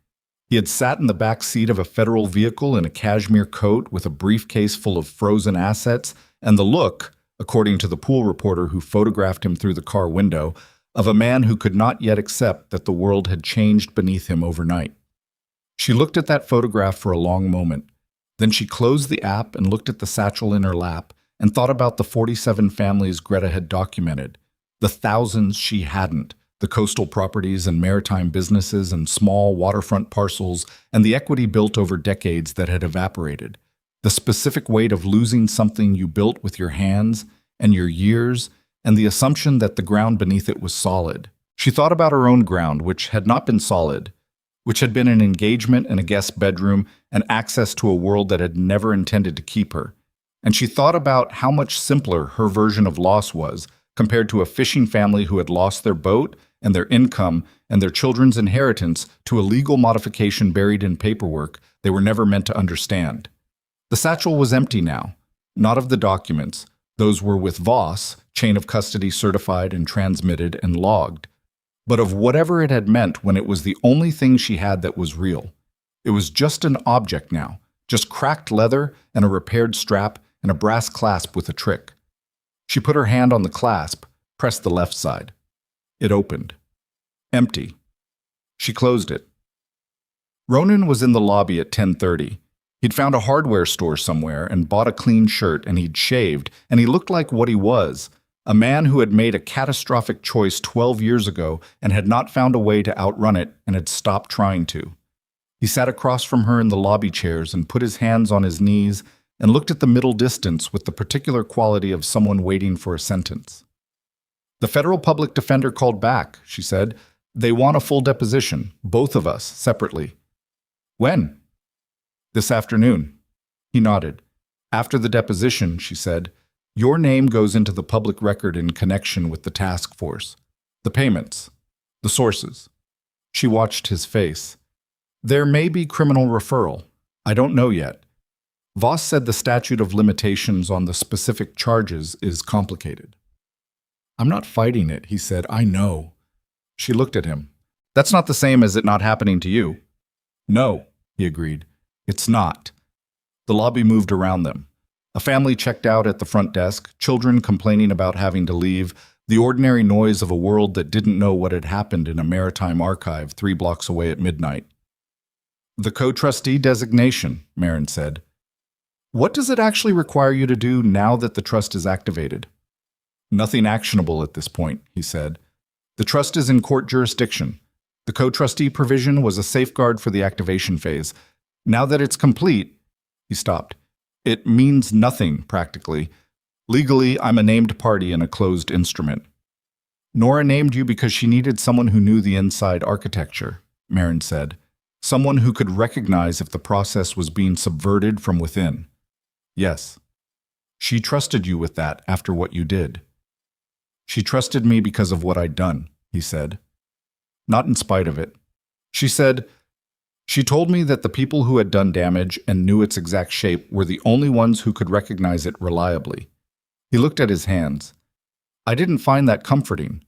He had sat in the back seat of a federal vehicle in a cashmere coat with a briefcase full of frozen assets and the look, according to the pool reporter who photographed him through the car window, of a man who could not yet accept that the world had changed beneath him overnight. She looked at that photograph for a long moment. Then she closed the app and looked at the satchel in her lap and thought about the 47 families Greta had documented, the thousands she hadn't, the coastal properties and maritime businesses and small waterfront parcels and the equity built over decades that had evaporated. The specific weight of losing something you built with your hands and your years, and the assumption that the ground beneath it was solid. She thought about her own ground, which had not been solid, which had been an engagement and a guest bedroom and access to a world that had never intended to keep her. And she thought about how much simpler her version of loss was compared to a fishing family who had lost their boat and their income and their children's inheritance to a legal modification buried in paperwork they were never meant to understand. The satchel was empty now, not of the documents. Those were with Voss, chain of custody certified and transmitted and logged, but of whatever it had meant when it was the only thing she had that was real. It was just an object now, just cracked leather and a repaired strap and a brass clasp with a trick. She put her hand on the clasp, pressed the left side. It opened. Empty. She closed it. Ronan was in the lobby at 10:30. He'd found a hardware store somewhere and bought a clean shirt, and he'd shaved, and he looked like what he was, a man who had made a catastrophic choice 12 years ago and had not found a way to outrun it and had stopped trying to. He sat across from her in the lobby chairs and put his hands on his knees and looked at the middle distance with the particular quality of someone waiting for a sentence. "The federal public defender called back," she said. "They want a full deposition, both of us, separately." "When?" "This afternoon." He nodded. "After the deposition," she said, "your name goes into the public record in connection with the task force. The payments. The sources." She watched his face. "There may be criminal referral. I don't know yet. Voss said the statute of limitations on the specific charges is complicated." "I'm not fighting it," he said. "I know." She looked at him. "That's not the same as it not happening to you." "No," he agreed. "It's not." The lobby moved around them. A family checked out at the front desk, children complaining about having to leave, the ordinary noise of a world that didn't know what had happened in a maritime archive 3 blocks away at midnight. "The co-trustee designation," Marin said. "What does it actually require you to do now that the trust is activated?" "Nothing actionable at this point," he said. "The trust is in court jurisdiction. The co-trustee provision was a safeguard for the activation phase. Now that it's complete," he stopped, "it means nothing, practically. Legally, I'm a named party in a closed instrument." "Nora named you because she needed someone who knew the inside architecture," Marin said. "Someone who could recognize if the process was being subverted from within." "Yes." "She trusted you with that after what you did." "She trusted me because of what I'd done," he said. "Not in spite of it." She said, "She told me that the people who had done damage and knew its exact shape were the only ones who could recognize it reliably." He looked at his hands. "I didn't find that comforting.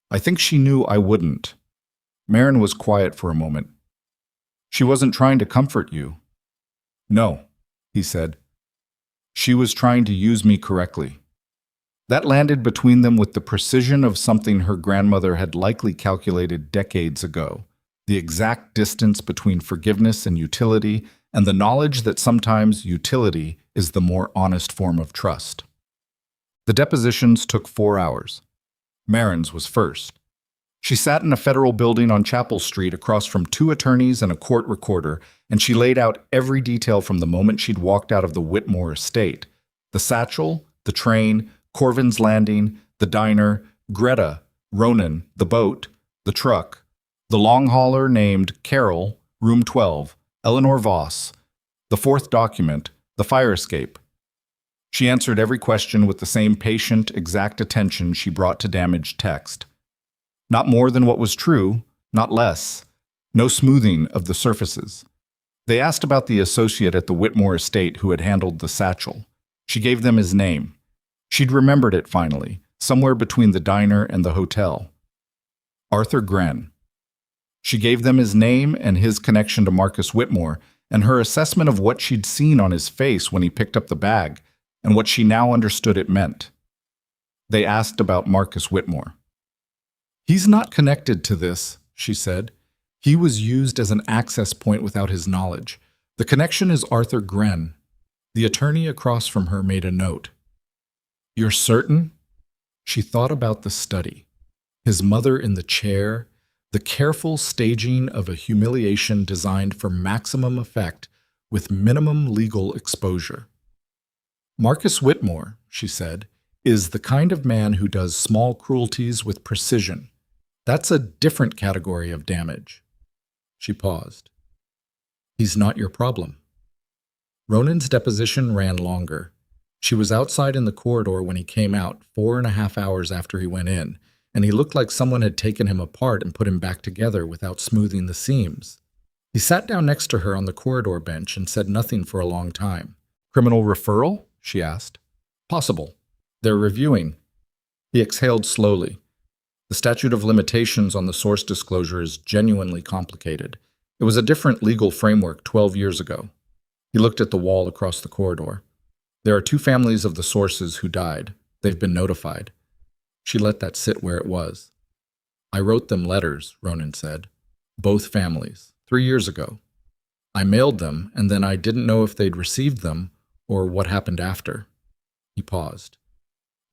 I think she knew I wouldn't." Marin was quiet for a moment. "She wasn't trying to comfort you." "No," he said. "She was trying to use me correctly." That landed between them with the precision of something her grandmother had likely calculated decades ago, the exact distance between forgiveness and utility, and the knowledge that sometimes utility is the more honest form of trust. The depositions took 4 hours. Marin's was first. She sat in a federal building on Chapel Street across from 2 attorneys and a court recorder, and she laid out every detail from the moment she'd walked out of the Whitmore estate. The satchel, the train, Corvin's Landing, the diner, Greta, Ronan, the boat, the truck, the long hauler named Carol, room 12, Eleanor Voss, the 4th document, the fire escape. She answered every question with the same patient, exact attention she brought to damaged text. Not more than what was true, not less. No smoothing of the surfaces. They asked about the associate at the Whitmore estate who had handled the satchel. She gave them his name. She'd remembered it finally, somewhere between the diner and the hotel. Arthur Gren. She gave them his name and his connection to Marcus Whitmore, and her assessment of what she'd seen on his face when he picked up the bag, and what she now understood it meant. They asked about Marcus Whitmore. "He's not connected to this," she said. "He was used as an access point without his knowledge. The connection is Arthur Gren." The attorney across from her made a note. "You're certain?" She thought about the study. his mother in the chair, the careful staging of a humiliation designed for maximum effect with minimum legal exposure. Marcus Whitmore, she said, is the kind of man who does small cruelties with precision. That's a different category of damage. She paused. He's not your problem. Ronan's deposition ran longer. She was outside in the corridor when he came out 4.5 hours after he went in, and he looked like someone had taken him apart and put him back together without smoothing the seams. He sat down next to her on the corridor bench and said nothing for a long time. Criminal referral? She asked. Possible. They're reviewing. He exhaled slowly. The statute of limitations on the source disclosure is genuinely complicated. It was a different legal framework 12 years ago. He looked at the wall across the corridor. There are 2 families of the sources who died. They've been notified. She let that sit where it was. I wrote them letters, Ronan said. Both families, 3 years ago. I mailed them, and then I didn't know if they'd received them or what happened after. He paused.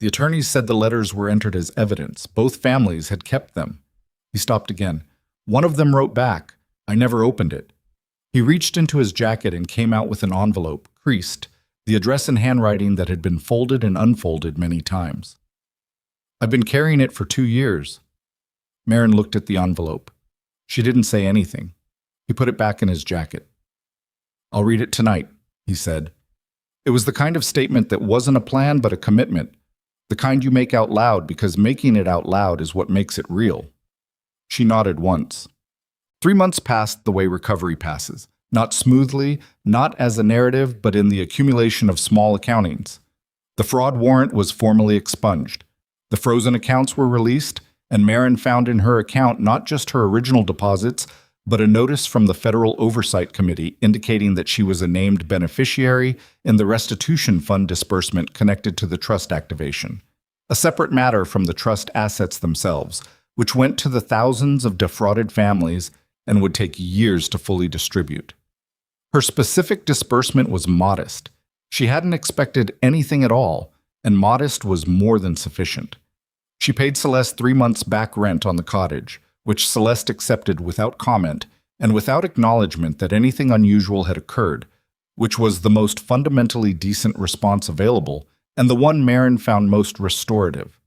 The attorneys said the letters were entered as evidence. Both families had kept them. He stopped again. One of them wrote back, I never opened it. He reached into his jacket and came out with an envelope, creased, the address in handwriting that had been folded and unfolded many times. I've been carrying it for 2 years. Marin looked at the envelope. She didn't say anything. He put it back in his jacket. I'll read it tonight, he said. It was the kind of statement that wasn't a plan but a commitment, the kind you make out loud because making it out loud is what makes it real. She nodded once. 3 months passed the way recovery passes, not smoothly, not as a narrative, but in the accumulation of small accountings. The fraud warrant was formally expunged. The frozen accounts were released, and Marin found in her account not just her original deposits, but a notice from the Federal Oversight Committee indicating that she was a named beneficiary in the restitution fund disbursement connected to the trust activation, a separate matter from the trust assets themselves, which went to the thousands of defrauded families and would take years to fully distribute. Her specific disbursement was modest. She hadn't expected anything at all, and modest was more than sufficient. She paid Celeste 3 months back rent on the cottage, which Celeste accepted without comment and without acknowledgement that anything unusual had occurred, which was the most fundamentally decent response available and the one Marin found most restorative.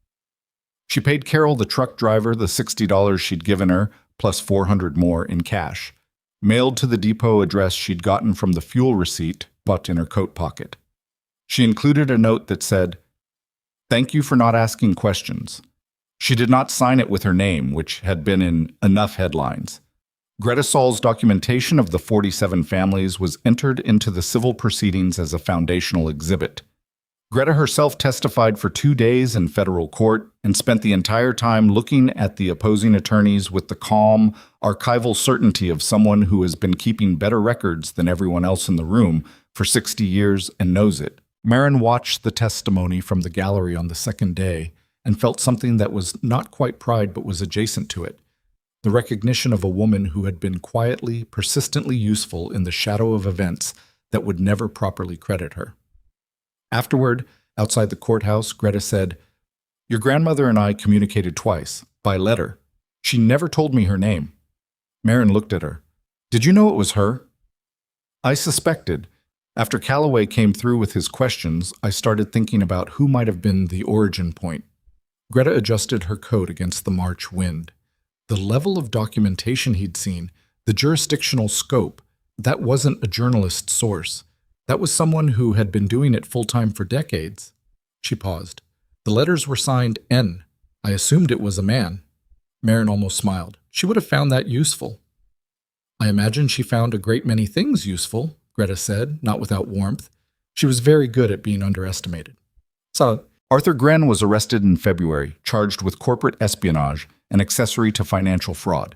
She paid Carol, the truck driver, the $60 she'd given her, plus $400 more in cash, mailed to the depot address she'd gotten from the fuel receipt but in her coat pocket. She included a note that said, "Thank you for not asking questions." She did not sign it with her name, which had been in enough headlines. Greta Saul's documentation of the 47 families was entered into the civil proceedings as a foundational exhibit. Greta herself testified for 2 days in federal court and spent the entire time looking at the opposing attorneys with the calm, archival certainty of someone who has been keeping better records than everyone else in the room for 60 years and knows it. Marin watched the testimony from the gallery on the second day and felt something that was not quite pride but was adjacent to it, the recognition of a woman who had been quietly, persistently useful in the shadow of events that would never properly credit her. Afterward, outside the courthouse, Greta said, "Your grandmother and I communicated twice, by letter. She never told me her name." Marin looked at her. "Did you know it was her?" "I suspected. After Calloway came through with his questions, I started thinking about who might have been the origin point." Greta adjusted her coat against the March wind. The level of documentation he'd seen, the jurisdictional scope, that wasn't a journalist's source. That was someone who had been doing it full-time for decades. She paused. The letters were signed N. I assumed it was a man. Marin almost smiled. She would have found that useful. "I imagine she found a great many things useful," Greta said, not without warmth. She was very good at being underestimated. So, Arthur Gren was arrested in February, charged with corporate espionage and accessory to financial fraud.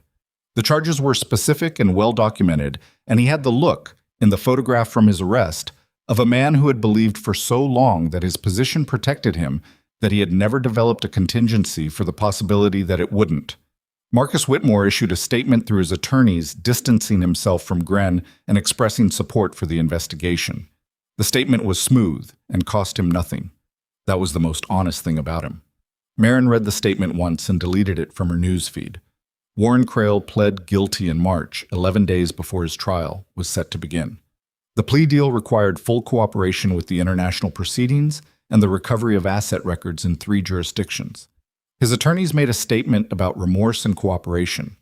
The charges were specific and well documented, and he had the look, in the photograph from his arrest, of a man who had believed for so long that his position protected him that he had never developed a contingency for the possibility that it wouldn't. Marcus Whitmore issued a statement through his attorneys distancing himself from Gren and expressing support for the investigation. The statement was smooth and cost him nothing. That was the most honest thing about him. Marin read the statement once and deleted it from her newsfeed. Warren Crail pled guilty in March, 11 days before his trial was set to begin. The plea deal required full cooperation with the international proceedings and the recovery of asset records in 3 jurisdictions. His attorneys made a statement about remorse and cooperation.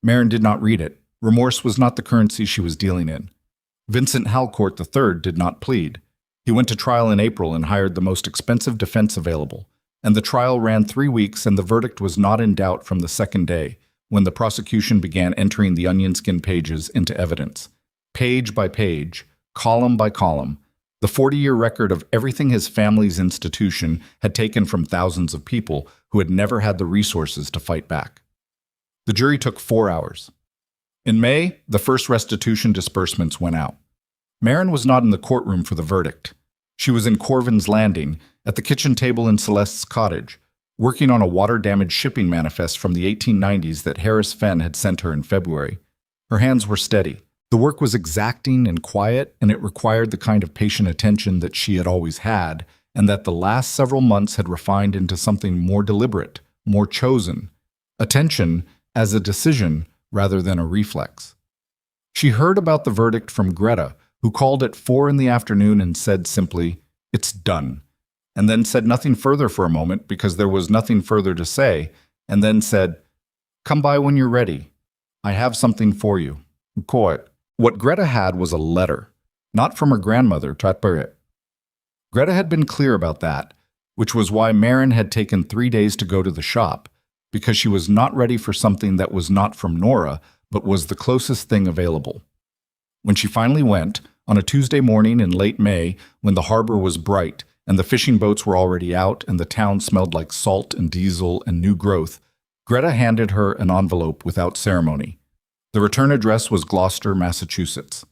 Marin did not read it. Remorse was not the currency she was dealing in. Vincent Halcourt III did not plead. He went to trial in April and hired the most expensive defense available, and the trial ran 3 weeks and the verdict was not in doubt from the second day, when the prosecution began entering the onion skin pages into evidence. Page by page, column by column, the 40-year record of everything his family's institution had taken from thousands of people who had never had the resources to fight back. The jury took 4 hours. In May, the first restitution disbursements went out. Marin was not in the courtroom for the verdict. She was in Corvin's Landing, at the kitchen table in Celeste's cottage, working on a water-damaged shipping manifest from the 1890s that Harris Fenn had sent her in February. Her hands were steady. The work was exacting and quiet, and it required the kind of patient attention that she had always had, and that the last several months had refined into something more deliberate, more chosen. Attention as a decision rather than a reflex. She heard about the verdict from Greta, who called at 4 in the afternoon and said simply, "It's done," and then said nothing further for a moment because there was nothing further to say, and then said, "Come by when you're ready. I have something for you." What Greta had was a letter, not from her grandmother, Tatberet. Greta had been clear about that, which was why Marin had taken 3 days to go to the shop, because she was not ready for something that was not from Nora, but was the closest thing available. When she finally went, on a Tuesday morning in late May, when the harbor was bright and the fishing boats were already out and the town smelled like salt and diesel and new growth, Greta handed her an envelope without ceremony. The return address was Gloucester, Massachusetts.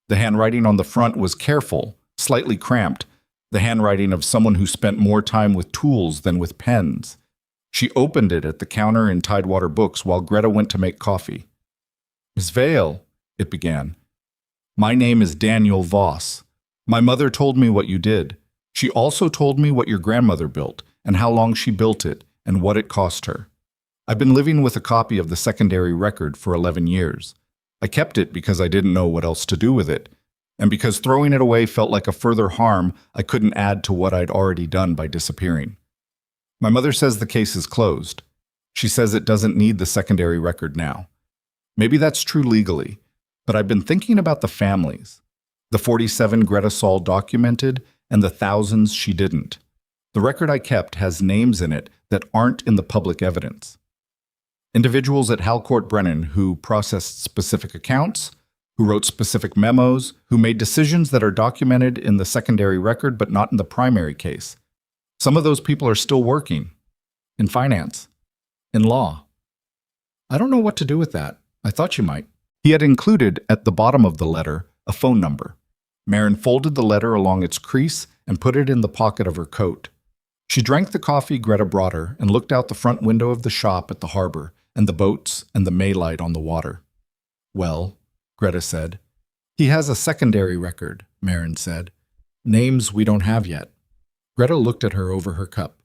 The handwriting on the front was careful, slightly cramped, the handwriting of someone who spent more time with tools than with pens. She opened it at the counter in Tidewater Books while Greta went to make coffee. "Miss Vale," it began. "My name is Daniel Voss. My mother told me what you did. She also told me what your grandmother built, and how long she built it, and what it cost her. I've been living with a copy of the secondary record for 11 years. I kept it because I didn't know what else to do with it, and because throwing it away felt like a further harm I couldn't add to what I'd already done by disappearing. My mother says the case is closed. She says it doesn't need the secondary record now. Maybe that's true legally, but I've been thinking about the families. The 47 Greta Saul documented and the thousands she didn't. The record I kept has names in it that aren't in the public evidence. Individuals at Halcourt Brennan who processed specific accounts, who wrote specific memos, who made decisions that are documented in the secondary record but not in the primary case. Some of those people are still working. In finance. In law. I don't know what to do with that. I thought you might. He had included, at the bottom of the letter, a phone number. Marin folded the letter along its crease and put it in the pocket of her coat. She drank the coffee Greta brought her and looked out the front window of the shop at the harbor and the boats and the Maylight on the water. "Well," Greta said. "He has a secondary record," Marin said. "Names we don't have yet." Greta looked at her over her cup.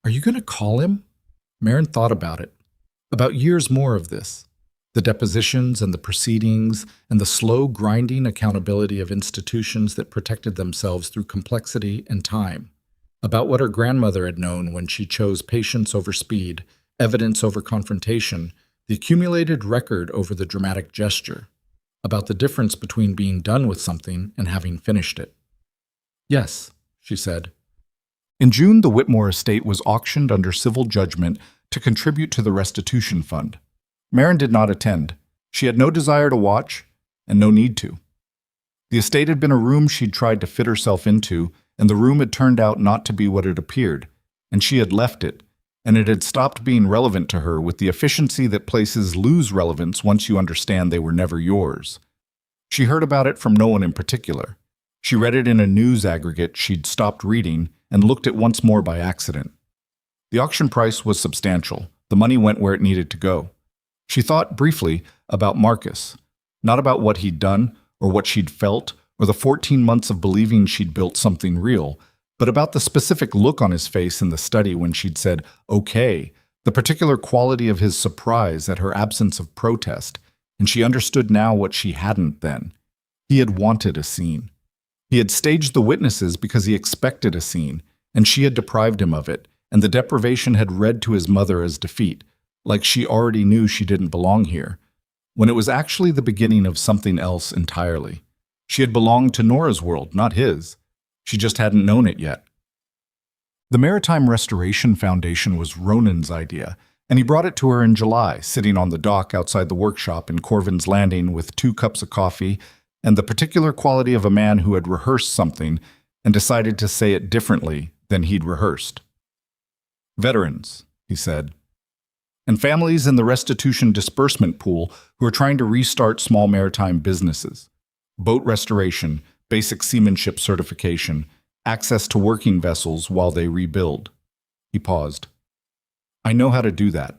"Are you going to call him?" Marin thought about it. About years more of this. The depositions and the proceedings and the slow grinding accountability of institutions that protected themselves through complexity and time. About what her grandmother had known when she chose patience over speed, evidence over confrontation, the accumulated record over the dramatic gesture. About the difference between being done with something and having finished it. "Yes," she said. In June, the Whitmore estate was auctioned under civil judgment to contribute to the restitution fund. Marin did not attend. She had no desire to watch, and no need to. The estate had been a room she'd tried to fit herself into, and the room had turned out not to be what it appeared, and she had left it, and it had stopped being relevant to her with the efficiency that places lose relevance once you understand they were never yours. She heard about it from no one in particular. She read it in a news aggregate she'd stopped reading and looked at once more by accident. The auction price was substantial. The money went where it needed to go. She thought briefly about Marcus, not about what he'd done or what she'd felt or the 14 months of believing she'd built something real, but about the specific look on his face in the study when she'd said, okay, the particular quality of his surprise at her absence of protest, and she understood now what she hadn't then. He had wanted a scene. He had staged the witnesses because he expected a scene, and she had deprived him of it, and the deprivation had read to his mother as defeat, like she already knew she didn't belong here, when it was actually the beginning of something else entirely. She had belonged to Nora's world, not his. She just hadn't known it yet. The Maritime Restoration Foundation was Ronan's idea, and he brought it to her in July, sitting on the dock outside the workshop in Corvin's Landing with 2 cups of coffee and the particular quality of a man who had rehearsed something and decided to say it differently than he'd rehearsed. Veterans, he said, and families in the restitution disbursement pool who are trying to restart small maritime businesses. Boat restoration, basic seamanship certification, access to working vessels while they rebuild. He paused. I know how to do that.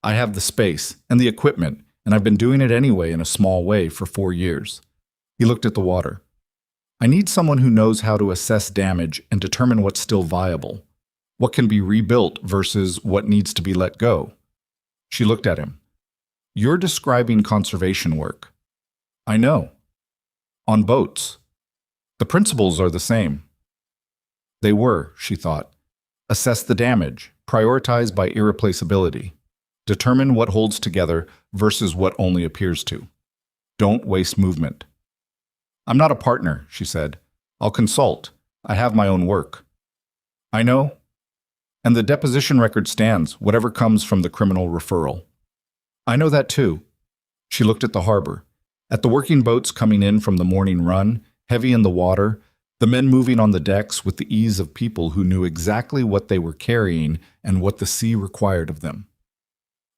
I have the space and the equipment, and I've been doing it anyway in a small way for 4 years. He looked at the water. I need someone who knows how to assess damage and determine what's still viable, what can be rebuilt versus what needs to be let go. She looked at him. You're describing conservation work. I know. On boats. The principles are the same. They were, she thought. Assess the damage, prioritize by irreplaceability. Determine what holds together versus what only appears to. Don't waste movement. I'm not a partner, she said. I'll consult. I have my own work. I know. And the deposition record stands, whatever comes from the criminal referral. I know that too. She looked at the harbor, at the working boats coming in from the morning run, heavy in the water, the men moving on the decks with the ease of people who knew exactly what they were carrying and what the sea required of them.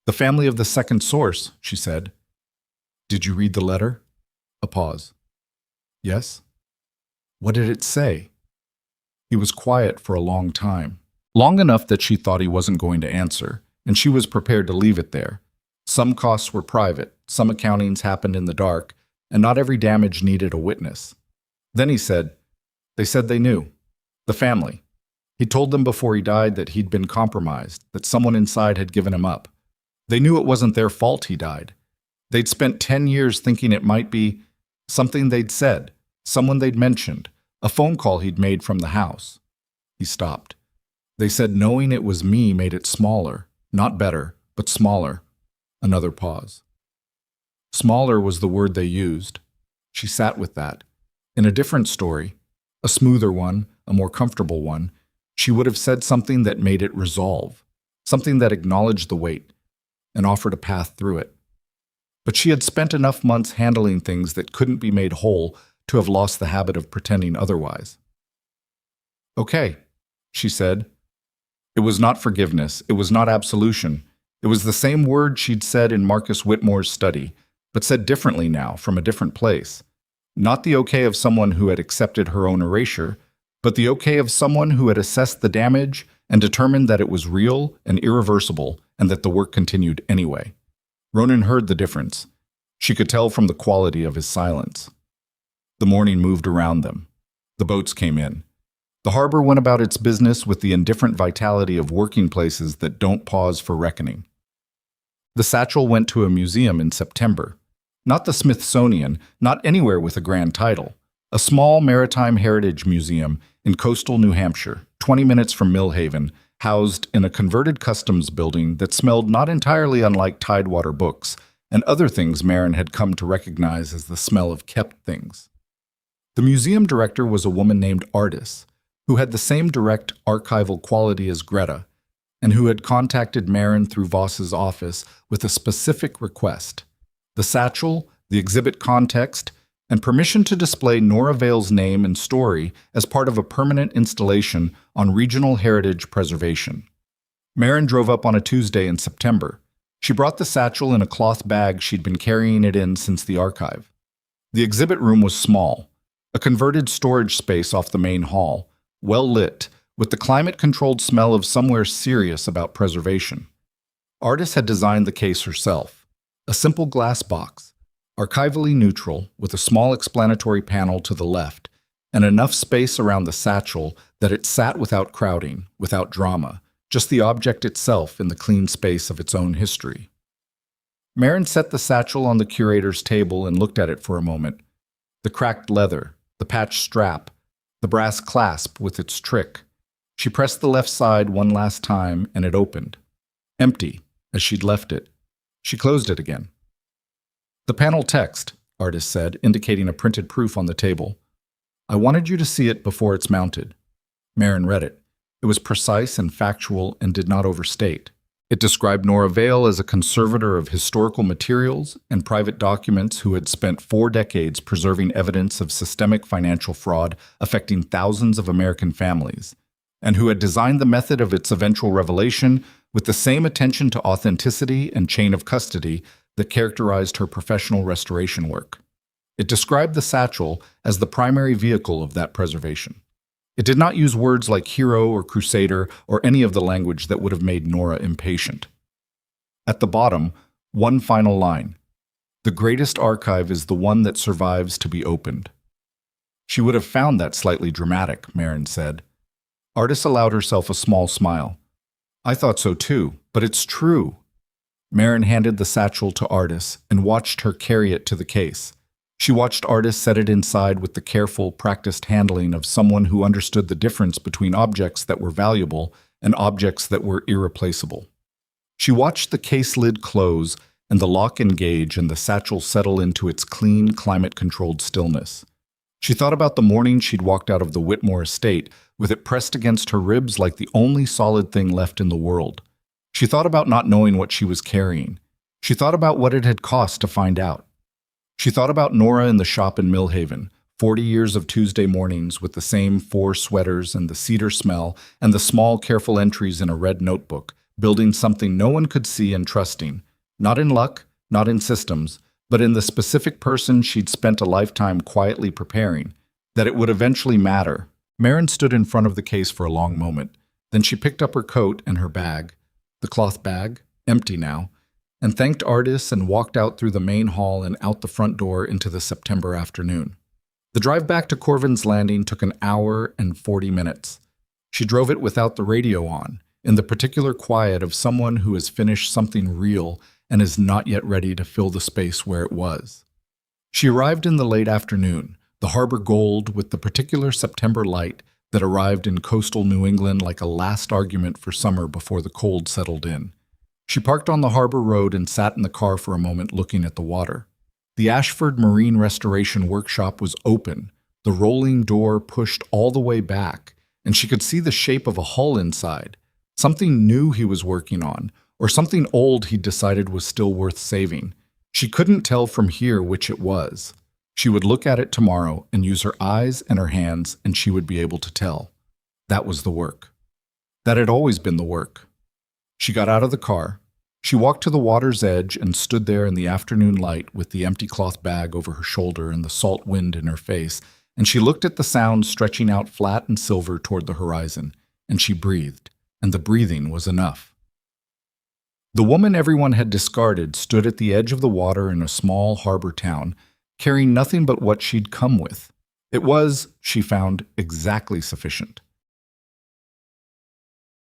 The family of the second source, she said. Did you read the letter? A pause. Yes? What did it say? He was quiet for a long time, long enough that she thought he wasn't going to answer, and she was prepared to leave it there. Some costs were private, some accountings happened in the dark, and not every damage needed a witness. Then he said, they said they knew. The family. He told them before he died that he'd been compromised, that someone inside had given him up. They knew it wasn't their fault he died. They'd spent 10 years thinking it might be something they'd said, someone they'd mentioned, a phone call he'd made from the house. He stopped. They said knowing it was me made it smaller, not better, but smaller. Another pause. Smaller was the word they used. She sat with that. In a different story, a smoother one, a more comfortable one, she would have said something that made it resolve, something that acknowledged the weight and offered a path through it. But she had spent enough months handling things that couldn't be made whole to have lost the habit of pretending otherwise. Okay, she said. It was not forgiveness. It was not absolution. It was the same word she'd said in Marcus Whitmore's study, but said differently now, from a different place. Not the okay of someone who had accepted her own erasure, but the okay of someone who had assessed the damage and determined that it was real and irreversible and that the work continued anyway. Ronan heard the difference. She could tell from the quality of his silence. The morning moved around them. The boats came in. The harbor went about its business with the indifferent vitality of working places that don't pause for reckoning. The Satchel went to a museum in September. Not the Smithsonian, not anywhere with a grand title. A small maritime heritage museum in coastal New Hampshire, 20 minutes from Millhaven, housed in a converted customs building that smelled not entirely unlike Tidewater books and other things Marin had come to recognize as the smell of kept things. The museum director was a woman named Artis, who had the same direct archival quality as Greta, and who had contacted Marin through Voss's office with a specific request: the Satchel, the exhibit context, and permission to display Nora Vale's name and story as part of a permanent installation on regional heritage preservation. Marin drove up on a Tuesday in September. She brought the Satchel in a cloth bag she'd been carrying it in since the archive. The exhibit room was small, a converted storage space off the main hall, well lit, with the climate-controlled smell of somewhere serious about preservation. Artis had designed the case herself, a simple glass box, archivally neutral, with a small explanatory panel to the left, and enough space around the satchel that it sat without crowding, without drama, just the object itself in the clean space of its own history. Marin set the satchel on the curator's table and looked at it for a moment. The cracked leather, the patched strap, the brass clasp with its trick. She pressed the left side one last time and it opened. Empty, as she'd left it. She closed it again. The panel text, Artis said, indicating a printed proof on the table. I wanted you to see it before it's mounted. Marin read it. It was precise and factual and did not overstate. It described Nora Vale as a conservator of historical materials and private documents who had spent 4 decades preserving evidence of systemic financial fraud affecting thousands of American families, and who had designed the method of its eventual revelation with the same attention to authenticity and chain of custody that characterized her professional restoration work. It described the satchel as the primary vehicle of that preservation. It did not use words like hero or crusader or any of the language that would have made Nora impatient. At the bottom, one final line. The greatest archive is the one that survives to be opened. She would have found that slightly dramatic, Marin said. Artis allowed herself a small smile. I thought so too, but it's true. Marin handed the satchel to Artis and watched her carry it to the case. She watched Artis set it inside with the careful, practiced handling of someone who understood the difference between objects that were valuable and objects that were irreplaceable. She watched the case lid close and the lock engage and the satchel settle into its clean, climate-controlled stillness. She thought about the morning she'd walked out of the Whitmore estate with it pressed against her ribs like the only solid thing left in the world. She thought about not knowing what she was carrying. She thought about what it had cost to find out. She thought about Nora in the shop in Millhaven, 40 years of Tuesday mornings with the same 4 sweaters and the cedar smell and the small, careful entries in a red notebook, building something no one could see and trusting, not in luck, not in systems, but in the specific person she'd spent a lifetime quietly preparing, that it would eventually matter. Marin stood in front of the case for a long moment. Then she picked up her coat and her bag, the cloth bag, empty now, and thanked Artis and walked out through the main hall and out the front door into the September afternoon. The drive back to Corvin's Landing took an hour and 40 minutes. She drove it without the radio on, in the particular quiet of someone who has finished something real and is not yet ready to fill the space where it was. She arrived in the late afternoon, the harbor gold with the particular September light that arrived in coastal New England like a last argument for summer before the cold settled in. She parked on the harbor road and sat in the car for a moment looking at the water. The Ashford Marine Restoration Workshop was open, the rolling door pushed all the way back, and she could see the shape of a hull inside, something new he was working on, or something old he'd decided was still worth saving. She couldn't tell from here which it was. She would look at it tomorrow and use her eyes and her hands, and she would be able to tell. That was the work. That had always been the work. She got out of the car. She walked to the water's edge and stood there in the afternoon light with the empty cloth bag over her shoulder and the salt wind in her face, and she looked at the sound stretching out flat and silver toward the horizon, and she breathed, and the breathing was enough. The woman everyone had discarded stood at the edge of the water in a small harbor town, carrying nothing but what she'd come with. It was, she found, exactly sufficient.